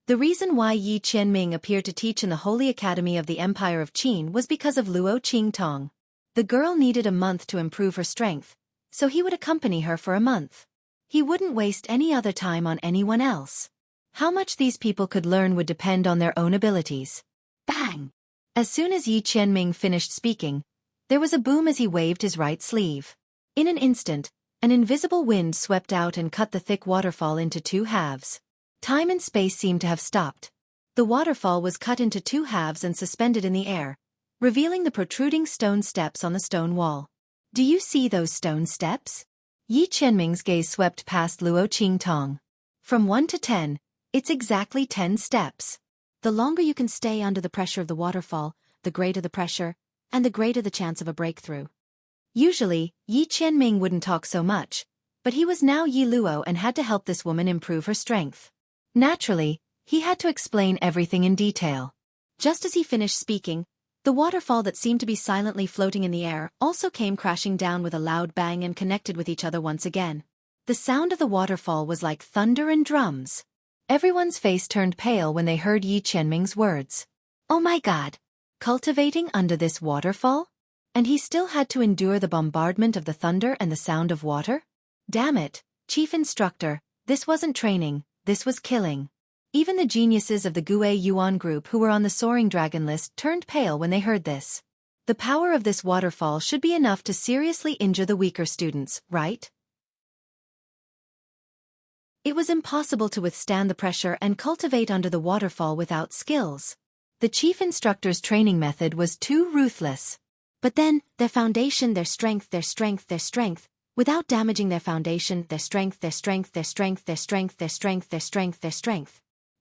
The reason why Yi Qianming appeared to teach in the Holy Academy of the Empire of Qin was because of Luo Qingtong. The girl needed a month to improve her strength, so he would accompany her for a month. He wouldn't waste any other time on anyone else. How much these people could learn would depend on their own abilities. Bang! As soon as Yi Qianming finished speaking, there was a boom as he waved his right sleeve. In an instant, an invisible wind swept out and cut the thick waterfall into 2 halves. Time and space seemed to have stopped. The waterfall was cut into 2 halves and suspended in the air, revealing the protruding stone steps on the stone wall. Do you see those stone steps? Yi Qianming's gaze swept past Luo Qingtong. From 1 to 10, it's exactly 10 steps. The longer you can stay under the pressure of the waterfall, the greater the pressure, and the greater the chance of a breakthrough. Usually, Yi Qianming wouldn't talk so much, but he was now Yi Luo and had to help this woman improve her strength. Naturally, he had to explain everything in detail. Just as he finished speaking, the waterfall that seemed to be silently floating in the air also came crashing down with a loud bang and connected with each other once again. The sound of the waterfall was like thunder and drums. Everyone's face turned pale when they heard Yi Qianming's words. Oh my God! Cultivating under this waterfall? And he still had to endure the bombardment of the thunder and the sound of water? Damn it, Chief Instructor, this wasn't training, this was killing. Even the geniuses of the Gue Yuan group who were on the Soaring Dragon list turned pale when they heard this. The power of this waterfall should be enough to seriously injure the weaker students, right? It was impossible to withstand the pressure and cultivate under the waterfall without skills. The chief instructor's training method was too ruthless. But then, their foundation, their strength, without damaging their foundation, their strength.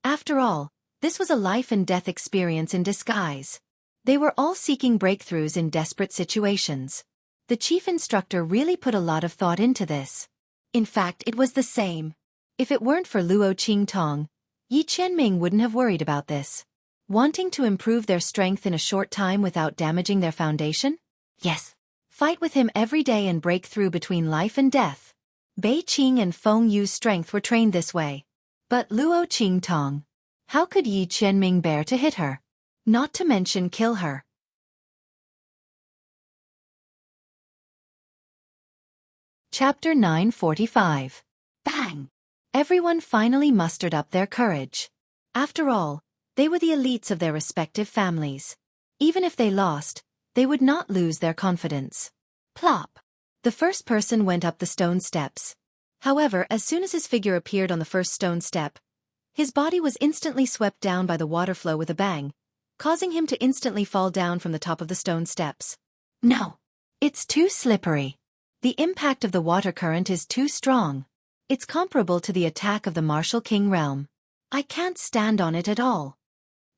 After all, this was a life and death experience in disguise. They were all seeking breakthroughs in desperate situations. The chief instructor really put a lot of thought into this. In fact, it was the same. If it weren't for Luo Qingtong, Yi Qianming wouldn't have worried about this. Wanting to improve their strength in a short time without damaging their foundation? Yes. Fight with him every day and break through between life and death. Bei Qing and Feng Yu's strength were trained this way. But Luo Qingtong, how could Yi Qianming bear to hit her? Not to mention kill her. Chapter 945. Bang! Everyone finally mustered up their courage. After all, they were the elites of their respective families. Even if they lost, they would not lose their confidence. Plop! The first person went up the stone steps. However, as soon as his figure appeared on the first stone step, his body was instantly swept down by the water flow with a bang, causing him to instantly fall down from the top of the stone steps. No! It's too slippery. The impact of the water current is too strong. It's comparable to the attack of the Martial King realm. I can't stand on it at all.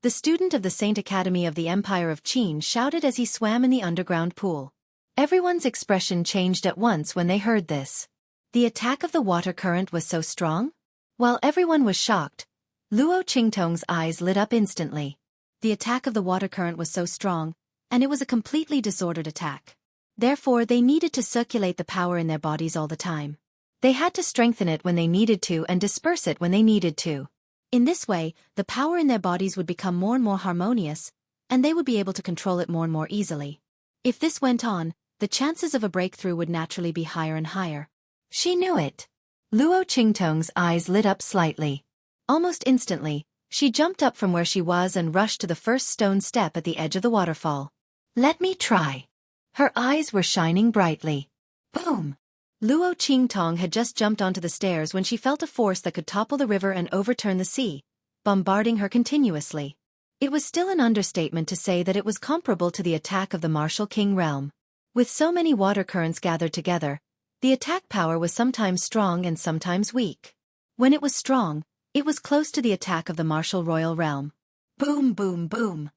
The student of the Saint Academy of the Empire of Qin shouted as he swam in the underground pool. Everyone's expression changed at once when they heard this. The attack of the water current was so strong? While everyone was shocked, Luo Qingtong's eyes lit up instantly. The attack of the water current was so strong, and it was a completely disordered attack. Therefore, they needed to circulate the power in their bodies all the time. They had to strengthen it when they needed to and disperse it when they needed to. In this way, the power in their bodies would become more and more harmonious, and they would be able to control it more and more easily. If this went on, the chances of a breakthrough would naturally be higher and higher. She knew it. Luo Qingtong's eyes lit up slightly. Almost instantly, she jumped up from where she was and rushed to the first stone step at the edge of the waterfall. Let me try. Her eyes were shining brightly. Boom! Luo Qingtong had just jumped onto the stairs when she felt a force that could topple the river and overturn the sea, bombarding her continuously. It was still an understatement to say that it was comparable to the attack of the Martial King realm. With so many water currents gathered together, the attack power was sometimes strong and sometimes weak. When it was strong, it was close to the attack of the Martial Royal realm. Boom, boom, boom.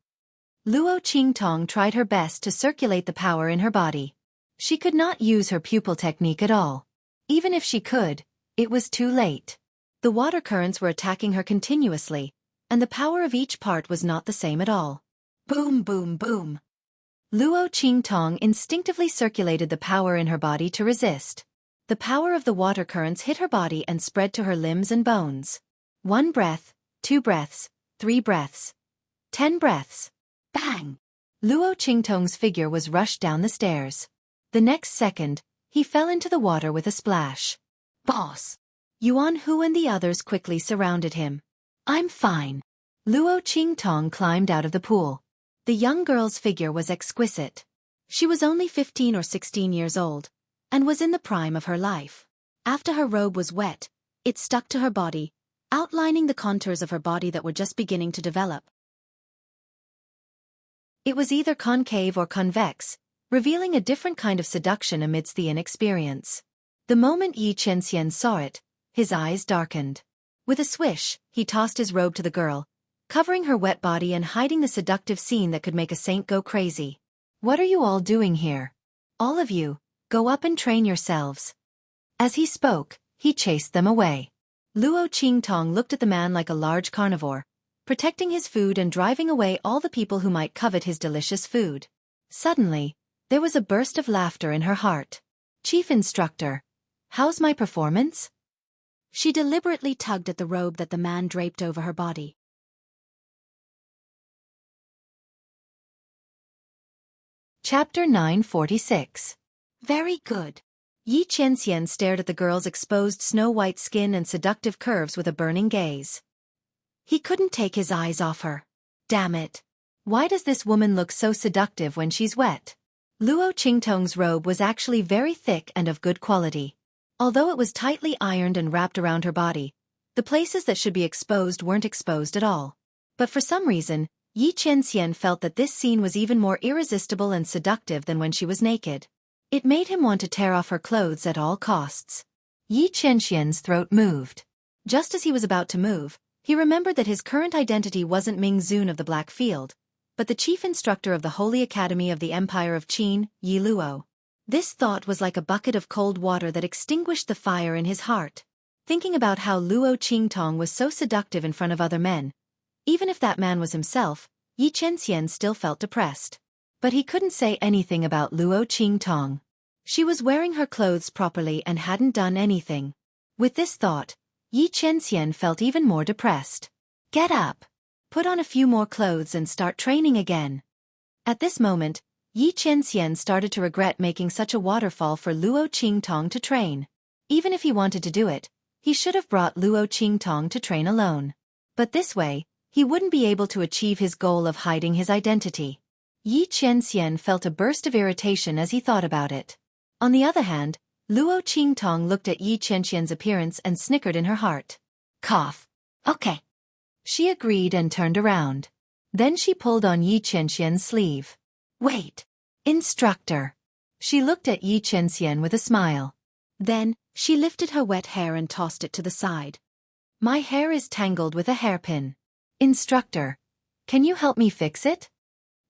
Luo Qingtong tried her best to circulate the power in her body. She could not use her pupil technique at all. Even if she could, it was too late. The water currents were attacking her continuously, and the power of each part was not the same at all. Boom, boom, boom. Luo Qingtong instinctively circulated the power in her body to resist. The power of the water currents hit her body and spread to her limbs and bones. 1 breath, 2 breaths, 3 breaths. 10 breaths. Bang! Luo Qingtong's figure was rushed down the stairs. The next second, he fell into the water with a splash. Boss! Yuan Hu and the others quickly surrounded him. I'm fine. Luo Qingtong climbed out of the pool. The young girl's figure was exquisite. She was only 15 or 16 years old, and was in the prime of her life. After her robe was wet, it stuck to her body, outlining the contours of her body that were just beginning to develop. It was either concave or convex, revealing a different kind of seduction amidst the inexperience. The moment Yi Qianxian saw it, his eyes darkened. With a swish, he tossed his robe to the girl, covering her wet body and hiding the seductive scene that could make a saint go crazy. What are you all doing here? All of you, go up and train yourselves. As he spoke, he chased them away. Luo Qingtong looked at the man like a large carnivore, protecting his food and driving away all the people who might covet his delicious food. Suddenly, there was a burst of laughter in her heart. Chief Instructor, how's my performance? She deliberately tugged at the robe that the man draped over her body. Chapter 946. Very good. Yi Qianxian stared at the girl's exposed snow-white skin and seductive curves with a burning gaze. He couldn't take his eyes off her. Damn it. Why does this woman look so seductive when she's wet? Luo Qingtong's robe was actually very thick and of good quality. Although it was tightly ironed and wrapped around her body, the places that should be exposed weren't exposed at all. But for some reason, Yi Qianxian felt that this scene was even more irresistible and seductive than when she was naked. It made him want to tear off her clothes at all costs. Yi Qianxian's throat moved. Just as he was about to move, he remembered that his current identity wasn't Ming Zun of the Black Field, but the chief instructor of the Holy Academy of the Empire of Qin, Yi Luo. This thought was like a bucket of cold water that extinguished the fire in his heart. Thinking about how Luo Qingtong was so seductive in front of other men, even if that man was himself, Yi Qianxian still felt depressed. But he couldn't say anything about Luo Qingtong. She was wearing her clothes properly and hadn't done anything. With this thought, Yi Qianxian felt even more depressed. Get up. Put on a few more clothes and start training again. At this moment, Yi Qianxian started to regret making such a waterfall for Luo Qingtong to train. Even if he wanted to do it, he should have brought Luo Qingtong to train alone. But this way, he wouldn't be able to achieve his goal of hiding his identity. Yi Qianxian felt a burst of irritation as he thought about it. On the other hand, Luo Qingtong looked at Yi Qianxian's appearance and snickered in her heart. Cough. Okay. She agreed and turned around. Then she pulled on Yi Qianxian's sleeve. Wait. Instructor. She looked at Yi Qianxian with a smile. Then, she lifted her wet hair and tossed it to the side. My hair is tangled with a hairpin. Instructor, can you help me fix it?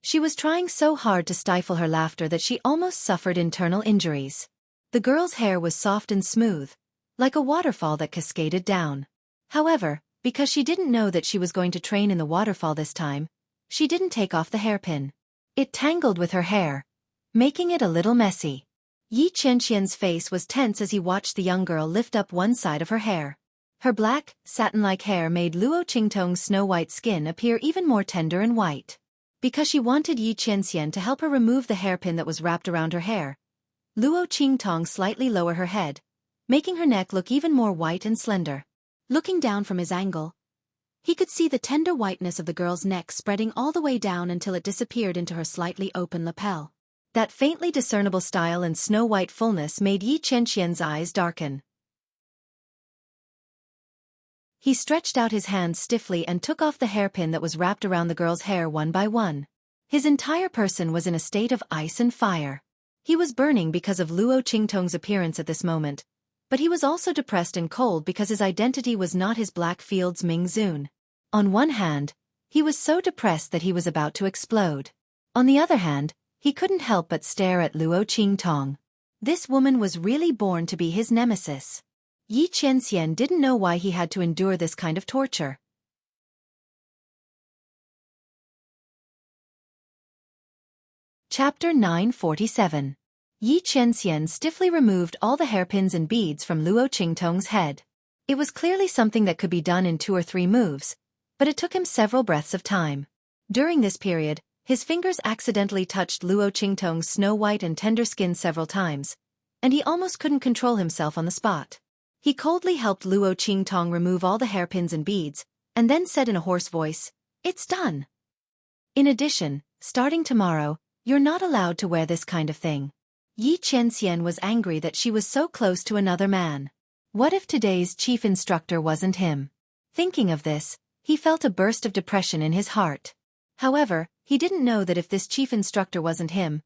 She was trying so hard to stifle her laughter that she almost suffered internal injuries. The girl's hair was soft and smooth, like a waterfall that cascaded down. However, because she didn't know that she was going to train in the waterfall this time, she didn't take off the hairpin. It tangled with her hair, making it a little messy. Yi Qianxian's face was tense as he watched the young girl lift up one side of her hair. Her black, satin-like hair made Luo Qingtong's snow-white skin appear even more tender and white. Because she wanted Yi Qianxian to help her remove the hairpin that was wrapped around her hair, Luo Qingtong slightly lowered her head, making her neck look even more white and slender. Looking down from his angle, he could see the tender whiteness of the girl's neck spreading all the way down until it disappeared into her slightly open lapel. That faintly discernible style and snow-white fullness made Yi Qianxian's eyes darken. He stretched out his hands stiffly and took off the hairpin that was wrapped around the girl's hair one by one. His entire person was in a state of ice and fire. He was burning because of Luo Qingtong's appearance at this moment, but he was also depressed and cold because his identity was not his Blackfield's Ming Zun. On one hand, he was so depressed that he was about to explode. On the other hand, he couldn't help but stare at Luo Qingtong. This woman was really born to be his nemesis. Yi Qianxian didn't know why he had to endure this kind of torture. Chapter 947. Yi Qianxian stiffly removed all the hairpins and beads from Luo Qingtong's head. It was clearly something that could be done in 2 or 3 moves, but it took him several breaths of time. During this period, his fingers accidentally touched Luo Qingtong's snow-white and tender skin several times, and he almost couldn't control himself on the spot. He coldly helped Luo Qingtong remove all the hairpins and beads, and then said in a hoarse voice, "It's done. In addition, starting tomorrow, you're not allowed to wear this kind of thing." Yi Qianxian was angry that she was so close to another man. What if today's chief instructor wasn't him? Thinking of this, he felt a burst of depression in his heart. However, he didn't know that if this chief instructor wasn't him,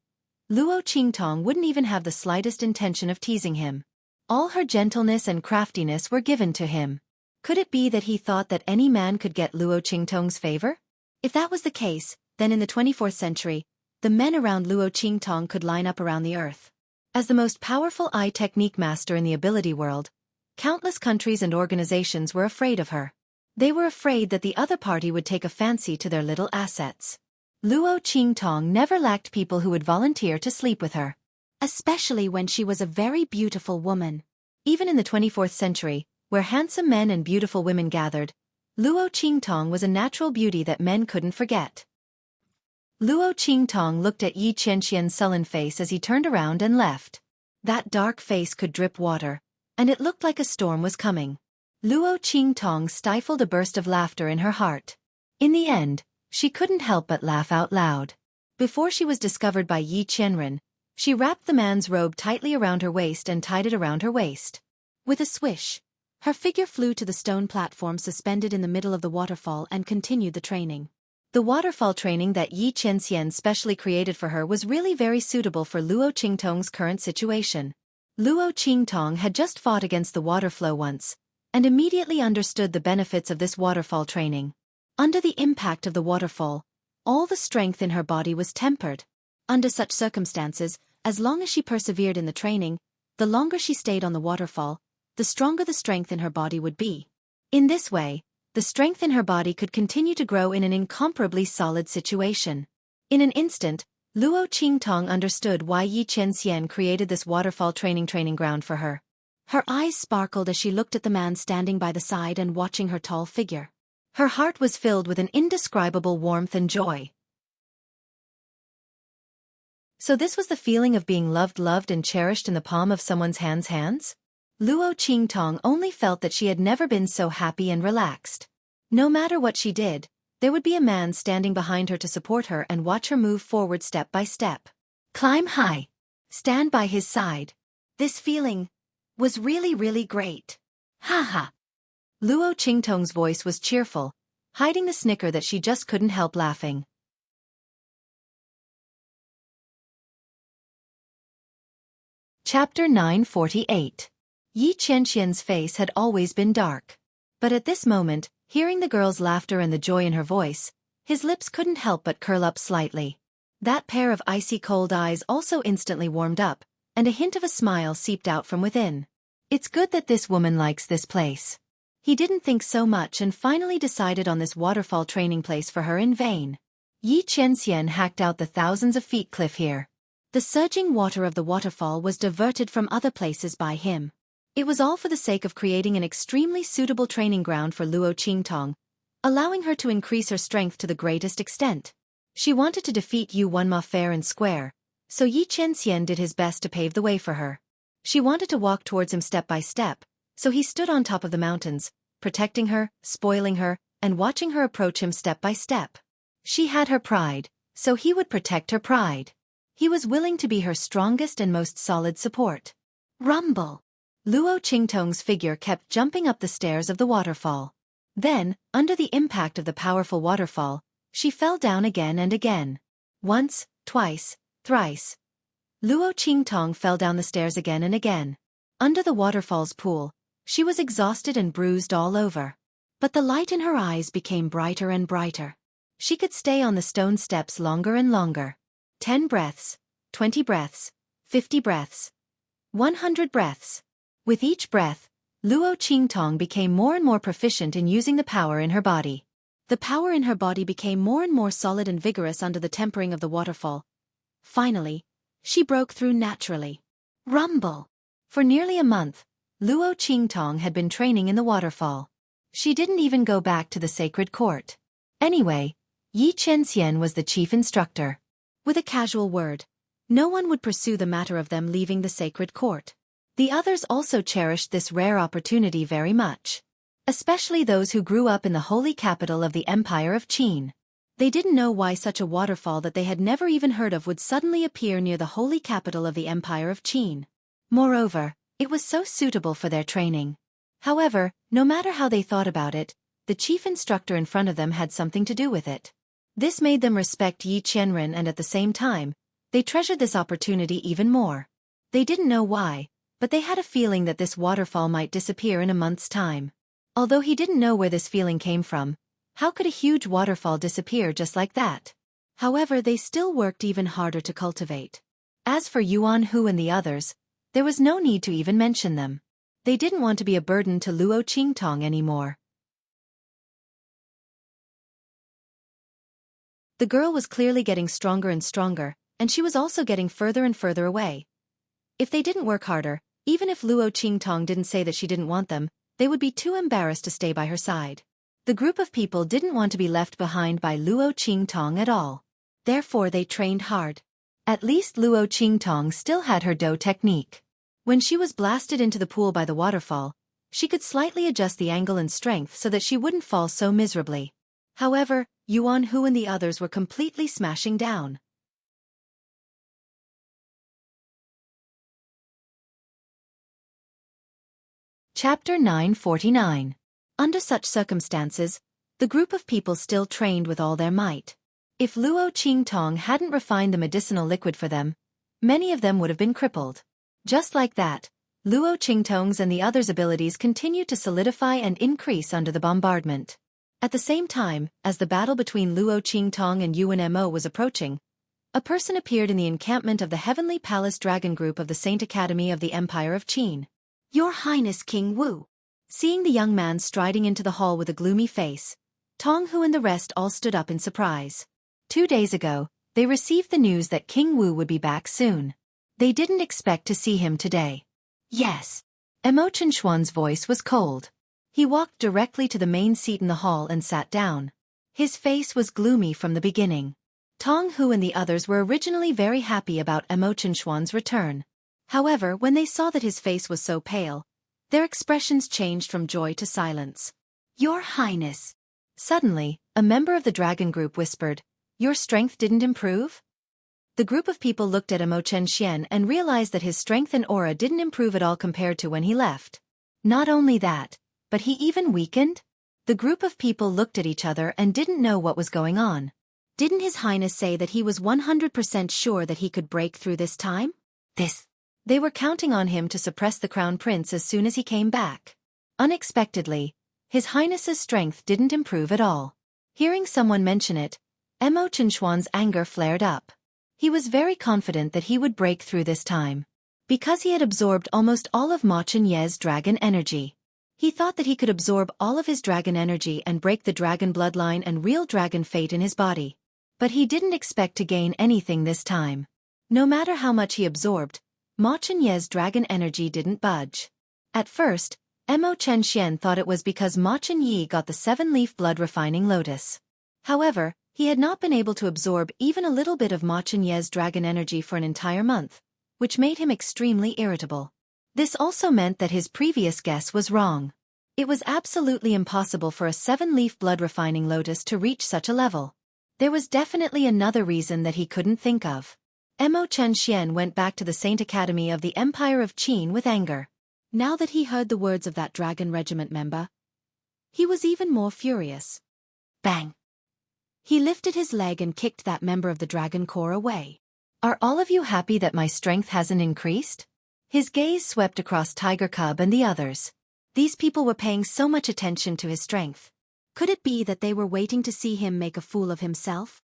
Luo Qingtong wouldn't even have the slightest intention of teasing him. All her gentleness and craftiness were given to him. Could it be that he thought that any man could get Luo Qingtong's favor? If that was the case, then in the 24th century, the men around Luo Qingtong could line up around the earth. As the most powerful eye technique master in the ability world, countless countries and organizations were afraid of her. They were afraid that the other party would take a fancy to their little assets. Luo Qingtong never lacked people who would volunteer to sleep with her, especially when she was a very beautiful woman. Even in the 24th century, where handsome men and beautiful women gathered, Luo Qingtong was a natural beauty that men couldn't forget. Luo Qingtong looked at Yi Qianxian's sullen face as he turned around and left. That dark face could drip water, and it looked like a storm was coming. Luo Qingtong stifled a burst of laughter in her heart. In the end, she couldn't help but laugh out loud. Before she was discovered by Yi Qianren, she wrapped the man's robe tightly around her waist and tied it around her waist. With a swish, her figure flew to the stone platform suspended in the middle of the waterfall and continued the training. The waterfall training that Yi Qianxian specially created for her was really very suitable for Luo Qingtong's current situation. Luo Qingtong had just fought against the water flow once, and immediately understood the benefits of this waterfall training. Under the impact of the waterfall, all the strength in her body was tempered. Under such circumstances, as long as she persevered in the training, the longer she stayed on the waterfall, the stronger the strength in her body would be. In this way, the strength in her body could continue to grow in an incomparably solid situation. In an instant, Luo Qingtong understood why Yi Qianxian created this waterfall training ground for her. Her eyes sparkled as she looked at the man standing by the side and watching her tall figure. Her heart was filled with an indescribable warmth and joy. So this was the feeling of being loved and cherished in the palm of someone's hands? Luo Qingtong only felt that she had never been so happy and relaxed. No matter what she did, there would be a man standing behind her to support her and watch her move forward step by step. Climb high. Stand by his side. This feeling was really great. Ha ha. Luo Qingtong's voice was cheerful, hiding the snicker that she just couldn't help laughing. Chapter 948. Yi Qianxian's face had always been dark. But at this moment, hearing the girl's laughter and the joy in her voice, his lips couldn't help but curl up slightly. That pair of icy cold eyes also instantly warmed up, and a hint of a smile seeped out from within. It's good that this woman likes this place. He didn't think so much and finally decided on this waterfall training place for her in vain. Yi Qianxian hacked out the thousands of feet cliff here. The surging water of the waterfall was diverted from other places by him. It was all for the sake of creating an extremely suitable training ground for Luo Qingtong, allowing her to increase her strength to the greatest extent. She wanted to defeat Yu Wenma fair and square, so Yi Qianxian did his best to pave the way for her. She wanted to walk towards him step by step, so he stood on top of the mountains, protecting her, spoiling her, and watching her approach him step by step. She had her pride, so he would protect her pride. He was willing to be her strongest and most solid support. Rumble! Luo Qingtong's figure kept jumping up the stairs of the waterfall. Then, under the impact of the powerful waterfall, she fell down again and again. Once, twice, thrice. Luo Qingtong fell down the stairs again and again. Under the waterfall's pool, she was exhausted and bruised all over. But the light in her eyes became brighter and brighter. She could stay on the stone steps longer and longer. 10 breaths, 20 breaths, 50 breaths, 100 breaths. With each breath, Luo Qingtong became more and more proficient in using the power in her body. The power in her body became more and more solid and vigorous under the tempering of the waterfall. Finally, she broke through naturally. Rumble! For nearly a month, Luo Qingtong had been training in the waterfall. She didn't even go back to the sacred court. Anyway, Yi Qianxian was the chief instructor. With a casual word, no one would pursue the matter of them leaving the sacred court. The others also cherished this rare opportunity very much. Especially those who grew up in the holy capital of the Empire of Qin. They didn't know why such a waterfall that they had never even heard of would suddenly appear near the holy capital of the Empire of Qin. Moreover, it was so suitable for their training. However, no matter how they thought about it, the chief instructor in front of them had something to do with it. This made them respect Yi Qianren, and at the same time, they treasured this opportunity even more. They didn't know why, but they had a feeling that this waterfall might disappear in a month's time. Although he didn't know where this feeling came from, how could a huge waterfall disappear just like that? However, they still worked even harder to cultivate. As for Yuan Hu and the others, there was no need to even mention them. They didn't want to be a burden to Luo Qingtong anymore. The girl was clearly getting stronger and stronger, and she was also getting further and further away. If they didn't work harder, even if Luo Qingtong didn't say that she didn't want them, they would be too embarrassed to stay by her side. The group of people didn't want to be left behind by Luo Qingtong at all. Therefore they trained hard. At least Luo Qingtong still had her Do technique. When she was blasted into the pool by the waterfall, she could slightly adjust the angle and strength so that she wouldn't fall so miserably. However, Yuan Hu and the others were completely smashing down. Chapter 949. Under such circumstances, the group of people still trained with all their might. If Luo Qingtong hadn't refined the medicinal liquid for them, many of them would have been crippled. Just like that, Luo Qingtong's and the others' abilities continued to solidify and increase under the bombardment. At the same time, as the battle between Luo Qingtong and Yuan Mo was approaching, a person appeared in the encampment of the Heavenly Palace Dragon Group of the Saint Academy of the Empire of Qin. Your Highness King Wu. Seeing the young man striding into the hall with a gloomy face, Tong Hu and the rest all stood up in surprise. 2 days ago, they received the news that King Wu would be back soon. They didn't expect to see him today. Yes. Emo Xuan's voice was cold. He walked directly to the main seat in the hall and sat down. His face was gloomy from the beginning. Tong Hu and the others were originally very happy about Emo Xuan's return. However, when they saw that his face was so pale, their expressions changed from joy to silence. Your Highness. Suddenly, a member of the dragon group whispered, Your strength didn't improve? The group of people looked at Emo Chen and realized that his strength and aura didn't improve at all compared to when he left. Not only that, but he even weakened? The group of people looked at each other and didn't know what was going on. Didn't His Highness say that he was 100% sure that he could break through this time? They were counting on him to suppress the Crown Prince as soon as he came back. Unexpectedly, His Highness's strength didn't improve at all. Hearing someone mention it, Emo Xuan's anger flared up. He was very confident that he would break through this time. Because he had absorbed almost all of Ma Chenye's dragon energy. He thought that he could absorb all of his dragon energy and break the dragon bloodline and real dragon fate in his body. But he didn't expect to gain anything this time. No matter how much he absorbed, Ma Chenye's dragon energy didn't budge. At first, Emo Chen thought it was because Ma Chenye got the 7-leaf blood refining lotus. However, he had not been able to absorb even a little bit of Ma Chenye's dragon energy for an entire month, which made him extremely irritable. This also meant that his previous guess was wrong. It was absolutely impossible for a 7-leaf blood refining lotus to reach such a level. There was definitely another reason that he couldn't think of. Mo Chen Xian went back to the Saint Academy of the Empire of Qin with anger. Now that he heard the words of that dragon regiment member, he was even more furious. Bang! He lifted his leg and kicked that member of the Dragon Corps away. Are all of you happy that my strength hasn't increased? His gaze swept across Tiger Cub and the others. These people were paying so much attention to his strength. Could it be that they were waiting to see him make a fool of himself?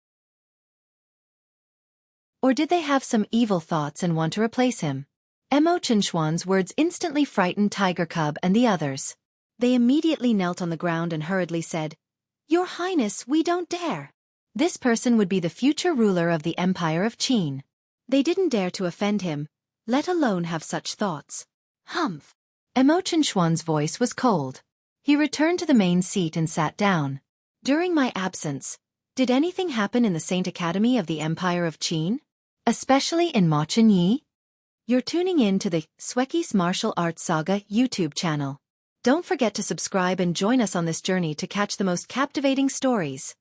Or did they have some evil thoughts and want to replace him? Mo Qinshuan's words instantly frightened Tiger Cub and the others. They immediately knelt on the ground and hurriedly said, "Your Highness, we don't dare." This person would be the future ruler of the Empire of Qin. They didn't dare to offend him, let alone have such thoughts. Humph! Mo Qinshuan's voice was cold. He returned to the main seat and sat down. During my absence, did anything happen in the Saint Academy of the Empire of Qin? Especially in Ma Chenyi? You're tuning in to the Xueqi's Martial Arts Saga YouTube channel. Don't forget to subscribe and join us on this journey to catch the most captivating stories.